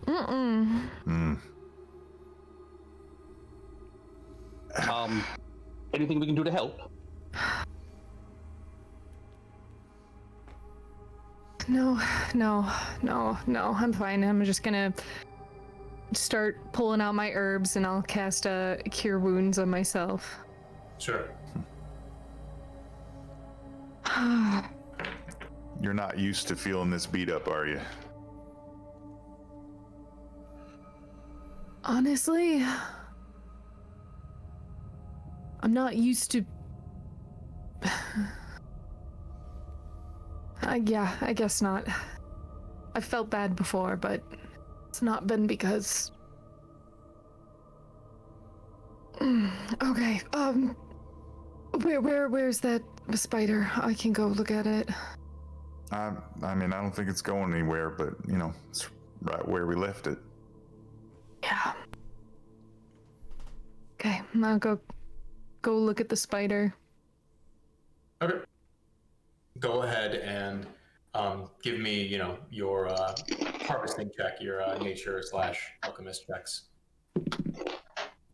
Mm-mm. Anything we can do to help? No. I'm fine. I'm just gonna start pulling out my herbs and I'll cast a cure wounds on myself. Sure. You're not used to feeling this beat up, are you? Honestly, I'm not used to. Yeah, I guess not. I felt bad before, but it's not been because. Okay. Where's that spider? I can go look at it. I mean, I don't think it's going anywhere, but it's right where we left it. Yeah. Okay, I'll go look at the spider. Okay. Go ahead and give me, your harvesting check, your nature/alchemist checks.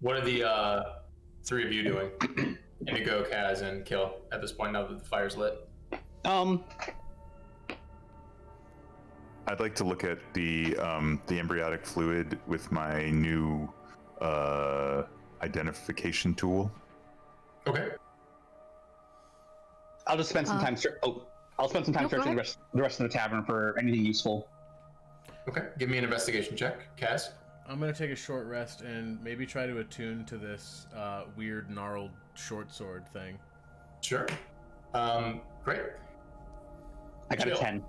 What are the three of you doing? Indigo, Kaz, and Kill at this point now that the fire's lit. I'd like to look at the embryonic fluid with my new identification tool. Okay. I'll just spend some time. I'll spend some time searching go the rest of the tavern for anything useful. Okay. Give me an investigation check, Kaz. I'm gonna take a short rest and maybe try to attune to this weird gnarled short sword thing. Sure. Great. I got Chill. a 10.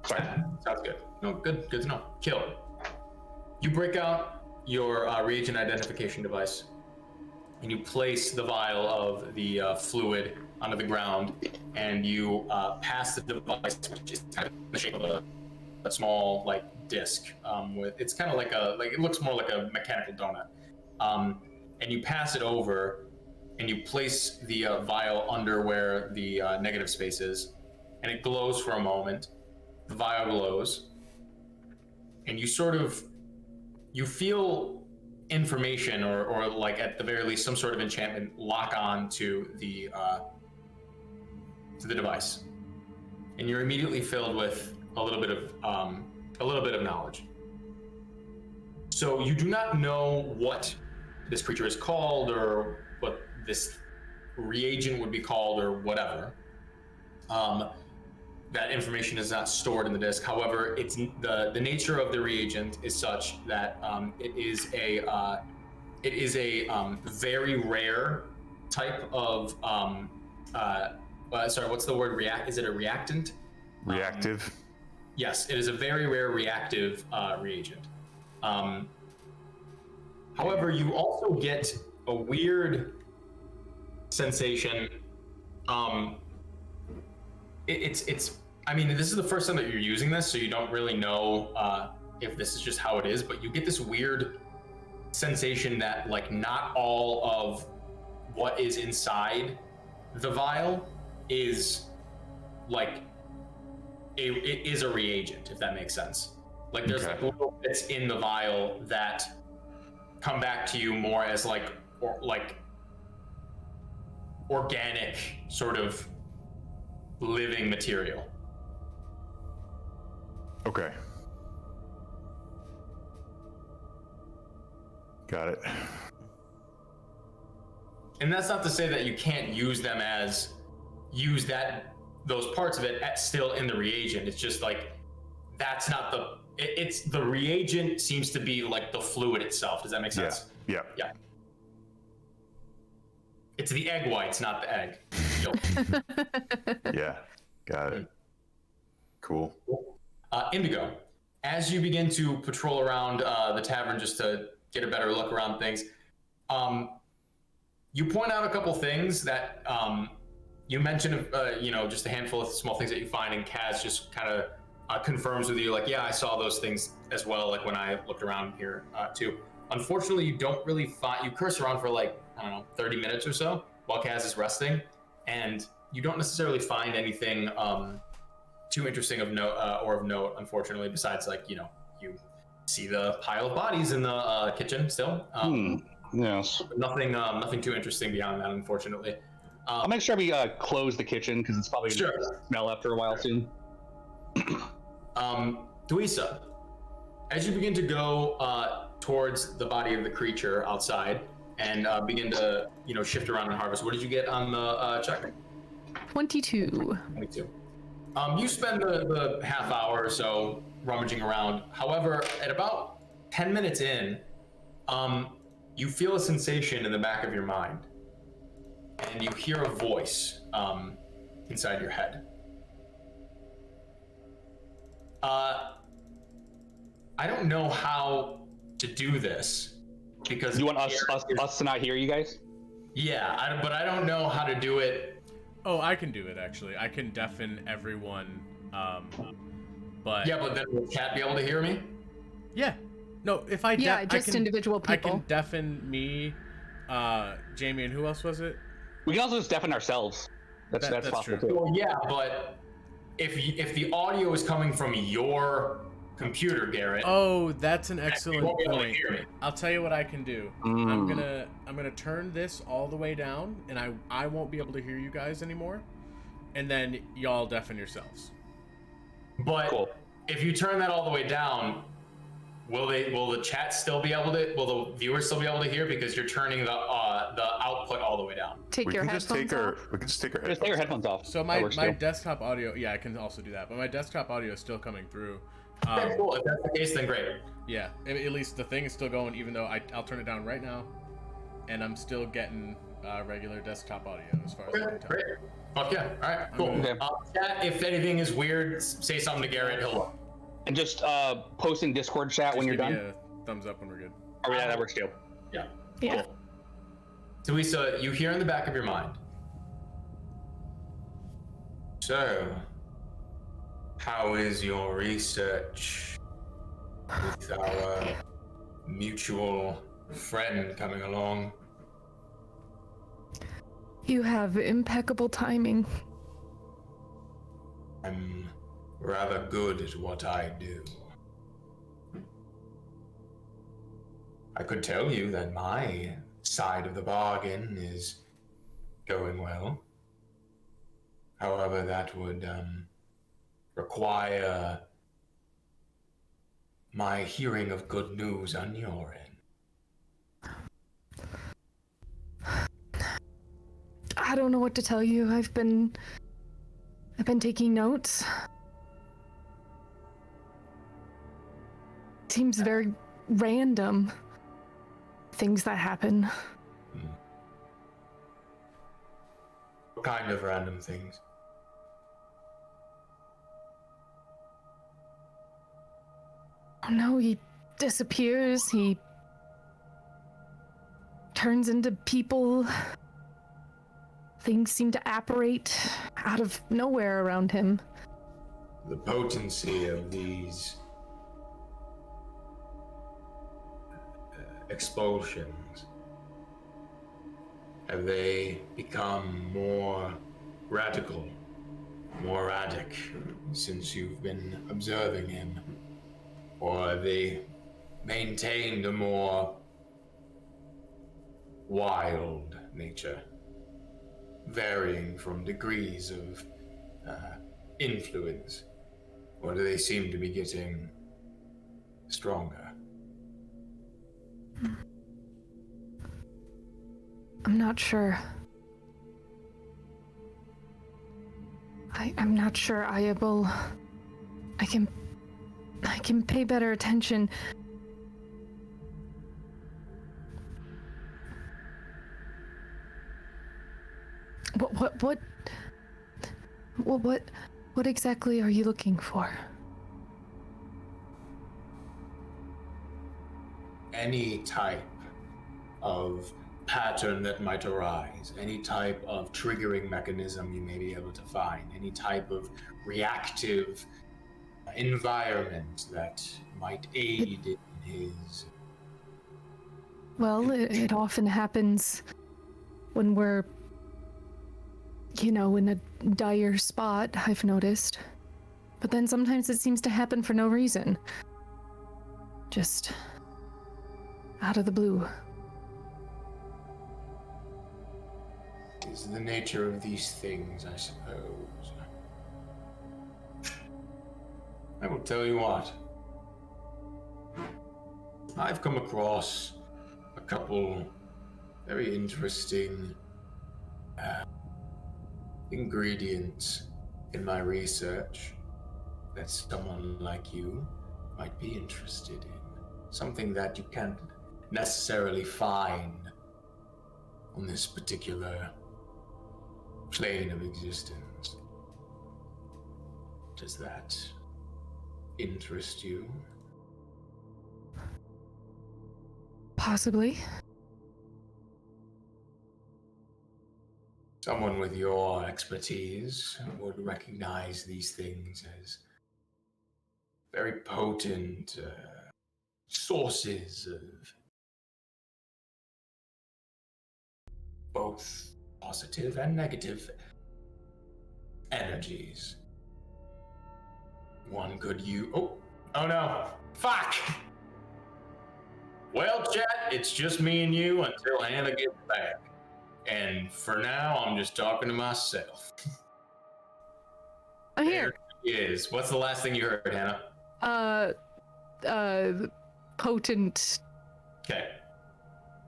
Sorry. Sounds good. No, good to know. Kill. You break out your reagent identification device, and you place the vial of the fluid onto the ground, and you pass the device, which is kind of in the shape of a small disc. It's kind of it looks more like a mechanical donut. And you pass it over, and you place the vial under where the negative space is, and it glows for a moment. The vial glows, and you feel information or at the very least some sort of enchantment lock on to the device, and you're immediately filled with a little bit of knowledge. So you do not know what this creature is called or what this reagent would be called or whatever. That information is not stored in the disc. However, it's the nature of the reagent is such that it is a very rare type of sorry, what's the word? Is it a reactant? Reactive. Yes, it is a very rare reactive reagent. However, you also get a weird sensation. I mean, this is the first time that you're using this, so you don't really know if this is just how it is, but you get this weird sensation that not all of what is inside the vial is it is a reagent, if that makes sense. There's little bits in the vial that come back to you more as organic sort of living material. Okay. Got it. And that's not to say that you can't use those parts of it still in the reagent. It's just that's not it's the reagent seems to be the fluid itself. Does that make sense? Yeah. It's the egg whites, not the egg. Yolk. Yeah. Got it. Cool. Indigo, as you begin to patrol around the tavern just to get a better look around things, you point out a couple things that you mentioned, just a handful of small things that you find, and Kaz just kind of confirms with you, yeah, I saw those things as well, when I looked around here too. Unfortunately, you don't really find, you curse around for 30 minutes or so while Kaz is resting, and you don't necessarily find anything too interesting of note or of note, unfortunately. Besides, like you see the pile of bodies in the kitchen still. Yes. Nothing too interesting beyond that, unfortunately. I'll make sure we close the kitchen because it's probably gonna Sure. smell after a while soon. Duisa, as you begin to go towards the body of the creature outside and begin to shift around and harvest, what did you get on the check? 22. 22. You spend the half hour or so rummaging around. However, at about 10 minutes in, you feel a sensation in the back of your mind, and you hear a voice inside your head. I don't know how to do this because You want us to not hear you guys? Yeah, but I don't know how to do it. Oh, I can do it actually. I can deafen everyone. But Yeah, but then will chat be able to hear me? yeah. No, if I Yeah, just I can, individual I people. can deafen me, Jamie, and who else was it? We can also just deafen ourselves. That's That's possible true. too. Well, yeah, but if the audio is coming from your computer, Garrett, Oh, that's an you excellent won't be able to point. hear me. I'll tell you what I can do. I'm gonna turn this all the way down, and I won't be able to hear you guys anymore, and then y'all deafen yourselves. But Cool. if you turn that all the way down, will the chat still be able to? Will the viewers still be able to hear because you're turning the output all the way down? Take We your can just headphones take our off. we can just take our Just take your headphones headphones off. So That my works my too. desktop audio, yeah, I can also do that, but my desktop audio is still coming through. Okay, cool. If that's the case, then great. Yeah, at least the thing is still going, even though I'll turn it down right now, and I'm still getting regular desktop audio as far as I Okay, can tell. great. Fuck yeah. All right, cool. Okay. Chat, if anything is weird, say something to Garrett. He'll look. And just post in Discord chat when Just you're give done. me a thumbs up when we're good. Oh yeah, that works too. Yeah. Yeah. Cool. Teresa, you hear in the back of your mind. So, how is your research with our mutual friend coming along? You have impeccable timing. I'm rather good at what I do. I could tell you that my side of the bargain is going well. However, that would require my hearing of good news on your end. I don't know what to tell you. I've been taking notes. Seems very random. Things that happen. What kind of random things? Oh no, he disappears. He turns into people. Things seem to apparate out of nowhere around him. The potency of these expulsions, have they become more radical, more erratic since you've been observing him? Or have they maintained a more wild nature, varying from degrees of influence? Or do they seem to be getting stronger? I'm not sure. I'm not sure I can pay better attention. What exactly are you looking for? Any type of pattern that might arise, any type of triggering mechanism you may be able to find, any type of reactive environment that might aid in his. Well, it often happens when we're in a dire spot, I've noticed. But then sometimes it seems to happen for no reason. Just out of the blue. Is the nature of these things, I suppose. I will tell you what. I've come across a couple very interesting ingredients in my research that someone like you might be interested in. Something that you can't necessarily find on this particular plane of existence. Does that interest you? Possibly. Someone with your expertise would recognize these things as very potent sources of both positive and negative energies. One could oh no, fuck! Well, chat, it's just me and you until Hannah gets back. And for now, I'm just talking to myself. Oh, here. There she is. What's the last thing you heard, Hannah? Potent Okay.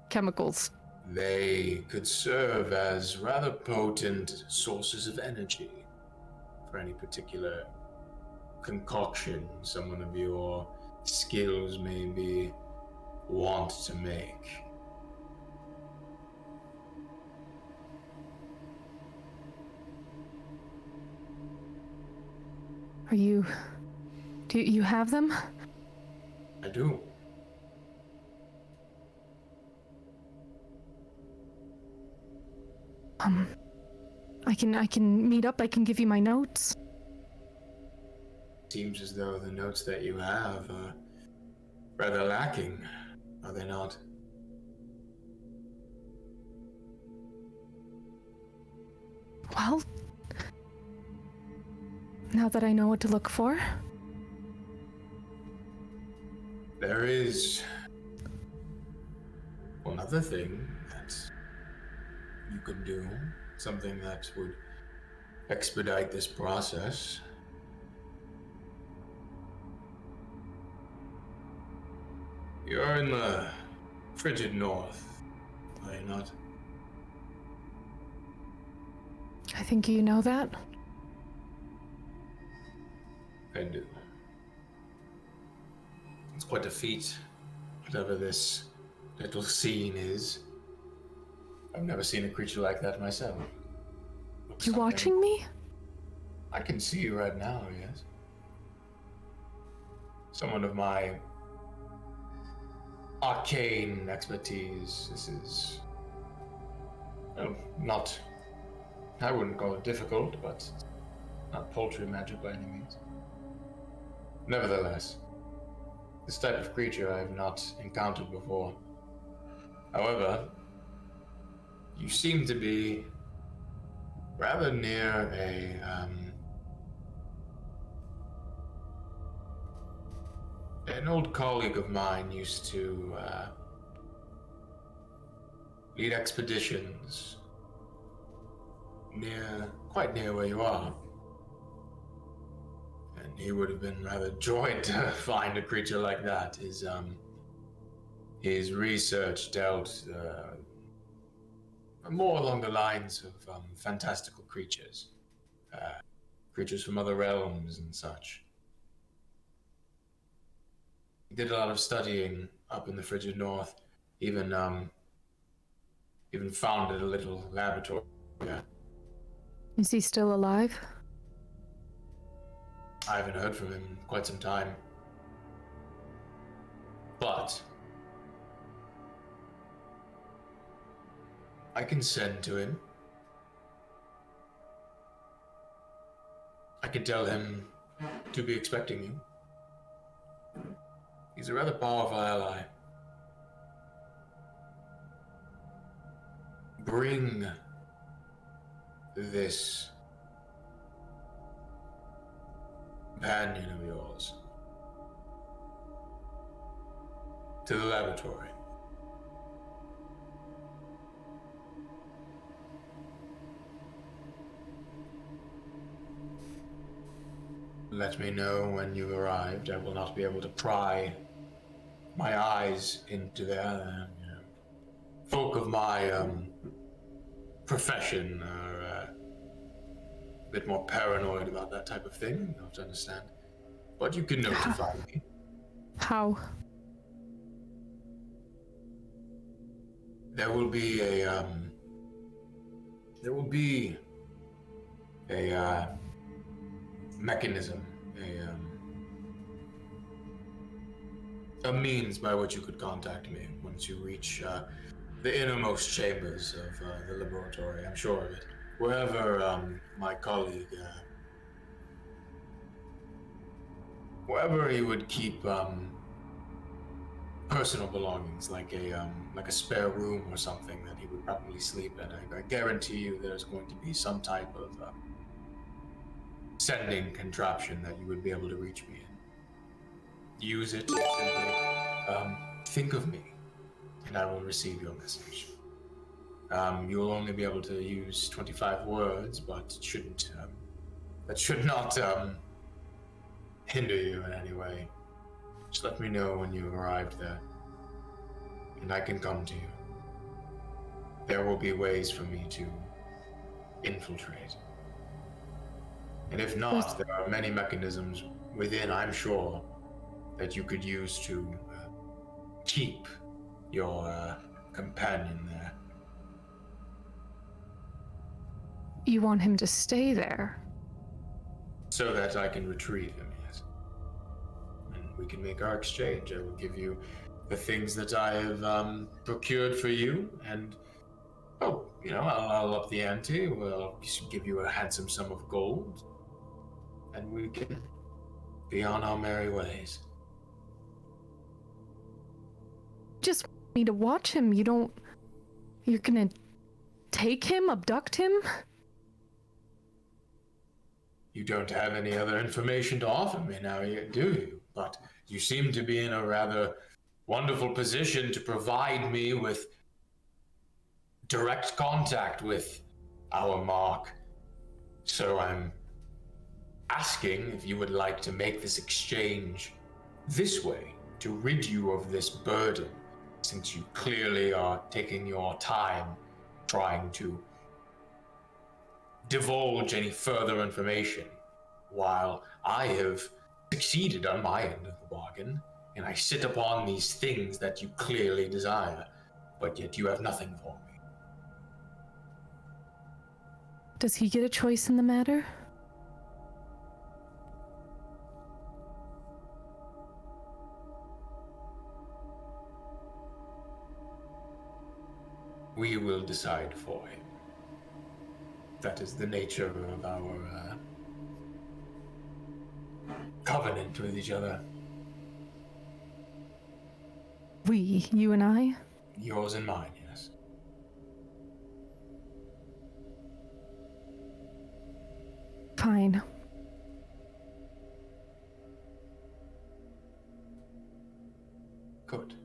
chemicals. They could serve as rather potent sources of energy for any particular concoction someone of your skills maybe want to make. Do you have them? I do. I can meet up, I can give you my notes. Seems as though the notes that you have are rather lacking, are they not? Well, now that I know what to look for. There is one other thing that you could do, something that would expedite this process. You're in the frigid north, are you not? I think you know that. I do. It's quite a feat, whatever this little scene is. I've never seen a creature like that myself. Looks You something- watching me? I can see you right now, yes. Someone of my arcane expertise. This is, well, not, I wouldn't call it difficult, but not paltry magic by any means. Nevertheless, this type of creature I have not encountered before. However, you seem to be rather near an old colleague of mine used to lead expeditions quite near where you are. And he would have been rather joyed to find a creature like that. His research dealt more along the lines of fantastical creatures. Creatures from other realms and such. He did a lot of studying up in the frigid north, even founded a little laboratory. Yeah. Is he still alive? I haven't heard from him in quite some time. But I can send to him. I can tell him to be expecting you. He's a rather powerful ally. Bring this companion of yours to the laboratory. Let me know when you've arrived. I will not be able to pry my eyes into there. Folk of my profession are a bit more paranoid about that type of thing. You have to understand. But you can notify me. How? There will be a mechanism, a means by which you could contact me once you reach the innermost chambers of the laboratory. I'm sure of it. Wherever my colleague, wherever he would keep personal belongings, like a spare room or something that he would probably sleep in. I guarantee you there's going to be some type of sending contraption that you would be able to reach me in. Use it, simply think of me, and I will receive your message. You will only be able to use 25 words, but it shouldn't, that should not hinder you in any way. Just let me know when you've arrived there, and I can come to you. There will be ways for me to infiltrate. And if not, there are many mechanisms within, I'm sure, that you could use to keep your companion there. You want him to stay there? So that I can retrieve him, yes. And we can make our exchange. I will give you the things that I have procured for you, and I'll up the ante. We'll give you a handsome sum of gold, and we can be on our merry ways. Just want me to watch him. You're gonna take him, abduct him? You don't have any other information to offer me now, do you? But you seem to be in a rather wonderful position to provide me with direct contact with our Mark. So I'm asking if you would like to make this exchange this way to rid you of this burden, since you clearly are taking your time trying to divulge any further information, while I have succeeded on my end of the bargain, and I sit upon these things that you clearly desire, but yet you have nothing for me. Does he get a choice in the matter? We will decide for him. That is the nature of our covenant with each other. We, you and I? Yours and mine, yes. Fine. Good.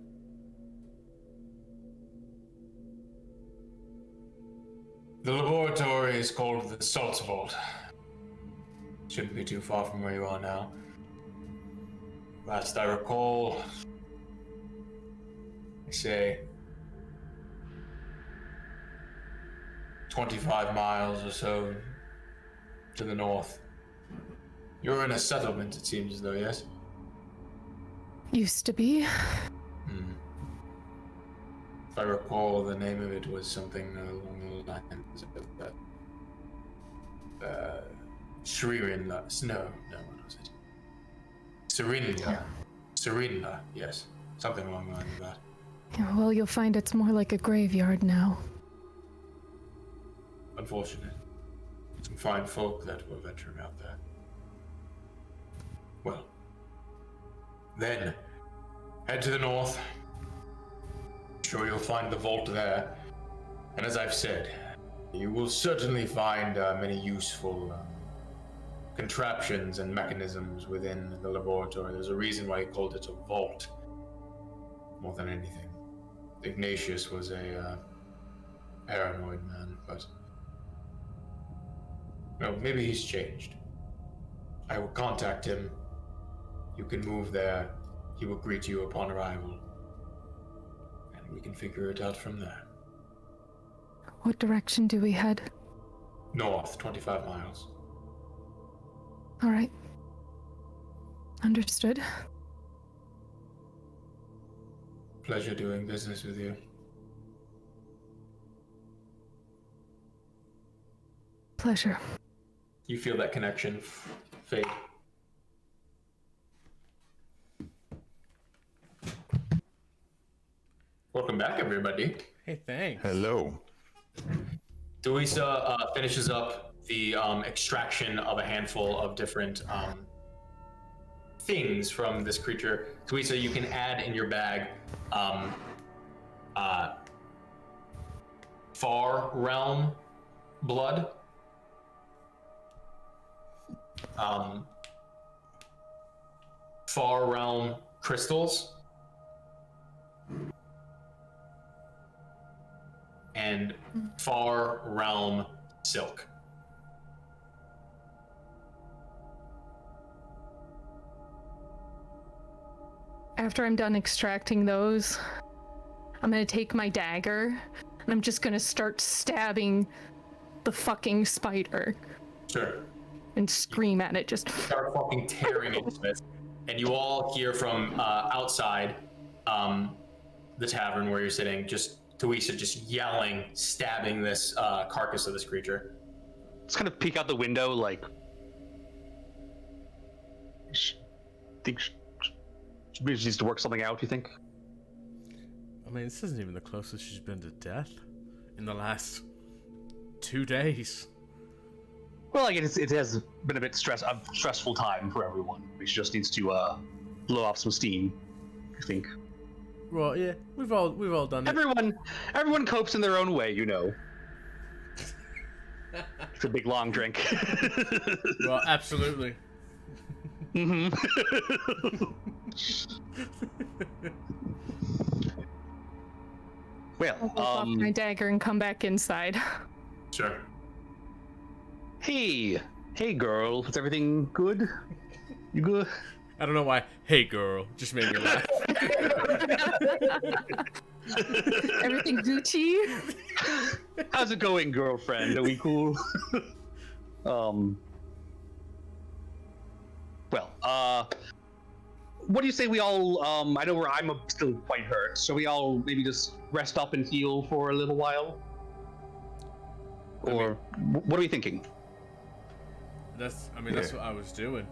The laboratory is called the Salt Vault. Shouldn't be too far from where you are now. Last I recall, I say 25 miles or so to the north. You're in a settlement, it seems as though, yes? Used to be. If I recall, the name of it was something along the lines of Shririnla. No, what was it? Serinla. Serinla, yes. Something along the lines of that. Yeah, well, you'll find it's more like a graveyard now. Unfortunate. Some fine folk that were venturing out there. Well, then, head to the north. Sure you'll find the vault there. And as I've said, You will certainly find many useful contraptions and mechanisms within the laboratory. There's a reason why he called it a vault, more than anything. Ignatius was a paranoid man, but no, maybe he's changed. I will contact him. You can move there. He will greet you upon arrival, and we can figure it out from there. What direction do we head? North, 25 miles. All right. Understood. Pleasure doing business with you. Pleasure. You feel that connection fade. Welcome back, everybody. Hey, thanks. Hello. Duisa finishes up the extraction of a handful of different things from this creature. Duisa, you can add in your bag Far Realm blood. Far Realm crystals. And Far Realm silk. After I'm done extracting those, I'm gonna take my dagger and I'm just gonna start stabbing the fucking spider Sure. and scream at it. Just Start fucking tearing into it. And you all hear from outside the tavern where you're sitting, just Duisa just yelling, stabbing this carcass of this creature. Just kind of peek out the window, like. Think she needs to work something out. You think? I mean, this isn't even the closest she's been to death in the last 2 days. Well, I guess it has been a stressful time for everyone. She just needs to blow off some steam. I think. Well, yeah, we've all done it. Everyone copes in their own way, you know. It's a big long drink. Well, absolutely. Mm-hmm. I'll Well, whip off my dagger and come back inside. Sure. hey, girl, is everything good? You good? I don't know why. Hey, girl, just made me laugh. Everything Gucci? How's it going, girlfriend? Are we cool? Well, what do you say we all, I know I'm still quite hurt, so we all maybe just rest up and heal for a little while? Or, what are we thinking? That's what I was doing.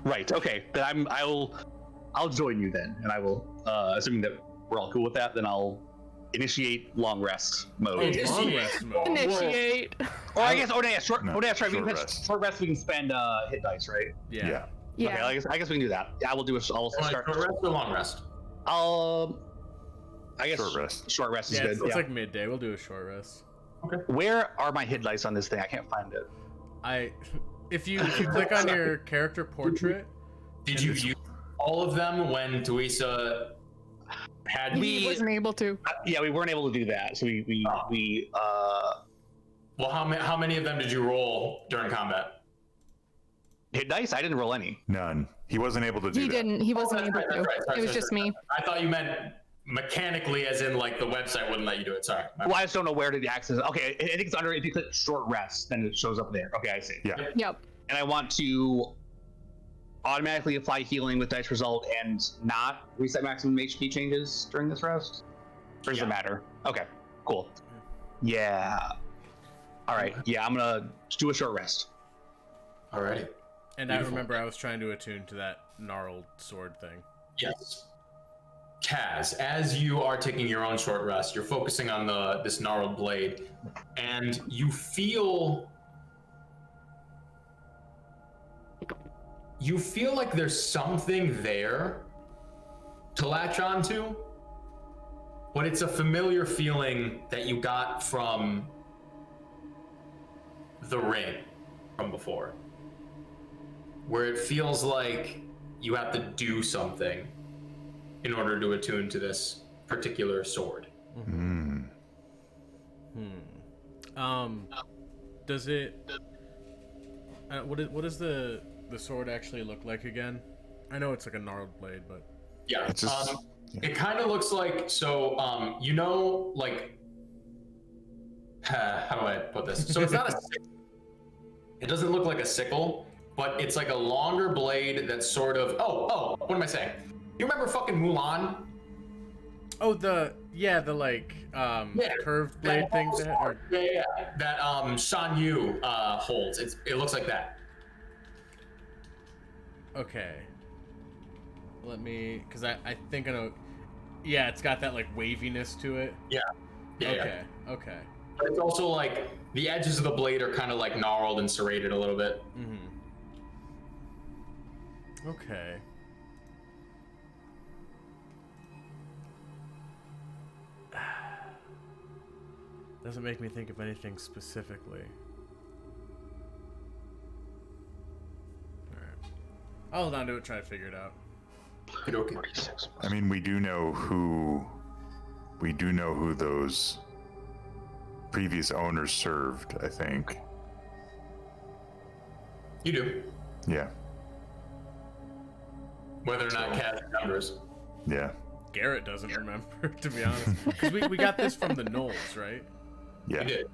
Right, okay, then I'll join you then, and I will, assuming that we're all cool with that, then I'll initiate long rest mode. Long rest mode. Initiate. Or I guess, short rest. Short We can spend rest. hit dice, right? Yeah. Yeah. Okay, I guess we can do that. I will do I'll start. Short rest or long rest? I guess Short rest. Short rest is Yeah, good. it's like midday. We'll do a short rest. Where are my hit dice on this thing? I can't find it. If you click on your character portrait, Did you use all of them when Duisa had He wasn't able to. Yeah, we weren't able to do that. So we Well, how many of them did you roll during combat? hit dice. I didn't roll any. None. He wasn't able to do He that. didn't. He wasn't that's able right, to. that's right. Sorry, It was sorry, just sorry. me. I thought you meant mechanically, as in like the website wouldn't let you do it. Sorry. Well, I just don't know where to access. Okay, I think it's under. If you click short rest, then it shows up there. Okay, I see. Yeah. Yep. And I want to automatically apply healing with dice result and not reset maximum HP changes during this rest? Or does it matter? Okay, cool. Yeah. All right. Yeah, I'm gonna do a short rest. Alrighty. and I remember I was trying to attune to that gnarled sword thing. Yes. Kaz, as you are taking your own short rest, you're focusing on this gnarled blade, and you feel like there's something there to latch onto, but it's a familiar feeling that you got from the ring from before, where it feels like you have to do something in order to attune to this particular sword. Does it? What does the sword actually look like again? I know it's like a gnarled blade, but Yeah, It's just- it kind of looks like like how do I put this? So it's not a sickle. It doesn't look like a sickle, but it's like a longer blade that's sort of what am I saying? You remember fucking Mulan? the like curved blade thing that Shan Yu holds. It looks like that. Okay. Let me, because I think I know. Yeah, it's got that like waviness to it. Yeah. Okay. Okay. But it's also like the edges of the blade are kind of like gnarled and serrated a little bit. Okay. Doesn't make me think of anything specifically. Alright. I'll hold on to it, try to figure it out. Okay. I mean, we do know who those previous owners served, I think. You do. Yeah. Whether or not Kaz remembers. Yeah. Garrett doesn't remember, to be honest. Because we got this from the Knolls, right? Yeah. You did.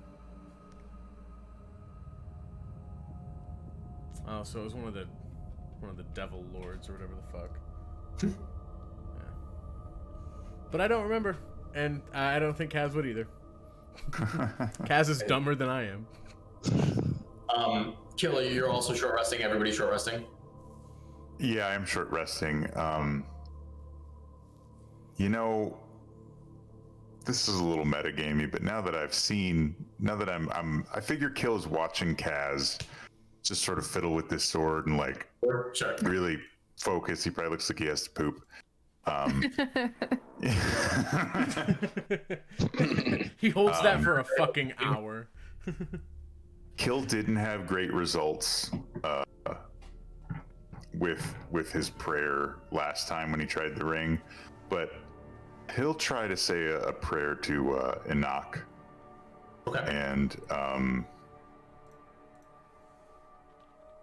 Oh, so it was one of the Devil Lords or whatever the fuck. Yeah. But I don't remember, and I don't think Kaz would either. Kaz is dumber than I am. Killer, you're also short resting. Everybody's short resting. Yeah, I'm short resting. This is a little metagamey, but now that I figure Kill is watching Kaz just sort of fiddle with this sword and like Sure. really focus. He probably looks like he has to poop. He holds that for a fucking hour. Kill didn't have great results with his prayer last time when he tried the ring, but he'll try to say a prayer to Enoch. Okay. And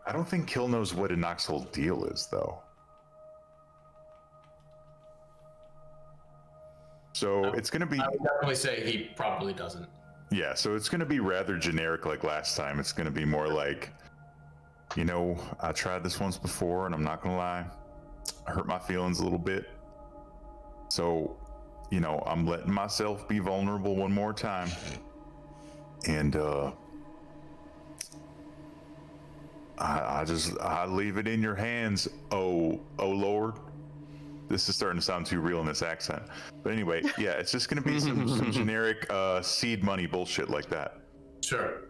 I don't think Kill knows what Enoch's whole deal is, though. So it's going to be... I would definitely say he probably doesn't. Yeah, so it's going to be rather generic like last time. It's going to be more like, I tried this once before, and I'm not going to lie, I hurt my feelings a little bit. So, I'm letting myself be vulnerable one more time. And I leave it in your hands, oh Lord. This is starting to sound too real in this accent. But anyway, yeah, it's just going to be some generic seed money bullshit like that. Sure.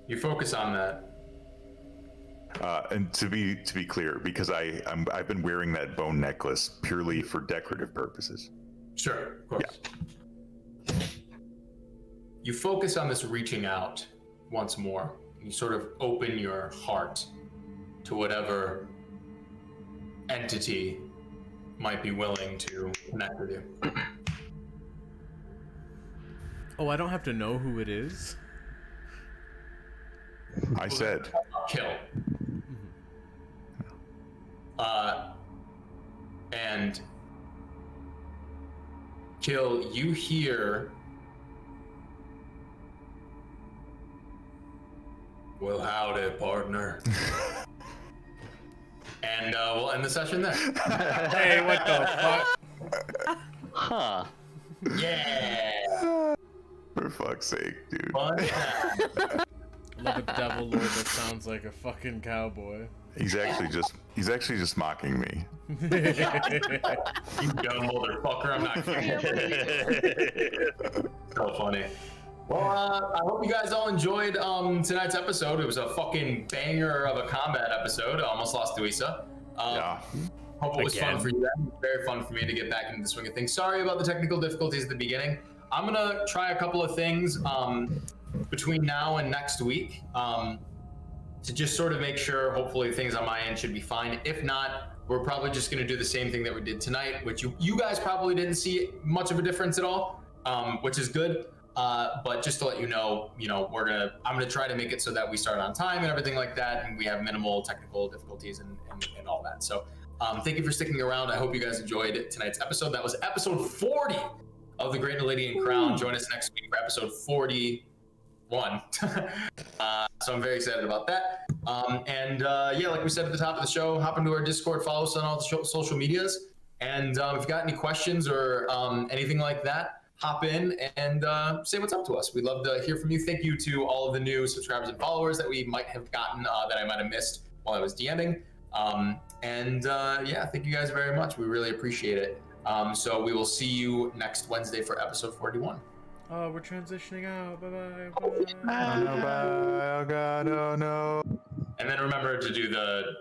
You focus on that. And to be clear, because I've been wearing that bone necklace purely for decorative purposes. Sure, of course. Yeah. You focus on this reaching out once more. You sort of open your heart to whatever entity might be willing to connect with you. Oh, I don't have to know who it is? I said. Kill. And Kill, you hear... Well, howdy, partner. And we'll end the session there. Hey, what the fuck? Huh. Yeah! For fuck's sake, dude. Fun time. Love a devil lord that sounds like a fucking cowboy. He's actually just mocking me. You dumb motherfucker, I'm not kidding. So funny. Well, I hope you guys all enjoyed tonight's episode. It was a fucking banger of a combat episode. I almost lost to Issa. Yeah. Hope it was fun for you. It was very fun for me to get back into the swing of things. Sorry about the technical difficulties at the beginning. I'm gonna try a couple of things between now and next week to just sort of make sure, hopefully things on my end should be fine. If not, we're probably just going to do the same thing that we did tonight, which you guys probably didn't see much of a difference at all, which is good. But just to let you know, I'm gonna try to make it so that we start on time and everything like that, and we have minimal technical difficulties and all that. So thank you for sticking around. I hope you guys enjoyed tonight's episode. That was episode 40 of the Great Nelidian Crown. Join us next week for episode 41. So I'm very excited about that. Yeah, like we said at the top of the show, hop into our Discord, follow us on all the social medias, and if you got any questions or anything like that, hop in and say what's up to us. We'd love to hear from you. Thank you to all of the new subscribers and followers that we might have gotten that I might have missed while I was DMing. Yeah, thank you guys very much. We really appreciate it. So we will see you next Wednesday for episode 41. Oh, we're transitioning out. Bye-bye. Bye-bye. Oh, no, bye. Oh, God. Oh, no. And then remember to do the